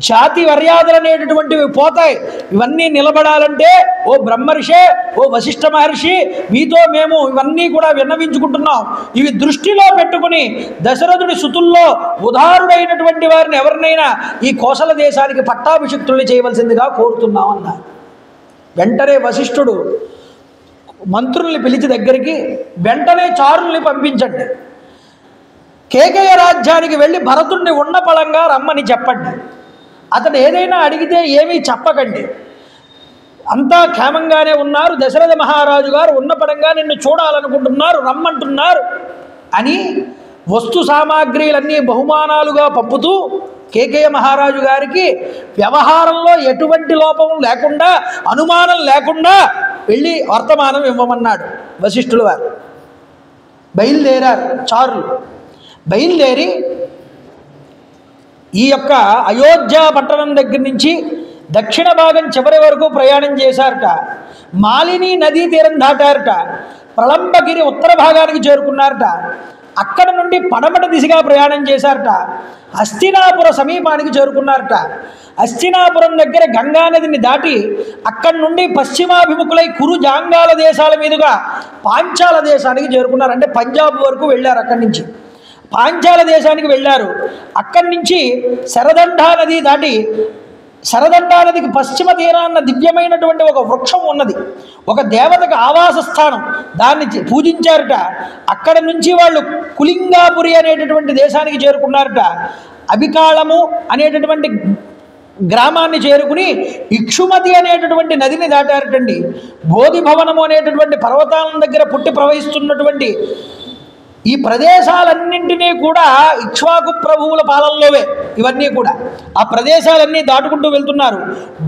A: జాతి మర్యాదలు అనేటటువంటివి పోతాయి. ఇవన్నీ నిలబడాలంటే ఓ బ్రహ్మర్షే, ఓ వశిష్ఠ మహర్షి, మీతో మేము ఇవన్నీ కూడా విన్నవించుకుంటున్నాం. ఇవి దృష్టిలో పెట్టుకుని దశరథుడి సుతుల్లో ఉదారుడైనటువంటి వారిని ఎవరినైనా ఈ కోసల దేశానికి పట్టాభిషిక్తుల్ని చేయవలసిందిగా కోరుతున్నాం అన్నారు. వెంటనే వశిష్ఠుడు మంత్రుల్ని పిలిచి దగ్గరికి, వెంటనే చారుల్ని పంపించండి, కేకయ రాజ్యానికి వెళ్ళి భరతుడిని ఉన్న పళంగా రమ్మని చెప్పండి. అతను ఏదైనా అడిగితే ఏమీ చెప్పకండి, అంతా క్షేమంగానే ఉన్నారు, దశరథ మహారాజు గారు ఉన్న పడంగా నిన్ను చూడాలనుకుంటున్నారు, రమ్మంటున్నారు అని వస్తు సామాగ్రిలన్నీ బహుమానాలుగా పంపుతూ కేకయ మహారాజు గారికి వ్యవహారంలో ఎటువంటి లోపం లేకుండా, అనుమానం లేకుండా వెళ్ళి వర్తమానం ఇవ్వమన్నాడు వశిష్ఠుల వారు. బయలుదేరారు చారులు. బయలుదేరి ఈ యొక్క అయోధ్య పట్టణం దగ్గర నుంచి దక్షిణ భాగం చివరి వరకు ప్రయాణం చేశారట. మాలిని నదీ తీరం దాటారట. ప్రళంబగిరి ఉత్తర భాగానికి చేరుకున్నారట. అక్కడ నుండి పడమట దిశగా ప్రయాణం చేశారట. హస్తినాపుర సమీపానికి చేరుకున్నారట. హస్తినాపురం దగ్గర గంగానదిని దాటి అక్కడి నుండి పశ్చిమాభిముఖులై కురు జాంగాల దేశాల మీదుగా పాంచాల దేశానికి చేరుకున్నారు. అంటే పంజాబ్ వరకు వెళ్ళారు. అక్కడి నుంచి పాంచాల దేశానికి వెళ్ళారు. అక్కడి నుంచి శరదండా నది దాటి, శరదండా నదికి పశ్చిమ తీరాన్న దివ్యమైనటువంటి ఒక వృక్షం ఉన్నది, ఒక దేవతకు ఆవాస స్థానం, దాన్ని పూజించారట. అక్కడ నుంచి వాళ్ళు కులింగాపురి అనేటటువంటి దేశానికి చేరుకున్నారట. అభికాళము అనేటటువంటి గ్రామాన్ని చేరుకుని ఇక్షుమతి అనేటటువంటి నదిని దాటారటండి. బోధి భవనము అనేటటువంటి పర్వతాల దగ్గర పుట్టి ప్రవహిస్తున్నటువంటి ఈ ప్రదేశాలన్నింటినీ కూడా ఇక్ష్వాకు ప్రభువుల పాలనలోవే ఇవన్నీ కూడా. ఆ ప్రదేశాలన్నీ దాటుకుంటూ వెళ్తున్నారు.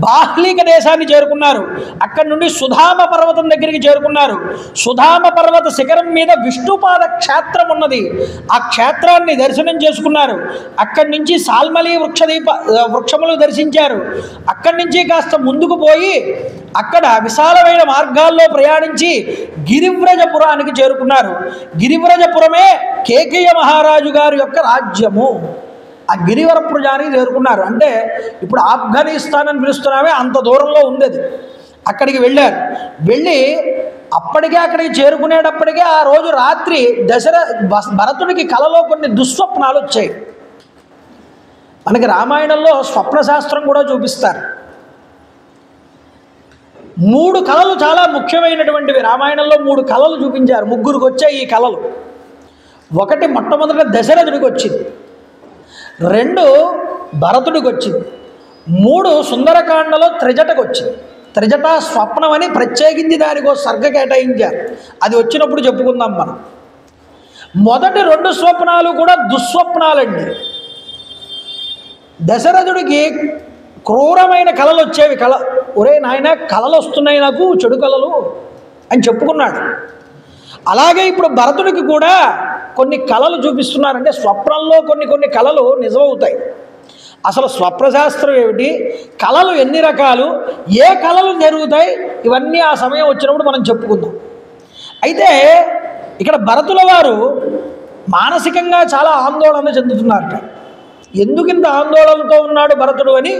A: బాహ్లిక దేశాన్ని చేరుకున్నారు. అక్కడి నుండి సుధామ పర్వతం దగ్గరికి చేరుకున్నారు. సుధామ పర్వత శిఖరం మీద విష్ణుపాద క్షేత్రం ఉన్నది. ఆ క్షేత్రాన్ని దర్శనం చేసుకున్నారు. అక్కడి నుంచి సాల్మలి వృక్షములు దర్శించారు. అక్కడి నుంచి కాస్త ముందుకు పోయి అక్కడ విశాలమైన మార్గాల్లో ప్రయాణించి గిరివ్రజపురానికి చేరుకున్నారు. గిరివ్రజపురమే కేకయ మహారాజు గారి యొక్క రాజ్యము. ఆ గిరివరపురానికి చేరుకున్నారు. అంటే ఇప్పుడు ఆఫ్ఘనిస్తాన్ అని పిలుస్తున్నామే, అంత దూరంలో ఉండేది. అక్కడికి వెళ్ళారు. వెళ్ళి అప్పటికే అక్కడికి చేరుకునేటప్పటికే ఆ రోజు రాత్రి భరతుడికి కలలో కొన్ని దుస్వప్నాలు వచ్చాయి. మనకి రామాయణంలో స్వప్నశాస్త్రం కూడా చూపిస్తారు. 3 కళలు చాలా ముఖ్యమైనటువంటివి. రామాయణంలో 3 కళలు చూపించారు. ముగ్గురికి వచ్చాయి ఈ కళలు. ఒకటి మొట్టమొదట దశరథుడికి వచ్చింది, 2 భరతుడికి వచ్చింది, 3 సుందరకాండలో త్రిజటకు వచ్చింది. త్రిజట స్వప్నం అని ప్రత్యేకించి దానికో సర్గ కేటాయించారు. అది వచ్చినప్పుడు చెప్పుకుందాం మనం. మొదటి 2 స్వప్నాలు కూడా దుస్వప్నాలండి. దశరథుడికి క్రూరమైన కళలు వచ్చేవి. ఒరే నాయన, కళలు వస్తున్నాయి నాకు, చెడు కళలు అని చెప్పుకున్నాడు. అలాగే ఇప్పుడు భరతుడికి కూడా కొన్ని కళలు చూపిస్తున్నారంటే స్వప్నంలో కొన్ని కళలు నిజమవుతాయి. అసలు స్వప్నశాస్త్రం ఏమిటి, కళలు ఎన్ని రకాలు, ఏ కళలు జరుగుతాయి, ఇవన్నీ ఆ సమయం వచ్చినప్పుడు మనం చెప్పుకుందాం. అయితే ఇక్కడ భరతుల వారు మానసికంగా చాలా ఆందోళన చెందుతున్నారట. ఎందుకు ఇంత ఆందోళనతో ఉన్నాడు భరతుడు అని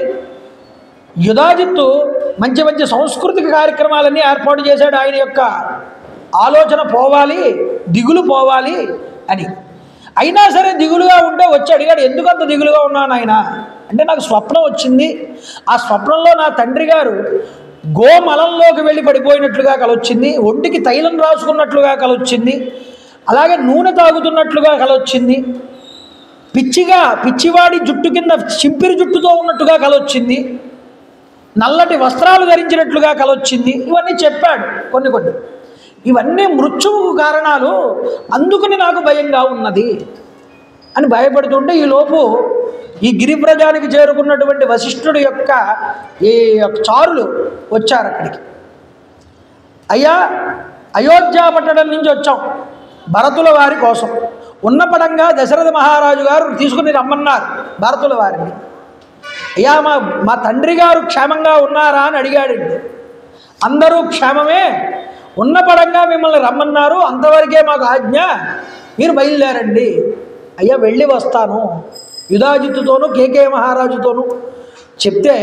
A: యుధాజిత్తు మంచి మంచి సాంస్కృతిక కార్యక్రమాలన్నీ ఏర్పాటు చేశాడు. ఆయన యొక్క ఆలోచన పోవాలి, దిగులు పోవాలి అని. అయినా సరే దిగులుగా ఉంటే వచ్చి అడిగాడు, ఎందుకు అంత దిగులుగా ఉన్నాను ఆయన అంటే, నాకు స్వప్నం వచ్చింది. ఆ స్వప్నంలో నా తండ్రి గారు గోమలంలోకి వెళ్ళి పడిపోయినట్లుగా కలొచ్చింది, ఒంటికి తైలం రాసుకున్నట్లుగా కలొచ్చింది, అలాగే నూనె తాగుతున్నట్లుగా కలొచ్చింది, పిచ్చివాడి జుట్టు కింద చింపిరి జుట్టుతో ఉన్నట్టుగా కలొచ్చింది, నల్లటి వస్త్రాలు ధరించినట్లుగా కలొచ్చింది. ఇవన్నీ చెప్పాడు కొన్ని. ఇవన్నీ మృత్యువుకు కారణాలు, అందుకని నాకు భయంగా ఉన్నది అని భయపడుతుంటే ఈలోపు ఈ గిరివ్రజానికి చేరుకున్నటువంటి వశిష్ఠుడి యొక్క ఈ చారులు వచ్చారు అక్కడికి. అయ్యా, అయోధ్య పట్టణం నుంచి వచ్చాం భరతుల వారి కోసం. ఉన్నపడంగా దశరథ మహారాజు గారు తీసుకుని రమ్మన్నారు భరతుల వారిని. అయ్యా, మా తండ్రి గారు క్షేమంగా ఉన్నారా అని అడిగాడండి. అందరూ క్షేమమే, ఉన్నపడంగా మిమ్మల్ని రమ్మన్నారు, అంతవరకే మాకు ఆజ్ఞ, మీరు బయలుదేరండి. అయ్యా, వెళ్ళి వస్తాను యుధాజిత్తుతోనూ కేకేయ మహారాజుతోనూ చెప్తే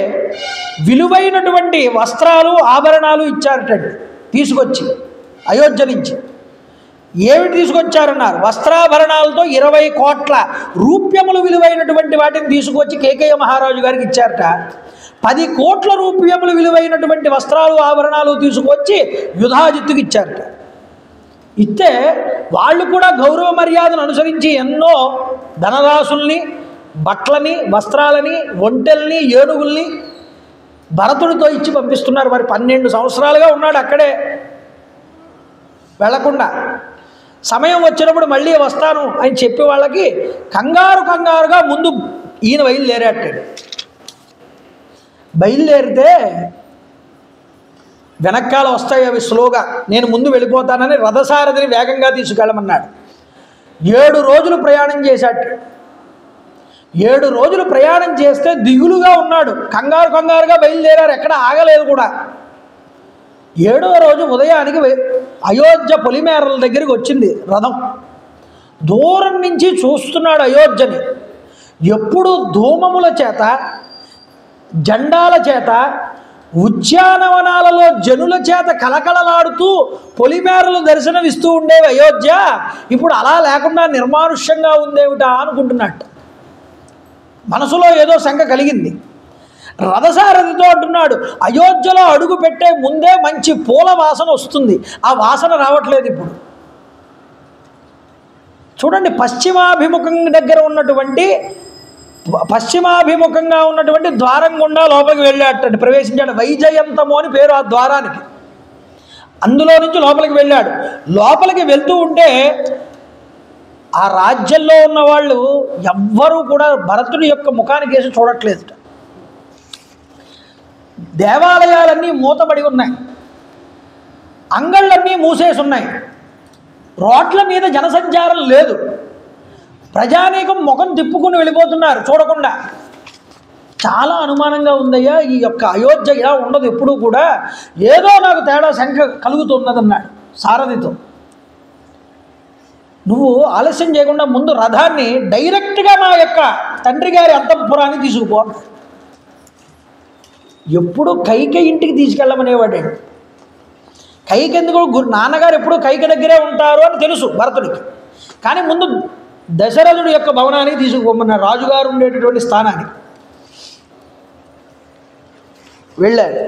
A: విలువైనటువంటి వస్త్రాలు ఆభరణాలు ఇచ్చారటండి తీసుకొచ్చి అయోధ్య నుంచి. ఏమిటి తీసుకొచ్చారన్నారు? వస్త్రాభరణాలతో 20 కోట్ల రూప్యములు విలువైనటువంటి వాటిని తీసుకొచ్చి కేకేయ మహారాజు గారికి ఇచ్చారట. 10 కోట్ల రూప్యములు విలువైనటువంటి వస్త్రాలు ఆభరణాలు తీసుకొచ్చి యుధాజిత్తుకి ఇచ్చారట. ఇస్తే వాళ్ళు కూడా గౌరవ మర్యాదను అనుసరించి ఎన్నో ధనరాశుల్ని, బట్టలని, వస్త్రాలని, ఒంటెల్ని, ఏనుగుల్ని భరతుడితో ఇచ్చి పంపిస్తున్నారు. మరి 12 సంవత్సరాలుగా ఉన్నాడు అక్కడే వెళ్లకుండా. సమయం వచ్చినప్పుడు మళ్ళీ వస్తాను అని చెప్పి వాళ్ళకి కంగారుగా ముందు ఈయన బయలుదేరాటాడు. బయలుదేరితే వెనకాల వస్తాయి అవి స్లోగా, నేను ముందు వెళ్ళిపోతానని రథసారథిని వేగంగా తీసుకెళ్ళమన్నాడు. 7 రోజులు ప్రయాణం చేశాడు. 7 రోజులు ప్రయాణం చేస్తే దిగులుగా ఉన్నాడు. కంగారుగా బయలుదేరారు, ఎక్కడ ఆగలేదు కూడా. 7వ రోజు ఉదయానికి అయోధ్య పొలిమేరల దగ్గరికి వచ్చింది రథం. దూరం నుంచి చూస్తున్నాడు అయోధ్యని. ఎప్పుడు ధూమముల చేత, జెండాల చేత, ఉద్యానవనాలలో జనుల చేత కలకలలాడుతూ పొలిమేరలు దర్శనమిస్తూ ఉండేవి అయోధ్య. ఇప్పుడు అలా లేకుండా నిర్మానుష్యంగా ఉందేమిటా అనుకుంటున్నట్టు మనసులో ఏదో శంక కలిగింది. రథసారథితో అంటున్నాడు, అయోధ్యలో అడుగు పెట్టే ముందే మంచి పూల వాసన వస్తుంది, ఆ వాసన రావట్లేదు ఇప్పుడు. చూడండి, పశ్చిమాభిముఖంగా ఉన్నటువంటి ద్వారం గుండా లోపలికి వెళ్ళాడు, ప్రవేశించాడు. వైజయంతము అని పేరు ఆ ద్వారానికి. అందులో నుంచి లోపలికి వెళ్ళాడు. లోపలికి వెళ్తూ ఉంటే ఆ రాజ్యంలో ఉన్న వాళ్ళు ఎవ్వరూ కూడా భరతుడి యొక్క ముఖానికి వేసి చూడట్లేదు. దేవాలయాలన్నీ మూతబడి ఉన్నాయి, అంగళ్ళన్నీ మూసేసి ఉన్నాయి, రోడ్ల మీద జనసంచారం లేదు, ప్రజానీకం ముఖం తిప్పుకుని వెళ్ళిపోతున్నారు చూడకుండా. చాలా అనుమానంగా ఉందయ్యా, ఈ యొక్క అయోధ్య ఇలా ఉండదు ఎప్పుడూ కూడా, ఏదో నాకు తేడా శంక కలుగుతున్నదన్నాడు సారథితో. నువ్వు ఆలస్యం చేయకుండా ముందు రథాన్ని డైరెక్ట్గా మా యొక్క తండ్రి గారి అంతఃపురాన్ని తీసుకుపో. ఎప్పుడు కైకేయి ఇంటికి తీసుకెళ్ళమనేవాడండి. కైకి ఎందుకు, నాన్నగారు ఎప్పుడు కైకి దగ్గరే ఉంటారు అని తెలుసు భరతుడికి. కానీ ముందు దశరథుడి యొక్క భవనానికి తీసుకుపోమన్నారు, రాజుగారు ఉండేటటువంటి స్థానానికి వెళ్ళాడు.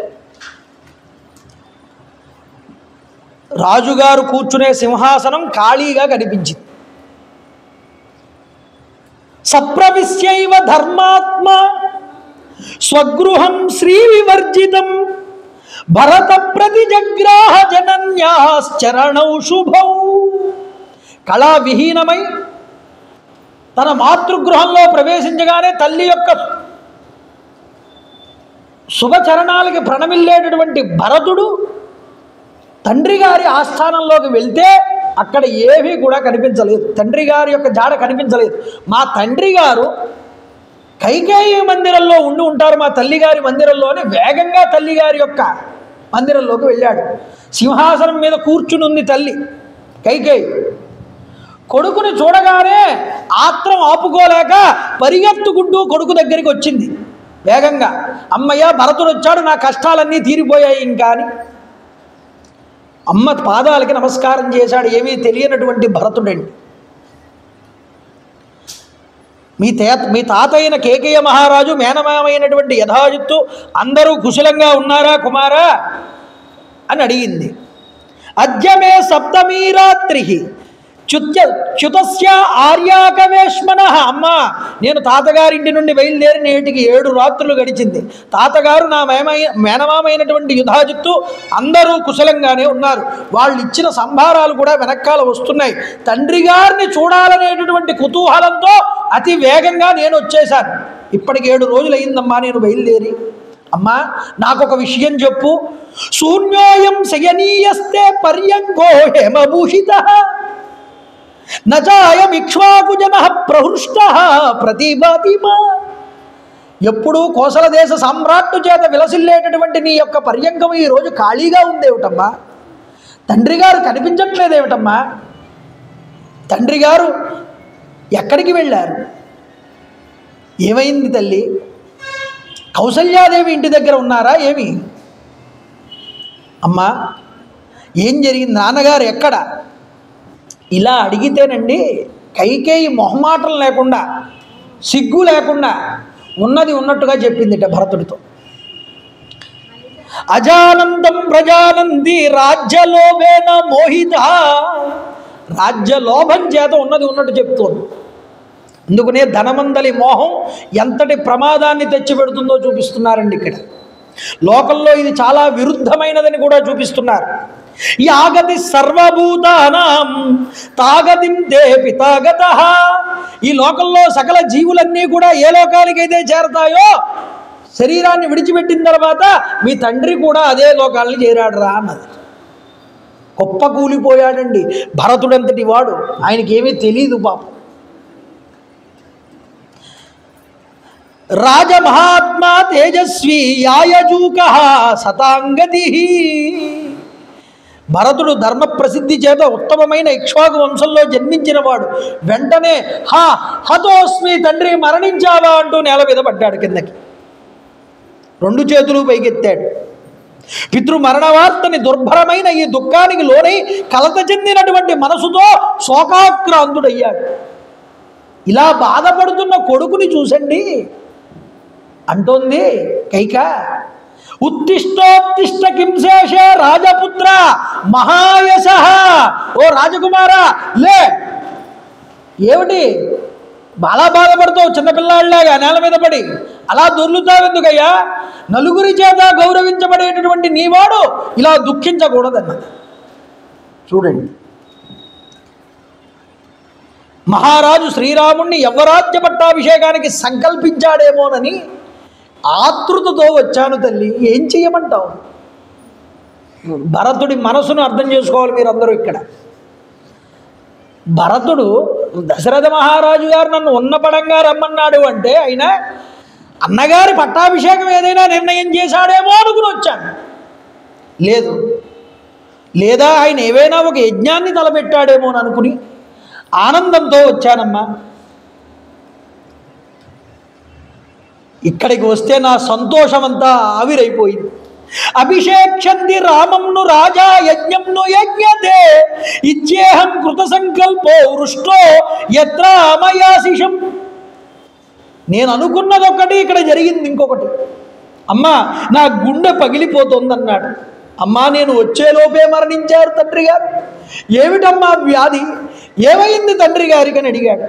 A: రాజుగారు కూర్చునే సింహాసనం ఖాళీగా కనిపించింది. సప్రవిశ్యైవ ధర్మాత్మ స్వగృహం శ్రీ వివర్జితం భరత ప్రతిజగ్రాహ జనన్యాశ్చరణౌ శుభౌ. కళా విహీనమై తన మాతృగృహంలో ప్రవేశించగానే తల్లి యొక్క శుభచరణాలకి ప్రణమిల్లేటటువంటి భరతుడు తండ్రి గారి ఆస్థానంలోకి వెళ్తే అక్కడ ఏమీ కూడా కనిపించలేదు, తండ్రి గారి యొక్క జాడ కనిపించలేదు. మా తండ్రి గారు కైకేయి మందిరంలో ఉండి ఉంటారు, మా తల్లిగారి మందిరంలోనే వేగంగా తల్లిగారి యొక్క మందిరంలోకి వెళ్ళాడు. సింహాసనం మీద కూర్చునుంది తల్లి కైకేయి. కొడుకుని చూడగానే ఆత్రం ఆపుకోలేక పరిగెత్తుకుంటూ కొడుకు దగ్గరికి వచ్చింది వేగంగా. అమ్మయ్య, భరతుడు వచ్చాడు, నా కష్టాలన్నీ తీరిపోయాయి ఇంకా అని అమ్మ పాదాలకి నమస్కారం చేశాడు. ఏమీ తెలియనటువంటి భరతుడండి. మీ తాత అయిన కేకేయ మహారాజు, మేనమామైనటువంటి యధాజిత్తు అందరూ కుశలంగా ఉన్నారా కుమారా అని అడిగింది. అద్యమే సప్తమీ రాత్రి చ్యుతస్య ఆర్యాకవేష్మన. అమ్మ, నేను తాతగారింటి నుండి బయలుదేరి నేటికి 7 రాత్రులు గడిచింది. తాతగారు నా మేనమామైనటువంటి యుధాజిత్తు అందరూ కుశలంగానే ఉన్నారు. వాళ్ళు ఇచ్చిన సంభారాలు కూడా వెనకాల వస్తున్నాయి. తండ్రి గారిని చూడాలనేటటువంటి కుతూహలంతో అతి వేగంగా నేను వచ్చేశాను. ఇప్పటికి 7 రోజులు అయిందమ్మా నేను బయలుదేరి. అమ్మా, నాకొక విషయం చెప్పు. శూన్యోయం శయనీయస్తే పర్యంగో హేమభూషిత నచాయం ఇక్ష్వాకుజన ప్రహృష్ట ప్రతిభాతిమా. ఎప్పుడూ కోసల దేశ సామ్రాట్టు చేత విలసిల్లేటటువంటి నీ యొక్క పర్యంగం ఈరోజు ఖాళీగా ఉందేమిటమ్మా? తండ్రి గారు కనిపించట్లేదేమిటమ్మా? తండ్రి గారు ఎక్కడికి వెళ్ళారు? ఏమైంది తల్లి? కౌసల్యాదేవి ఇంటి దగ్గర ఉన్నారా ఏమి? అమ్మా, ఏం జరిగింది? నాన్నగారు ఎక్కడ? ఇలా అడిగితేనండి కైకేయి మొహమాటం లేకుండా, సిగ్గు లేకుండా ఉన్నది ఉన్నట్టుగా చెప్పిందిట భరతుడితో. అజానందం ప్రజానంది రాజ్యలోభేన మోహిత. రాజ్యలోభం చేత ఉన్నది ఉన్నట్టు చెప్తోంది. అందుకనే ధనమందలి మోహం ఎంతటి ప్రమాదాన్ని తెచ్చిపెడుతుందో చూపిస్తున్నారండి ఇక్కడ. లోకంలో ఇది చాలా విరుద్ధమైనదని కూడా చూపిస్తున్నారు. యాగతి సర్వభూతానాం తాగతిం దేహి తాగత. ఈ లోకంలో సకల జీవులన్నీ కూడా ఏ లోకానికైతే చేరతాయో శరీరాన్ని విడిచిపెట్టిన తర్వాత మీ తండ్రి కూడా అదే లోకాలని చేరాడురా అన్నది. గొప్ప కూలిపోయాడండి భరతుడంతటి వాడు. ఆయనకేమీ తెలియదు పాపం. రాజమహాత్మా తేజస్వి యాయజూక సతాంగతి. భరతుడు ధర్మ ప్రసిద్ధి చేత ఉత్తమమైన ఇక్ష్వాకు వంశంలో జన్మించిన వాడు. వెంటనే హతోస్మి తండ్రి మరణించావా అంటూ నేల మీద పడ్డాడు కిందకి. 2 చేతులు పైకెత్తాడు. పితృ మరణ వార్తని దుర్భరమైన ఈ దుఃఖానికి లోనై కలత చెందినటువంటి మనసుతో శోకాక్రాంతుడయ్యాడు. ఇలా బాధపడుతున్న కొడుకుని చూసండి అంటోంది కైక. ఉత్తిష్టోత్తిష్ట కింశేష రాజపుత్ర మహాయశ. ఓ రాజకుమారా లే. ఏమిటి బాలా బాధపడుతావు? చిన్నపిల్లాడిలాగా నేల మీద పడి అలా దొర్లుతావెందుకయ్యా? నలుగురి చేత గౌరవించబడేటటువంటి నీవాడు ఇలా దుఃఖించకూడదన్నది. చూడండి, మహారాజు శ్రీరాముణ్ణి యవ్వరాజ్య పట్టాభిషేకానికి సంకల్పించాడేమోనని ఆతృతతో వచ్చాను తల్లి. ఏం చెయ్యమంటావు? భరతుడి మనసును అర్థం చేసుకోవాలి మీరందరూ ఇక్కడ. భరతుడు దశరథ మహారాజు గారు నన్ను ఉన్నపడంగా రమ్మన్నాడు అంటే ఆయన అన్నగారి పట్టాభిషేకం ఏదైనా నిర్ణయం చేశాడేమో అనుకుని వచ్చాను. లేదు, లేదా ఆయన ఏవైనా ఒక యజ్ఞాన్ని తలపెట్టాడేమో అని అనుకుని ఆనందంతో వచ్చానమ్మా. ఇక్కడికి వస్తే నా సంతోషం అంతా ఆవిరైపోయింది. అభిషేక్షంది రామంను రాజా యజ్ఞంను యజ్ఞతే ఇచ్చేహం కృత సంకల్పో వృష్టో యత్ర అమయాశిషం. నేను అనుకున్నది ఒకటి, ఇక్కడ జరిగింది ఇంకొకటి. అమ్మా, నా గుండె పగిలిపోతుందన్నాడు. అమ్మా, నేను వచ్చేలోపే మరణించారు తండ్రి గారు. ఏమిటమ్మా వ్యాధి? ఏమైంది తండ్రి గారికి అని అడిగాడు.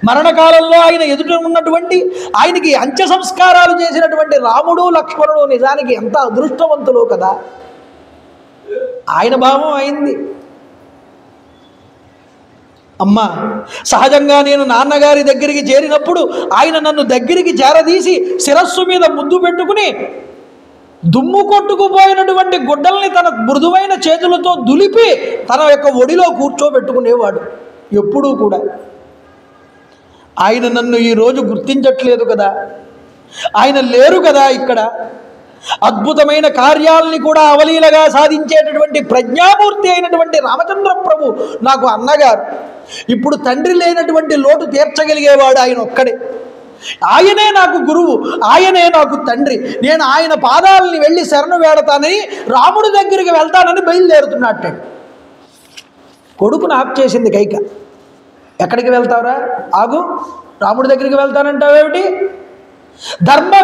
A: మరణకాలంలో ఆయన ఎదుట ఉన్నటువంటి ఆయనకి అంత్య సంస్కారాలు చేసినటువంటి రాముడు లక్ష్మణుడు నిజానికి ఎంత అదృష్టవంతులో కదా. ఆయన భావం అయింది. అమ్మా, సహజంగా నేను నాన్నగారి దగ్గరికి చేరినప్పుడు ఆయన నన్ను దగ్గరికి చేరదీసి శిరస్సు మీద ముద్దు పెట్టుకుని దుమ్ము కొట్టుకుపోయినటువంటి గుడ్డల్ని తన మృదువైన చేతులతో దులిపి తన యొక్క ఒడిలో కూర్చోబెట్టుకునేవాడు ఎప్పుడూ కూడా. ఆయన నన్ను ఈరోజు గుర్తించట్లేదు కదా, ఆయన లేరు కదా ఇక్కడ. అద్భుతమైన కార్యాలని కూడా అవలీలగా సాధించేటటువంటి ప్రజ్ఞామూర్తి అయినటువంటి రామచంద్ర ప్రభు నాకు అన్నగారు. ఇప్పుడు తండ్రి లేనటువంటి లోటు తీర్చగలిగేవాడు ఆయన ఒక్కడే. ఆయనే నాకు గురువు, ఆయనే నాకు తండ్రి. నేను ఆయన పాదాలని వెళ్ళి శరణు వేడతానని రాముడి దగ్గరికి వెళ్తానని బయలుదేరుతున్నట్టు. కొడుకును ఆప్ చేసింది కైక. ఎక్కడికి వెళ్తావురా? ఆగు, రాముడి దగ్గరికి వెళ్తానంటావేమిటి? ధర్మ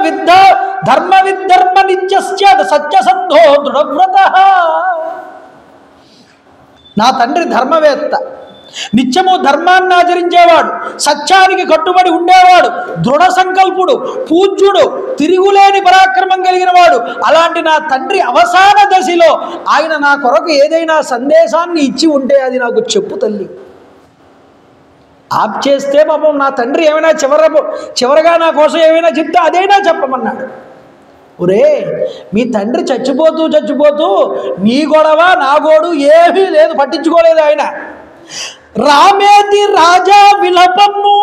A: విద్ధర్మ నిత్యస్య సత్యసంధో దృఢవ్రత. నా తండ్రి ధర్మవేత్త, నిత్యము ధర్మాన్ని ఆచరించేవాడు, సత్యానికి కట్టుబడి ఉండేవాడు, దృఢ సంకల్పుడు, పూజ్యుడు, తిరుగులేని పరాక్రమం కలిగిన వాడు. అలాంటి నా తండ్రి అవసాన దశలో ఆయన నా కొరకు ఏదైనా సందేశాన్ని ఇచ్చి ఉంటే అది నాకు చెప్పు తల్లి. ఆప్ చేస్తే పాపం నా తండ్రి ఏమైనా చివరగా నా కోసం ఏమైనా చెప్తే అదైనా చెప్పమన్నాడు. ఒరే, మీ తండ్రి చచ్చిపోతూ నీ గొడవ నా గోడు ఏమీ లేదు, పట్టించుకోలేదు ఆయన. రామేతి రాజా విలపము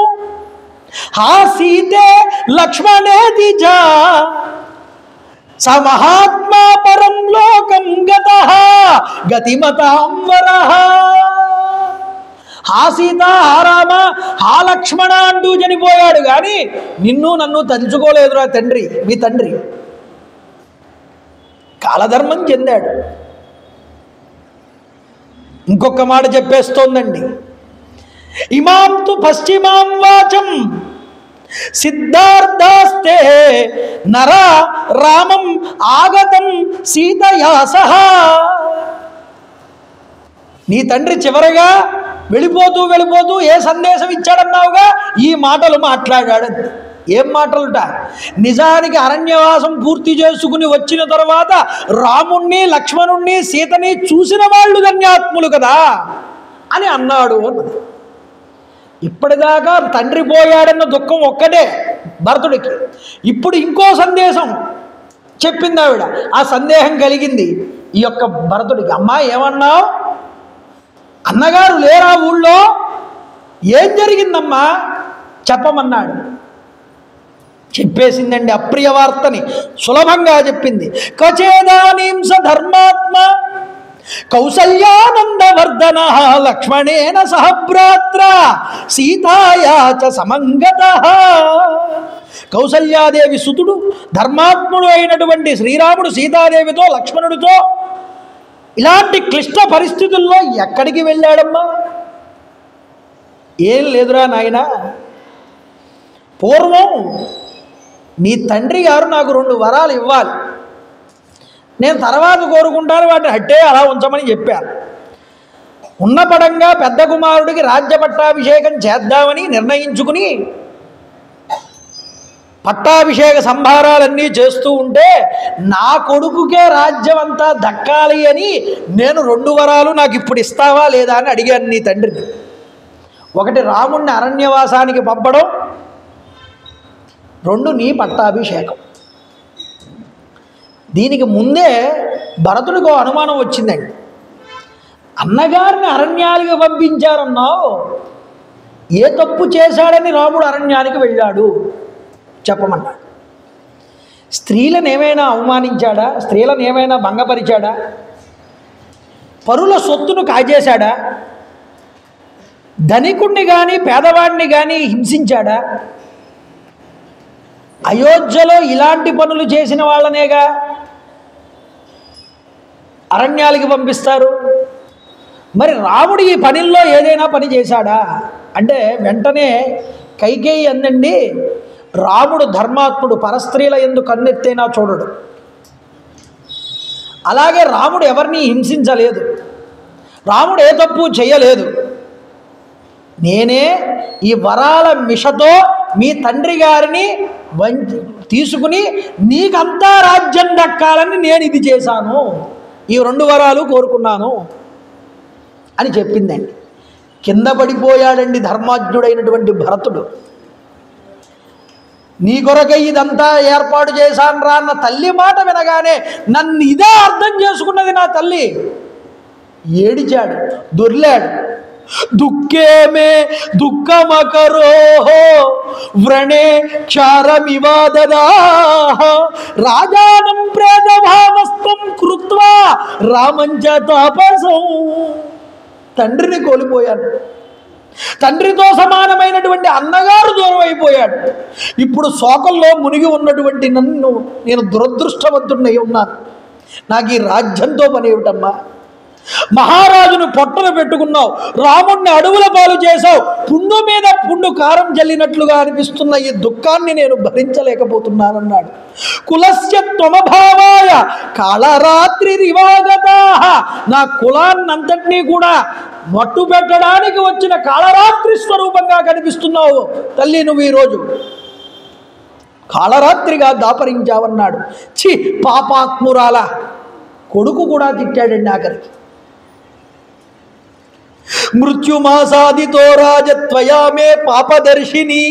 A: హా సీతే లక్ష్మణేతి జా స మహాత్మా పరం లోకం గతః గతిమతాంవరః. హా సీత, హా రామ, హా లక్ష్మణ అంటూ చనిపోయాడు కానీ నిన్ను నన్ను తలుచుకోలేదురా తండ్రి. మీ తండ్రి కాలధర్మం చెందాడు. ఇంకొక మాట చెప్పేస్తోందండి. ఇమాం తు పశ్చిమాం వాచం సిద్ధార్థాస్తే నర రామం ఆగతం సీతయా సహా. నీ తండ్రి చివరగా వెళ్ళిపోతూ ఏ సందేశం ఇచ్చాడన్నావుగా, ఈ మాటలు మాట్లాడాడు. ఏం మాటలుట? నిజానికి అరణ్యవాసం పూర్తి చేసుకుని వచ్చిన తర్వాత రాముణ్ణి, లక్ష్మణుణ్ణి, సీతని చూసిన వాళ్ళు ధన్యాత్ములు కదా అని అన్నాడు అన్నది. ఇప్పటిదాకా తండ్రి పోయాడన్న దుఃఖం ఒక్కటే భరతుడికి. ఇప్పుడు ఇంకో సందేశం చెప్పింది ఆవిడ. ఆ సందేహం కలిగింది ఈ యొక్క భరతుడికి. అమ్మా ఏమన్నావు? అన్నగారు లేరా ఊళ్ళో? ఏం జరిగిందమ్మా చెప్పమన్నాడు. చెప్పేసిందండి అప్రియ వార్తని, సులభంగా చెప్పింది. కచేదానీం స ధర్మాత్మ కౌసల్యానందవర్ధన లక్ష్మణేన సహభ్రాత్ర సీతాయా చ సమంగతః. కౌసల్యాదేవి సుతుడు, ధర్మాత్ముడు అయినటువంటి శ్రీరాముడు సీతాదేవితో, లక్ష్మణుడితో ఇలాంటి క్లిష్ట పరిస్థితుల్లో ఎక్కడికి వెళ్ళాడమ్మా? ఏం లేదురా నాయన, పూర్వం నీ తండ్రి గారు నాకు 2 వరాలు ఇవ్వాలి, నేను తర్వాత కోరుకుంటాను, వాటిని హట్టే అలా ఉంచమని చెప్పాను. ఉన్న పడంగా పెద్ద కుమారుడికి రాజ్య పట్టాభిషేకం చేద్దామని నిర్ణయించుకుని పట్టాభిషేక సంభారాలన్నీ చేస్తూ ఉంటే నా కొడుకుకే రాజ్యం అంతా దక్కాలి అని నేను 2 వరాలు నాకు ఇప్పుడు ఇస్తావా లేదా అని అడిగాను నీ తండ్రిని. ఒకటి రాముణ్ణి అరణ్యవాసానికి పంపడం, 2 నీ పట్టాభిషేకం. దీనికి ముందే భరతుడికి అనుమానం వచ్చిందండి. అన్నగారిని అరణ్యానికి పంపించారన్నావు, ఏ తప్పు చేశాడని రాముడు అరణ్యానికి వెళ్ళాడు చెప్పమన్నాడు. స్త్రీలను ఏమైనా అవమానించాడా? స్త్రీలను ఏమైనా భంగపరిచాడా? పరుల సొత్తును కాజేశాడా? ధనికుణ్ణి కానీ పేదవాడిని కానీ హింసించాడా? అయోధ్యలో ఇలాంటి పనులు చేసిన వాళ్ళనేగా అరణ్యాలకి పంపిస్తారు. మరి రాముడు ఈ పనిల్లో ఏదైనా పని చేశాడా అంటే వెంటనే కైకేయి అందండి, రాముడు ధర్మాత్ముడు, పరస్త్రీల యందు కన్నెత్తైనా చూడడు. అలాగే రాముడు ఎవరిని హింసించలేదు, రాముడు ఏ తప్పు చేయలేదు. నేనే ఈ వరాల మిషతో మీ తండ్రి గారిని తీసుకుని నీకంతా రాజ్యం దక్కాలని నేను ఇది చేశాను, ఈ 2 వరాలు కోరుకున్నాను అని చెప్పిందండి. కింద పడిపోయాడండి ధర్మాజ్ఞుడైనటువంటి భరతుడు. నీ కొరకై ఇదంతా ఏర్పాటు చేశాను రా అన్న తల్లి మాట వినగానే నన్ను ఇదే అర్థం చేసుకున్నది నా తల్లి. ఏడిచాడు, దొర్లాడు. దుఃఖేమే దుఃఖమకరోహో వ్రణే క్షారమివాదదాః రాజానం ప్రేతభావస్థం కృత్వా రామంచ తాపసం. తండ్రిని కోల్పోయాను, తండ్రితో సమానమైనటువంటి అన్నగారు దూరం అయిపోయాడు. ఇప్పుడు శోకంలో మునిగి ఉన్నటువంటి నన్ను నేను దురదృష్టవంతుడినై ఉన్నాను. నాకు ఈ రాజ్యంతో పని ఏమిటమ్మా? మహారాజును పొట్టను పెట్టుకున్నావు, రాముణ్ణి అడవుల పాలు చేశావు, పుండు మీద పుండు కారం జల్లినట్లుగా అనిపిస్తున్న ఈ దుఃఖాన్ని నేను భరించలేకపోతున్నానన్నాడు. కులస్య త్వమభావాయ కాళరాత్రి రివాగతాః. నా కులాన్నంతటినీ కూడా మట్టు పెట్టడానికి వచ్చిన కాళరాత్రి స్వరూపంగా కనిపిస్తున్నావు తల్లి నువ్వు ఈరోజు. కాళరాత్రిగా దాపరించావన్నాడు. ఛీ పాపాత్మురాల. కొడుకు కూడా తిట్టాడండి ఆఖరికి. మృత్యుమాసాదితో రాజత్వయా మే పాపదర్శిని.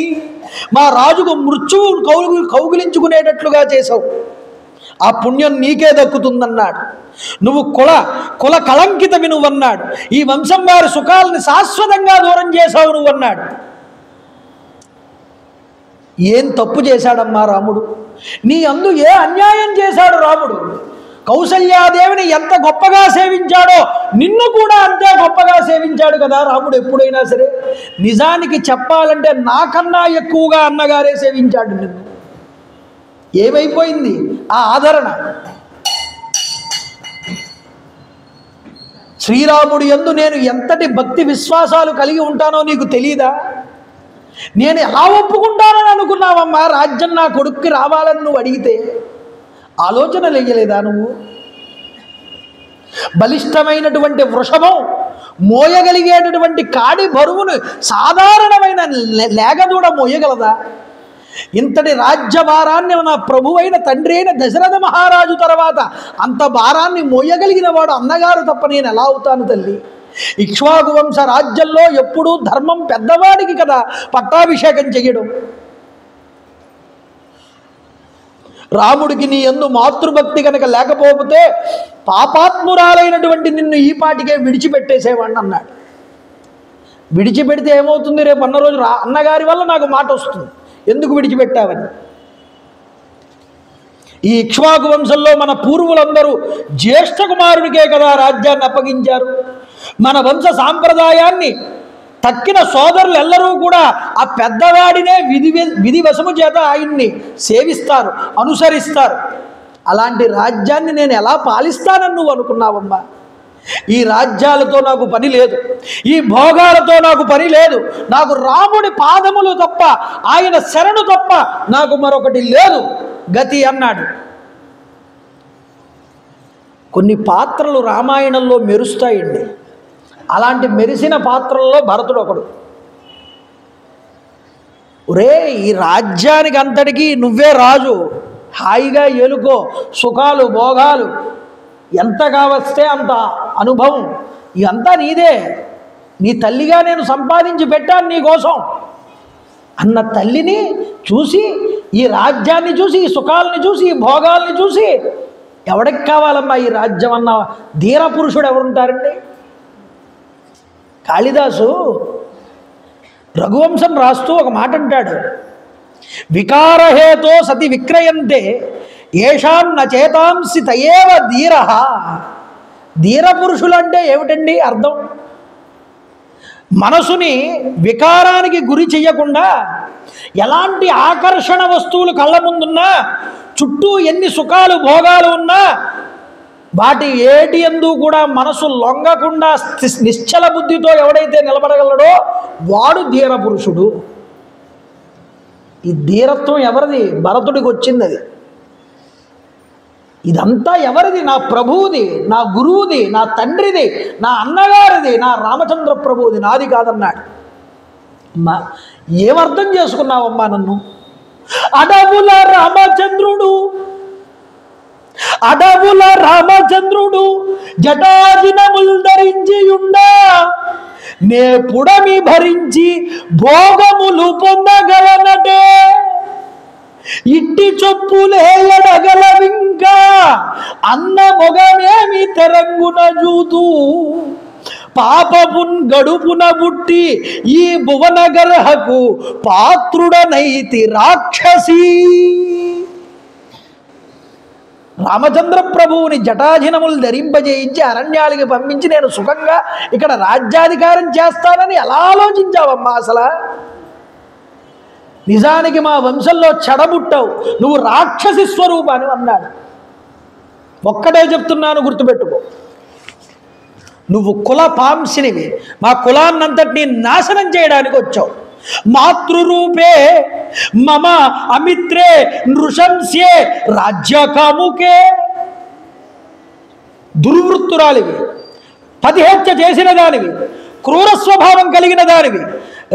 A: మా రాజుకు మృత్యువు కౌగిలించుకునేటట్లుగా చేశావు, ఆ పుణ్యం నీకే దక్కుతుందన్నాడు. నువ్వు కుల కళంకితవి నువ్వన్నాడు. ఈ వంశం వారి సుఖాలని శాశ్వతంగా దూరం చేశావు నువ్వన్నాడు. ఏం తప్పు చేశాడమ్మా రాముడు? నీ అందు ఏ అన్యాయం చేశాడు రాముడు? కౌసల్యాదేవిని ఎంత గొప్పగా సేవించాడో నిన్ను కూడా అంతే గొప్పగా సేవించాడు కదా రాముడు. ఎప్పుడైనా సరే నిజానికి చెప్పాలంటే నాకన్నా ఎక్కువగా అన్నగారే సేవించాడు నిన్ను. ఏమైపోయింది ఆ ఆదరణ? శ్రీరాముడి యందు నేను ఎంతటి భక్తి విశ్వాసాలు కలిగి ఉంటానో నీకు తెలీదా? నేను ఎలా ఒప్పుకుంటానని అనుకున్నావమ్మా? రాజ్యం నా కొడుక్కి రావాలని నువ్వు అడిగితే ఆలోచన లేయలేదా నువ్వు? బలిష్టమైనటువంటి వృషభం మోయగలిగేటటువంటి కాడి బరువును సాధారణమైన లేగదూడ మోయగలదా? ఇంతటి రాజ్య భారాన్ని నా ప్రభువైన తండ్రి అయిన దశరథ మహారాజు తర్వాత అంత భారాన్ని మోయగలిగిన వాడు అన్నగారు తప్ప నేను ఎలా అవుతాను తల్లి? ఇక్ష్వాకు వంశ రాజ్యంలో ఎప్పుడూ ధర్మం పెద్దవాడికి కదా పట్టాభిషేకం చెయ్యడం. రాముడికి నీ యందు మాతృభక్తి కనుక లేకపోతే పాపాత్మురాలైనటువంటి నిన్ను ఈ పాటికే విడిచిపెట్టేసేవాడిని అన్నాడు. విడిచిపెడితే ఏమవుతుంది? రేపు అన్న రోజు అన్నగారి వల్ల నాకు మాట వస్తుంది, ఎందుకు విడిచిపెట్టావని. ఈ ఇక్ష్వాకు వంశంలో మన పూర్వులందరూ జ్యేష్ఠ కుమారుడికే కదా రాజ్యాన్ని అప్పగించారు. మన వంశ సాంప్రదాయాన్ని తక్కిన సోదరులు ఎల్లరూ కూడా ఆ పెద్దవాడినే విధివశము చేత ఆయన్ని సేవిస్తారు, అనుసరిస్తారు. అలాంటి రాజ్యాన్ని నేను ఎలా పాలిస్తానని నువ్వు అనుకున్నావమ్మా? ఈ రాజ్యాలతో నాకు పని లేదు, ఈ భోగాలతో నాకు పని లేదు. నాకు రాముడి పాదములు తప్ప, ఆయన శరణు తప్ప నాకు మరొకటి లేదు గతి అన్నాడు. కొన్ని పాత్రలు రామాయణంలో మెరుస్తాయండి. అలాంటి మెరిసిన పాత్రల్లో భరతుడు ఒకడు. ఒరే, ఈ రాజ్యానికి అంతటికీ నువ్వే రాజు, హాయిగా ఏలుకో, సుఖాలు భోగాలు ఎంత కావస్తే అంత అనుభవం ఇదంతా నీదే, నీ తల్లిగా నేను సంపాదించి పెట్టాను నీ కోసం అన్న తల్లిని చూసి, ఈ రాజ్యాన్ని చూసి, ఈ సుఖాలని చూసి, ఈ భోగాల్ని చూసి ఎవడికి కావాలమ్మా ఈ రాజ్యం అన్న ధీర పురుషుడు ఎవరుంటారండి? కాళిదాసు రఘువంశం రాస్తూ ఒక మాట అంటాడు, వికారహేతో సతి విక్రయంతే ఏషాం నచేతాంసి తయేవ ధీర. ధీర పురుషులంటే ఏమిటండి అర్థం? మనసుని వికారానికి గురి చెయ్యకుండా, ఎలాంటి ఆకర్షణ వస్తువులు కళ్ళ ముందున్నా, చుట్టూ ఎన్ని సుఖాలు భోగాలు ఉన్నా వాటి ఏటి యందు కూడా మనసు లొంగకుండా నిశ్చల బుద్ధితో ఎవడైతే నిలబడగలడో వాడు ధీర పురుషుడు. ఈ ధీరత్వం ఎవరిది? భరతుడికి వచ్చింది. అది ఇదంతా ఎవరిది? నా ప్రభువుది, నా గురువుది, నా తండ్రిది, నా అన్నగారిది, నా రామచంద్ర ప్రభువుది, నాది కాదన్నాడు. అమ్మా, ఏమర్థం చేసుకున్నావమ్మా నన్ను? అడవుల రామచంద్రుడు జటాజినముల్ ధరించియుండా, నే పుడమి భరించి భోగములు పొందగలనటే, ఇట్టి చొప్పులేయడగలవింకా అన్న మొగమేమి తెరంగున జూతూ, పాపపున్ గడుపున బుట్టి ఈ భువనగర్హకు పాత్రుడనైతి రాక్షసి. రామచంద్ర ప్రభువుని జటాజినములు ధరింపజేయించి అరణ్యాలకి పంపించి నేను సుఖంగా ఇక్కడ రాజ్యాధికారం చేస్తానని ఎలా ఆలోచించావమ్మా అసలు? నిజానికి మా వంశంలో చెడబుట్టావు, నువ్వు రాక్షసి స్వరూపాన్ని అన్నాడు. ఒక్కటే చెప్తున్నాను, గుర్తుపెట్టుకో, నువ్వు కుల పాంసినివి, మా కులాన్నంతటినీ నాశనం చేయడానికి వచ్చావు. మాతృరూపే మమ అమిత్రే నృశంస్యే రాజ్యకాముకే. దుర్వృత్తురాలివి, పతిహత్య చేసిన దానివి, క్రూర స్వభావం కలిగిన దానివి,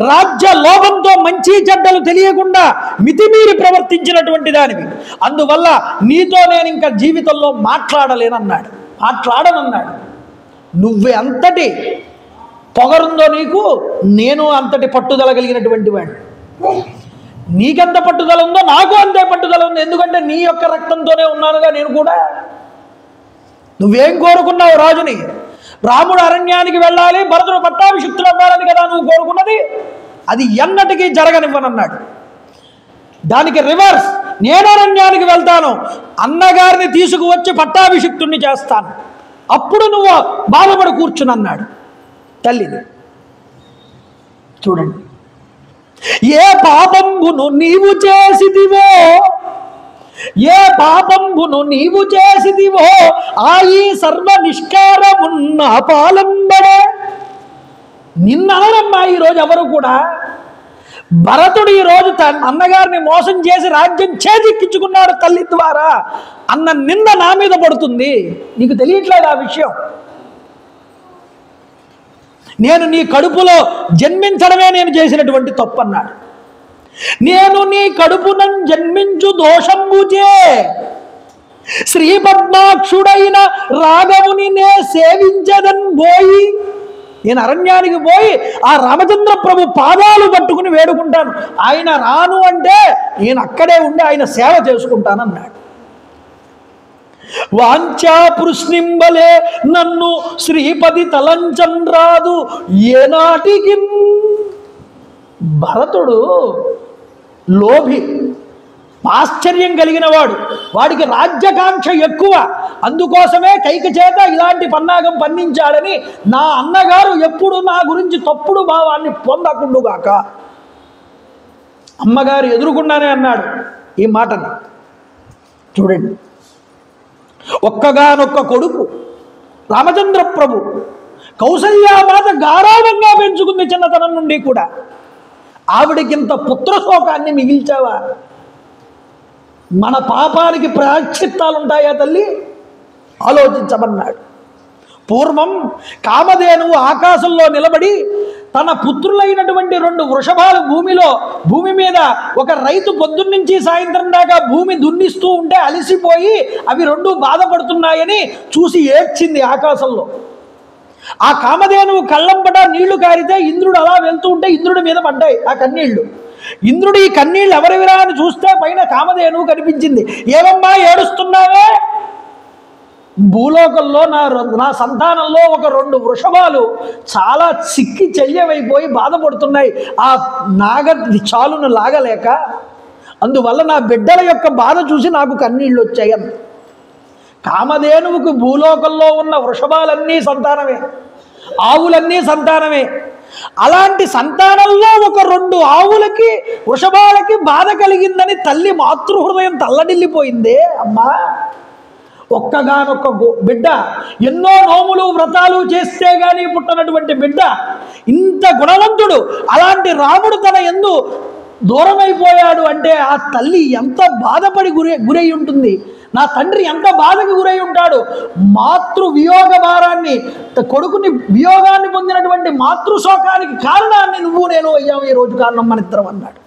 A: రాజ్య లోభంతో మంచి చెడ్డలు తెలియకుండా మితిమీరి ప్రవర్తించినటువంటి దానివి, అందువల్ల నీతో నేను ఇంకా జీవితంలో మాట్లాడనన్నాడు. నువ్వు ఎంతటి పొగరుందో నీకు, నేను అంతటి పట్టుదల కలిగినటువంటి వాడిని. నీకెంత పట్టుదల ఉందో నాకు అంతే పట్టుదల ఉంది, ఎందుకంటే నీ యొక్క రక్తంతోనే ఉన్నానుగా నేను కూడా. నువ్వేం కోరుకున్నావు రాజుని? రాముడు అరణ్యానికి వెళ్ళాలి, భరతుడు పట్టాభిషిక్తుడు అవ్వాలని కదా నువ్వు కోరుకున్నది. అది ఎన్నటికీ జరగనివ్వనన్నాడు. దానికి రివర్స్, నేను అరణ్యానికి వెళ్తాను, అన్నగారిని తీసుకువచ్చి పట్టాభిషిక్తుడిని చేస్తాను, అప్పుడు నువ్వు బాధపడి కూర్చునన్నాడు తల్లిని. చూడండి, ఏ పాపంబును నీవు చేసిదివో, ఏ పాపంబును నీవు చేసిదివో ఆయి సర్వ నిష్కారమున్న పాలంబడే. నిన్ననరమ్మా ఈరోజు ఎవరు కూడా. భరతుడు ఈరోజు అన్నగారిని మోసం చేసి రాజ్యం చేజిక్కించుకున్నాడు తల్లి ద్వారా అన్న నింద నా మీద పడుతుంది. నీకు తెలియట్లేదు ఆ విషయం. నేను నీ కడుపులో జన్మించడమే నేను చేసినటువంటి తప్పు అన్నాడు. నేను నీ కడుపున జన్మించు దోషంబుచే శ్రీ పద్మాక్షుడైన రాఘవుని నే సేవించదన్ పోయి, నేను అరణ్యానికి పోయి ఆ రామచంద్ర ప్రభు పాదాలు పట్టుకుని వేడుకుంటాను, ఆయన రాను అంటే నేను అక్కడే ఉండి ఆయన సేవ చేసుకుంటానన్నాడు. వాంఛా పృష్ణింబలే నన్ను శ్రీపతి తలంచన్ రాదు ఏనాటికి. భరతుడు లోభి, ఆశ్చర్యం కలిగిన వాడు, వాడికి రాజ్యకాంక్ష ఎక్కువ, అందుకోసమే కైక చేత ఇలాంటి పన్నాగం పన్నించాడని నా అన్నగారు ఎప్పుడు నా గురించి తప్పుడు భావాన్ని పొందకుండుగాక. అమ్మగారు ఎదురుకుండానే అన్నాడు ఈ మాటను. చూడండి, ఒక్కగానొక్క కొడుకు రామచంద్ర ప్రభు, కౌసల్యామాత గారాభంగా పెంచుకుంది చిన్నతనం నుండి కూడా. ఆవిడకింత పుత్రశోకాన్ని మిగిల్చావా? మన పాపానికి ప్రాయశ్చిత్తాలు ఉంటాయా తల్లి? ఆలోచించమన్నాడు. పూర్వం కామధేనువు ఆకాశంలో నిలబడి తన పుత్రులైనటువంటి 2 వృషభాలు భూమి మీద ఒక రైతు పొద్దున్నుంచి సాయంత్రం దాకా భూమి దున్నిస్తూ ఉంటే అలసిపోయి అవి 2 బాధపడుతున్నాయని చూసి ఏడ్చింది ఆకాశంలో. ఆ కామధేనువు కళ్ళంపట నీళ్లు కారితే ఇంద్రుడు అలా వెళ్తూ ఉంటే ఇంద్రుడి మీద పడ్డాయి ఆ కన్నీళ్లు. ఇంద్రుడు ఈ కన్నీళ్ళు ఎవరివిరా అని చూస్తే పైన కామధేనువు కనిపించింది. ఏమమ్మా ఏడుస్తున్నావే? భూలోకంలో నా సంతానంలో ఒక 2 వృషభాలు చాలా సిక్కి చెయ్యవైపోయి బాధపడుతున్నాయి, ఆ చాలును లాగలేక, అందువల్ల నా బిడ్డల యొక్క బాధ చూసి నాకు కన్నీళ్ళు వచ్చాయి అన్న. కామధేనువుకు భూలోకంలో ఉన్న వృషభాలన్నీ సంతానమే, ఆవులన్నీ సంతానమే. అలాంటి సంతానంలో ఒక 2 ఆవులకి వృషభాలకి బాధ కలిగిందని తల్లి మాతృహృదయం తల్లడిల్లిపోయిందే. అమ్మా, ఒక్కగానొక్క బిడ్డ, ఎన్నో నోములు వ్రతాలు చేస్తే గానీ పుట్టినటువంటి బిడ్డ, ఇంత గుణవంతుడు, అలాంటి రాముడు తన యందు దూరమైపోయాడు అంటే ఆ తల్లి ఎంత బాధపడి గురై ఉంటుంది, నా తండ్రి ఎంత బాధకు గురై ఉంటాడు. మాతృ వియోగ భారాన్ని, కొడుకుని వియోగాన్ని పొందినటువంటి మాతృశోకానికి కారణాన్ని నువ్వు నేను అయ్యావు ఈ రోజు కారణం మన ఇద్దరం అన్నాడు.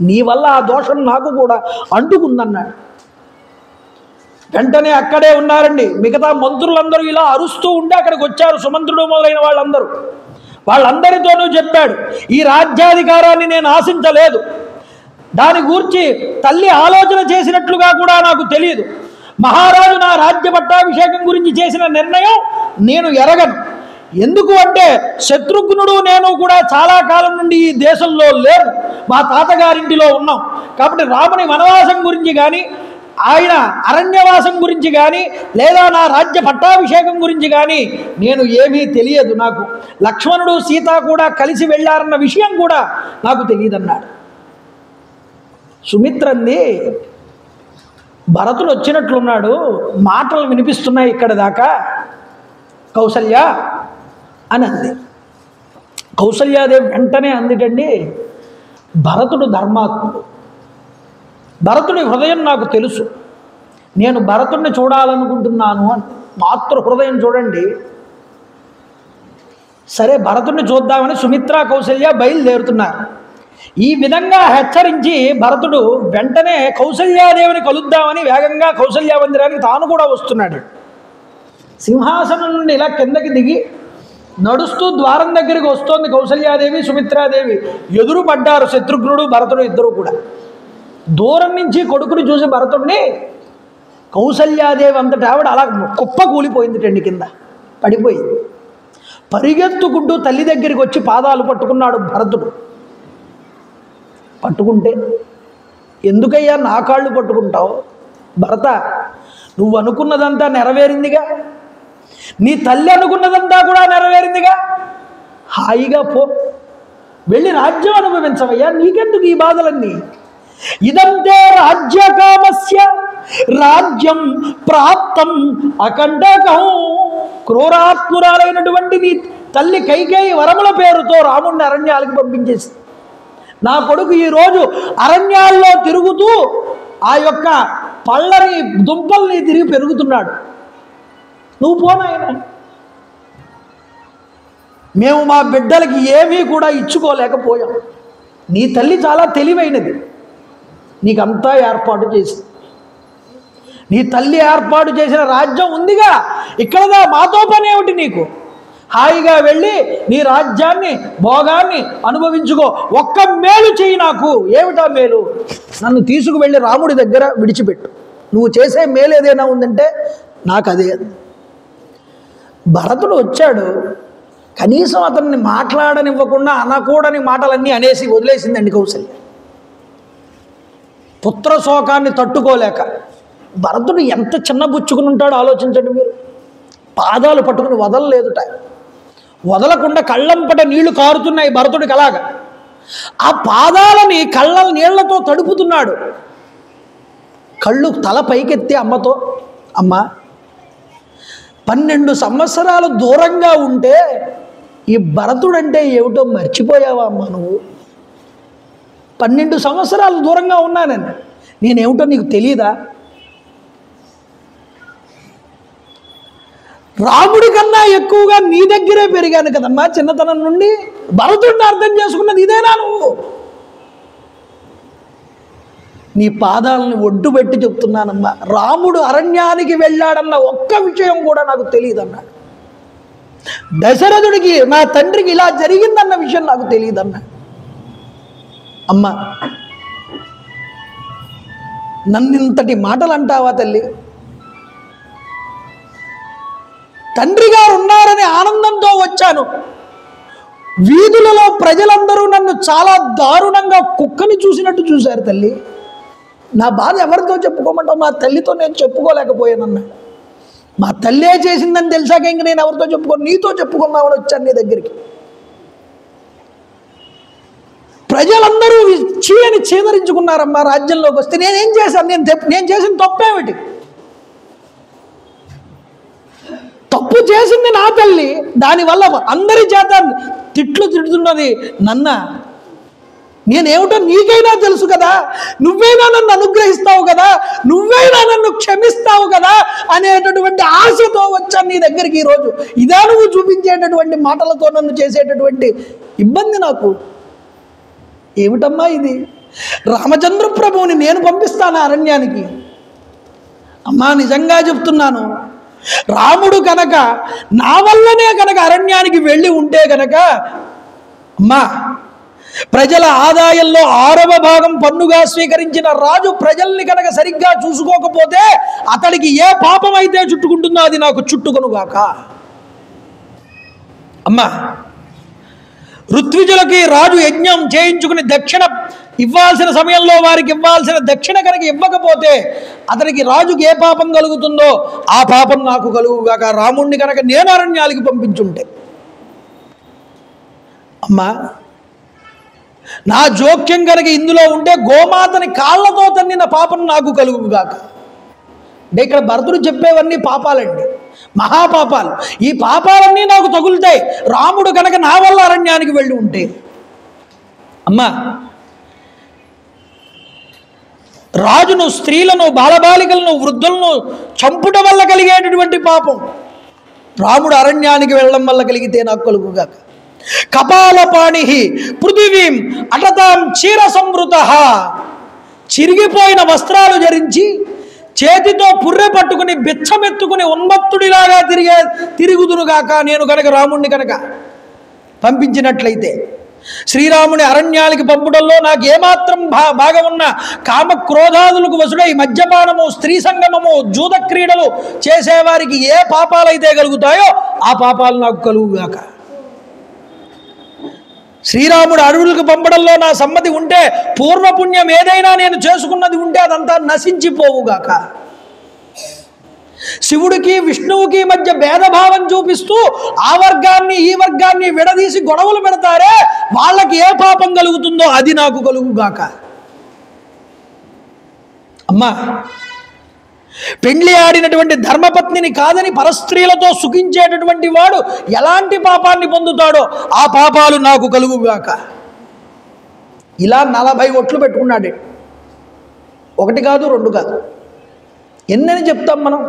A: నీ వల్ల ఆ దోషం నాకు కూడా అంటుకుందన్నాడు. వెంటనే అక్కడే ఉన్నారండి మిగతా మంత్రులందరూ. ఇలా అరుస్తూ ఉంటే అక్కడికి వచ్చారు సుమంత్రుడు మొదలైన వాళ్ళందరూ. వాళ్ళందరితోనూ చెప్పాడు, ఈ రాజ్యాధికారాన్ని నేను ఆశించలేదు, దాని గూర్చి తల్లి ఆలోచన చేసినట్లుగా కూడా నాకు తెలియదు. మహారాజు నా రాజ్య పట్టాభిషేకం గురించి చేసిన నిర్ణయం నేను ఎరగను. ఎందుకు అంటే శత్రుఘ్నుడు నేను కూడా చాలా కాలం నుండి ఈ దేశంలో లేరు, మా తాతగారింటిలో ఉన్నాం. కాబట్టి రాముని వనవాసం గురించి కానీ, ఆయన అరణ్యవాసం గురించి కానీ, లేదా నా రాజ్య పట్టాభిషేకం గురించి కానీ నేను ఏమీ తెలియదు. నాకు లక్ష్మణుడు సీత కూడా కలిసి వెళ్ళారన్న విషయం కూడా నాకు తెలియదన్నాడు. సుమిత్రంది, భరతుడు వచ్చినట్లున్నాడు, మాటలు వినిపిస్తున్నాయి ఇక్కడ దాకా, కౌసల్య అని అంది. కౌసల్యాదేవి వెంటనే అందిటండి, భరతుడు ధర్మాత్ముడు, భరతుడి హృదయం నాకు తెలుసు, నేను భరతుడిని చూడాలనుకుంటున్నాను అని. మాతృ హృదయం చూడండి, సరే భరతుడిని చూద్దామని సుమిత్ర కౌసల్య బయలుదేరుతున్నారు. ఈ విధంగా హెచ్చరించి భరతుడు వెంటనే కౌసల్యాదేవిని కలుద్దామని వేగంగా కౌసల్యా మందిరానికి తాను కూడా వస్తున్నాడు. సింహాసనం నుండి ఇలా కిందకి దిగి నడుస్తూ ద్వారం దగ్గరికి వస్తోంది కౌసల్యాదేవి, సుమిత్రాదేవి. ఎదురు పడ్డారు శత్రుఘ్నుడు భరతుడు ఇద్దరు కూడా. దూరం నుంచి కొడుకుని చూసి భరతుడిని కౌసల్యాదేవి అంతటి ఆవిడ అలా కుప్ప కూలిపోయింది, కింద పడిపోయింది. పరిగెత్తుకుంటూ తల్లి దగ్గరికి వచ్చి పాదాలు పట్టుకున్నాడు భరతుడు. పట్టుకుంటే, ఎందుకయ్యా నా కాళ్ళు పట్టుకుంటావు? భరత, నువ్వు అనుకున్నదంతా నెరవేరిందిగా, నీ తల్లి అనుకున్నదంతా కూడా నెరవేరిందిగా, హాయిగా పో, వెళ్ళి రాజ్యం అనుభవించవయ్యా, నీకెందుకు ఈ బాధలన్నీ? ఇదంతే రాజ్యకామస్య రాజ్యం ప్రాప్తం అకంటకం. క్రూరాత్మురాలైనటువంటి నీ తల్లి కైకేయి వరముల పేరుతో రాముడిని అరణ్యాలకు పంపించేసి, నా కొడుకు ఈరోజు అరణ్యాల్లో తిరుగుతూ ఆ యొక్క పళ్ళని దుంపల్ని తిరిగి పెరుగుతున్నాడు. నువ్వు పోనాయన, మేము మా బిడ్డలకి ఏమీ కూడా ఇచ్చుకోలేకపోయాం. నీ తల్లి చాలా తెలివైనది, నీకంతా ఏర్పాటు చేసింది. నీ తల్లి ఏర్పాటు చేసిన రాజ్యం ఉందిగా, ఇక్కడదా మాతో పని ఏమిటి నీకు? హాయిగా వెళ్ళి నీ రాజ్యాన్ని భోగాన్ని అనుభవించుకో, ఒక్క మేలు చెయ్యి నాకు. ఏమిటా మేలు? నన్ను తీసుకువెళ్ళి రాముడి దగ్గర విడిచిపెట్టు. నువ్వు చేసే మేలు ఏదైనా ఉందంటే నాకు అదే. భరతుడు వచ్చాడు, కనీసం అతన్ని మాట్లాడనివ్వకుండా అనకూడని మాటలన్నీ అనేసి వదిలేసిందండి కౌసల్య. పుత్ర శోకాన్ని తట్టుకోలేక భరతుడు ఎంత చిన్నబుచ్చుకుని ఉంటాడో ఆలోచించండి మీరు. పాదాలు పట్టుకుని వదలలేదుట, వదలకుండా కళ్ళంపట నీళ్లు కారుతున్నాయి భరతుడికి. అలాగా ఆ పాదాలని కళ్ళ నీళ్లతో తడుపుతున్నాడు. కళ్ళు తల పైకెత్తి అమ్మతో, అమ్మ 12 సంవత్సరాలు దూరంగా ఉంటే ఈ భరతుడంటే ఏమిటో మర్చిపోయావా అమ్మ నువ్వు? 12 సంవత్సరాలు దూరంగా ఉన్నానని నేనేమిటో నీకు తెలియదా? రాముడి కన్నా ఎక్కువగా నీ దగ్గరే పెరిగాను కదమ్మా చిన్నతనం నుండి. భరతుడిని అర్థం చేసుకున్నది ఇదేనా నువ్వు? నీ పాదాలను ఒడ్డు పెట్టి చెప్తున్నానమ్మా, రాముడు అరణ్యానికి వెళ్ళాడన్న ఒక్క విషయం కూడా నాకు తెలియదన్నాడు. దశరథుడికి నా తండ్రికి ఇలా జరిగిందన్న విషయం నాకు తెలియదన్నాడు. అమ్మా, నన్నింతటి మాటలు అంటావా తల్లి? తండ్రి గారు ఉన్నారని ఆనందంతో వచ్చాను. వీధులలో ప్రజలందరూ నన్ను చాలా దారుణంగా కుక్కని చూసినట్టు చూశారు తల్లి. నా బాధ ఎవరితో చెప్పుకోమంటావు? మా తల్లితో నేను చెప్పుకోలేకపోయానన్నా. మా తల్లే చేసిందని తెలిసాక ఇంక నేను ఎవరితో చెప్పుకోను, నీతో చెప్పుకున్నామని వచ్చాను నీ దగ్గరికి. ప్రజలందరూ చీలని చీదరించుకున్నారమ్మా రాజ్యంలోకి వస్తే. నేనేం చేశాను? నేను చేసిన తప్పేమిటి? తప్పు చేసింది నా తల్లి, దానివల్ల అందరి చేత తిట్లు తిడుతున్నది నన్న. నేనేమిటో నీకైనా తెలుసు కదా, నువ్వైనా నన్ను అనుగ్రహిస్తావు కదా, నువ్వైనా నన్ను క్షమిస్తావు కదా అనేటటువంటి ఆశతో వచ్చాను నీ దగ్గరికి ఈరోజు. ఇదా నువ్వు చూపించేటటువంటి మాటలతో నన్ను చేసేటటువంటి ఇబ్బంది నాకు? ఏమిటమ్మా ఇది? రామచంద్ర ప్రభువుని నేను పంపిస్తాను అరణ్యానికి? అమ్మా, నిజంగా చెప్తున్నాను, రాముడు కనుక నా వల్లనే కనుక అరణ్యానికి వెళ్ళి ఉంటే కనుక, అమ్మా, ప్రజల ఆదాయంలో 6వ భాగం పన్నుగా స్వీకరించిన రాజు ప్రజల్ని కనుక సరిగ్గా చూసుకోకపోతే అతడికి ఏ పాపం అయితే చుట్టుకుంటుందో అది నాకు చుట్టుకొనుగాక. అమ్మా, ఋత్విజులకి రాజు యజ్ఞం చేయించుకుని దక్షిణ ఇవ్వాల్సిన సమయంలో వారికి ఇవ్వాల్సిన దక్షిణ కనుక ఇవ్వకపోతే అతనికి రాజుకి ఏ పాపం కలుగుతుందో ఆ పాపం నాకు కలుగుగాక. రాముణ్ణి కనుక నేను అరణ్యాలకి పంపించుంటే. అమ్మా, నా జోక్యం కనుక ఇందులో ఉంటే గోమాతని కాళ్ళతో తన్నిన పాపం నాకు కలుగుగాక. అంటే ఇక్కడ భరతుడు చెప్పేవన్నీ పాపాలండి, మహాపాపాలు. ఈ పాపాలన్నీ నాకు తగులుతాయి రాముడు కనుక నా వల్ల అరణ్యానికి వెళ్ళి ఉంటే. అమ్మా, రాజును, స్త్రీలను, బాలబాలికలను, వృద్ధులను చంపుట వల్ల కలిగేటటువంటి పాపం రాముడు అరణ్యానికి వెళ్ళడం వల్ల కలిగితే నాకు కలుగుగాక. కపాలపాణి పృథివీం అటతాం చీర సంవృత, చిరిగిపోయిన వస్త్రాలు ధరించి చేతితో పుర్రె పట్టుకుని బిచ్చమెత్తుకుని ఉన్మత్తుడిలాగా తిరుగుదునుగాక నేను కనుక రాముణ్ణి కనుక పంపించినట్లయితే. శ్రీరాముని అరణ్యానికి పంపుటంలో నాకు ఏమాత్రం బాగా ఉన్న కామక్రోధాదులకు వసుడై మద్యపానము, స్త్రీ సంగమము, జూద క్రీడలు చేసేవారికి ఏ పాపాలైతే కలుగుతాయో ఆ పాపాలు నాకు కలుగుగాక. శ్రీరాముడు అడవులకు పంపడంలో నా సమ్మతి ఉంటే, పూర్వపుణ్యం ఏదైనా నేను చేసుకున్నది ఉంటే అదంతా నశించిపోవుగాక. శివుడికి విష్ణువుకి మధ్య భేదభావం చూపిస్తూ ఆ వర్గాన్ని ఈ వర్గాన్ని విడదీసి గొడవలు పెడతారే, వాళ్ళకి ఏ పాపం కలుగుతుందో అది నాకు కలుగుగాక. అమ్మా, పెండ్లి ఆడినటువంటి ధర్మపత్నిని కాదని పరస్త్రీలతో సుఖించేటటువంటి వాడు ఎలాంటి పాపాన్ని పొందుతాడో ఆ పాపాలు నాకు కలుగుగాక. ఇలా 40 ఒట్లు పెట్టుకున్నాడు. 1 కాదు 2 కాదు, ఎన్నని చెప్తాం మనం?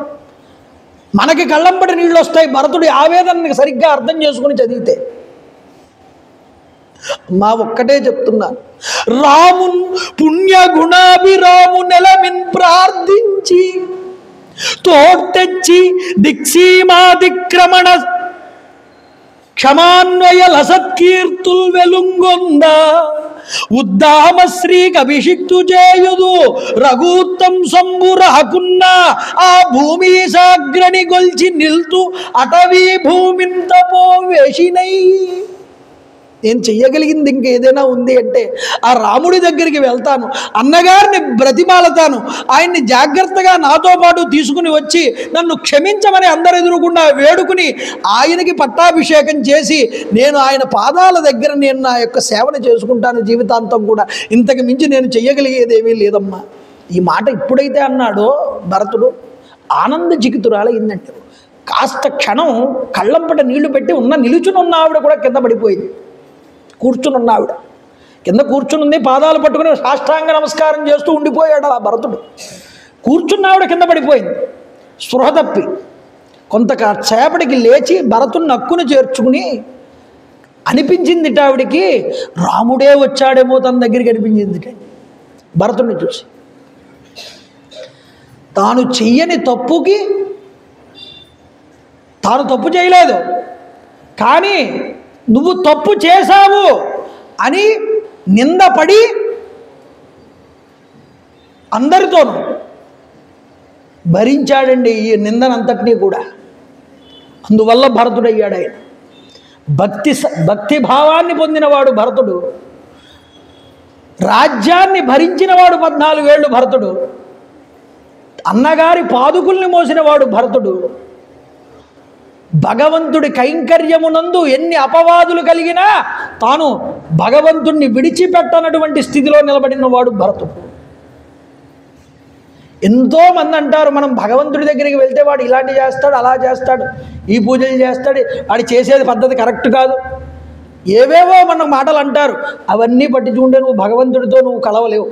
A: మనకి కళ్ళంబడి నీళ్ళు వస్తాయి భరతుడి ఆవేదనని సరిగ్గా అర్థం చేసుకుని చదివితే. మా ఒక్కటే చెప్తున్నా, రామున్ పుణ్యగుణాభిరాము నెలమిన్ ప్రార్థించి తోడ్తెచ్చి దిక్సీమాతిక్రమణ క్షమాన్వయ లసత్కీర్తుల్ వెలుంగొంద ఉద్దామ శ్రీకి అభిషిక్తు చేయుదు రఘూత్తం సంబురహకున్న ఆ భూమి సాగ్రని గొల్చి నిల్తు అటవీ భూమింతపో వేషినై. నేను చెయ్యగలిగింది ఇంకేదైనా ఉంది అంటే ఆ రాముడి దగ్గరికి వెళ్తాను, అన్నగారిని బ్రతిమాలతాను, ఆయన్ని జాగ్రత్తగా నాతో పాటు తీసుకుని వచ్చి నన్ను క్షమించమని అందరెదురుకుండా వేడుకుని ఆయనకి పట్టాభిషేకం చేసి నేను ఆయన పాదాల దగ్గర నేను నా యొక్క సేవను చేసుకుంటాను జీవితాంతం కూడా. ఇంతకు మించి నేను చెయ్యగలిగేదేమీ లేదమ్మా. ఈ మాట ఎప్పుడైతే అన్నాడో భరతుడు ఆనంద జిగితురాలైందంటే, కాస్త క్షణం కళ్ళంపట నీళ్లు పెట్టి నిలుచునున్న ఆవిడ కూడా కింద పడిపోయింది. కూర్చునున్న ఆవిడ కింద కూర్చునుంది, పాదాలు పట్టుకుని సాష్టాంగ నమస్కారం చేస్తూ ఉండిపోయాడు ఆ భరతుడు. కూర్చున్న ఆవిడ కింద పడిపోయింది స్పృహ తప్పి. కొంతసేపటికి లేచి భరతుని నక్కును చేర్చుకుని అనిపించింది ఆవిడికి, రాముడే వచ్చాడేమో తన దగ్గరికి అనిపించింది భరతుడిని చూసి. తాను చెయ్యని తప్పుకి తాను తప్పు చేయలేదు, కానీ నువ్వు తప్పు చేశావు అని నిందపడి అందరితోనూ భరించాడండి ఈ నిందనంతటినీ కూడా. అందువల్ల భరతుడయ్యాడు ఆయన. భక్తి భావాన్ని పొందినవాడు భరతుడు, రాజ్యాన్ని భరించినవాడు 14 ఏళ్ళు భరతుడు, అన్నగారి పాదుకుల్ని మోసినవాడు భరతుడు, భగవంతుడి కైంకర్యమునందు ఎన్ని అపవాదులు కలిగినా తాను భగవంతుణ్ణి విడిచిపెట్టనటువంటి స్థితిలో నిలబడిన వాడు భరతుడు. ఎంతోమంది అంటారు మనం భగవంతుడి దగ్గరికి వెళ్తే వాడు ఇలాంటి చేస్తాడు, అలా చేస్తాడు, ఈ పూజలు చేస్తాడు, వాడు చేసేది పద్ధతి కరెక్ట్ కాదు, ఏవేవో మన మాటలు అంటారు. అవన్నీ పట్టించుకుంటే నువ్వు భగవంతుడితో నువ్వు కలవలేవు.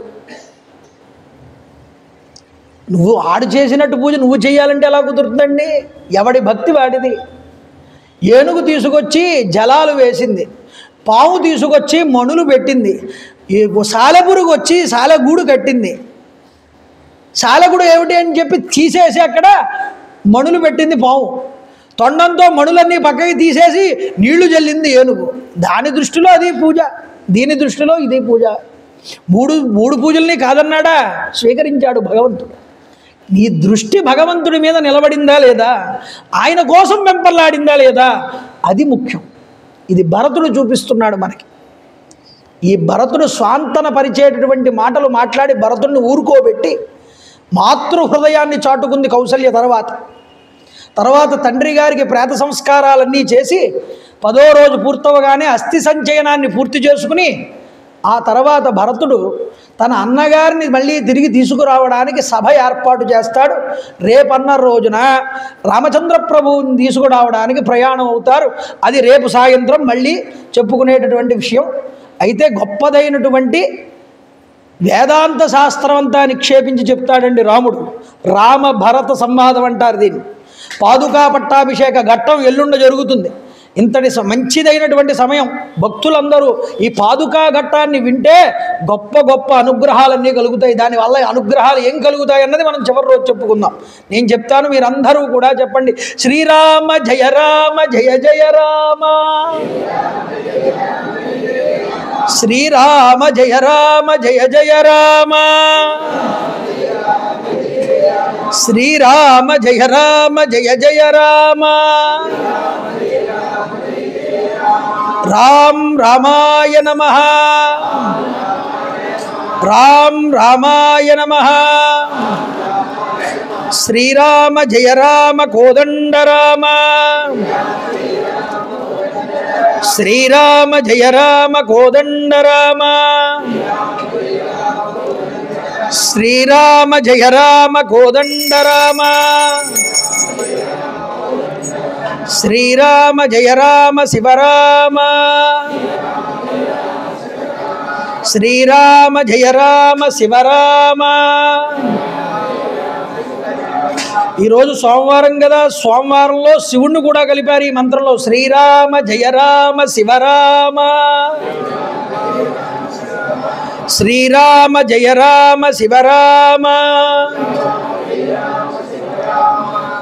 A: నువ్వు ఆడు చేసినట్టు పూజ నువ్వు చేయాలంటే ఎలా కుదురుతుందండి? ఎవడి భక్తి వాడిది. ఏనుగు తీసుకొచ్చి జలాలు వేసింది, పాము తీసుకొచ్చి మణులు పెట్టింది, సాలెపురుగు వచ్చి సాలెగూడు కట్టింది. సాలెగూడు ఏమిటి అని చెప్పి తీసేసి అక్కడ మణులు పెట్టింది పాము. తొండంతో మణులన్నీ పక్కకి తీసేసి నీళ్లు జల్లింది ఏనుగు. దాని దృష్టిలో అది పూజ, దీని దృష్టిలో ఇది పూజ. మూడు పూజల్ని కాదన్నాడా? స్వీకరించాడు భగవంతుడు. నీ దృష్టి భగవంతుడి మీద నిలబడిందా లేదా, ఆయన కోసం వెంపర్లాడిందా లేదా, అది ముఖ్యం. ఇది భరతుడు చూపిస్తున్నాడు మనకి. ఈ భరతుడు స్వాంతన పరిచేటటువంటి మాటలు మాట్లాడి భరతుడిని ఊరుకోబెట్టి మాతృ హృదయాన్ని చాటుకుంది కౌసల్య. తర్వాత తండ్రి గారికి ప్రేత సంస్కారాలన్నీ చేసి 10వ రోజు పూర్తవగానే అస్థి సంచయనాన్ని పూర్తి చేసుకుని ఆ తర్వాత భరతుడు తన అన్నగారిని మళ్ళీ తిరిగి తీసుకురావడానికి సభ ఏర్పాటు చేస్తాడు. రేపన్న రోజున రామచంద్ర ప్రభువుని తీసుకురావడానికి ప్రయాణం అవుతారు. అది రేపు సాయంత్రం మళ్ళీ చెప్పుకునేటటువంటి విషయం. అయితే గొప్పదైనటువంటి వేదాంత శాస్త్రం అంతా నిక్షేపించి చెప్తాడండి రాముడు. రామ భరత సంవాదం అంటారు దీన్ని. పాదుకా పట్టాభిషేక ఘట్టం ఎల్లుండ జరుగుతుంది. ఇంతటి మంచిదైనటువంటి సమయం. భక్తులందరూ ఈ పాదుకా ఘట్టాన్ని వింటే గొప్ప గొప్ప అనుగ్రహాలన్నీ కలుగుతాయి. దానివల్ల అనుగ్రహాలు ఏం కలుగుతాయి అన్నది మనం చివరి రోజు చెప్పుకుందాం. నేను చెప్తాను, మీరందరూ కూడా చెప్పండి. శ్రీరామ జయ రామ జయ జయ రామ, శ్రీరామ జయ రామ జయ జయ రామ, శ్రీరామ జయ రామ జయ జయ రామ, రామ్ రామాయ నమః, రామ్ రామాయ నమః, శ్రీరామ జయ రామ కోదండ రామ, శ్రీరామ జయ రామ కోదండ రామ, శ్రీరామ జయ రామ కోదండ రామ, శ్రీరామ జయ రామ శివరామ, శ్రీరామ జయ రామ శివరామ. ఈరోజు సోమవారం కదా, సోమవారంలో శివుణ్ణి కూడా కలిపారు ఈ మంత్రంలో. శ్రీరామ జయ రామ శివరామ, శ్రీరామ జయ రామ శివరామ.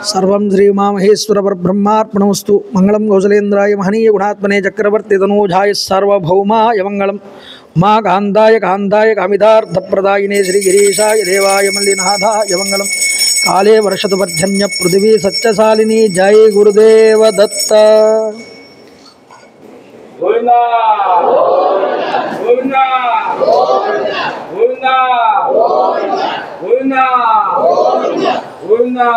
A: సర్వం శ్రీమామహేశ్వర పరబ్రహ్మార్పణమస్తు. మంగళం కౌసలేంద్రాయ మహనీయ గుణాత్మనే చక్రవర్తి తనూజాయ సార్వభౌమాయ మంగళం. మా కాంతాయ కాంతాయ కామితార్థప్రదాయినే శ్రీగిరీశాయ దేవాయ మల్లినాథాయ మంగళం. కాళే వర్షతు పర్జన్య పృథివీ సత్యశాలిని. జై గురుదేవ దత్త.
B: గోవిందా గోవిందా గోవిందా గోవిందా గోవిందా.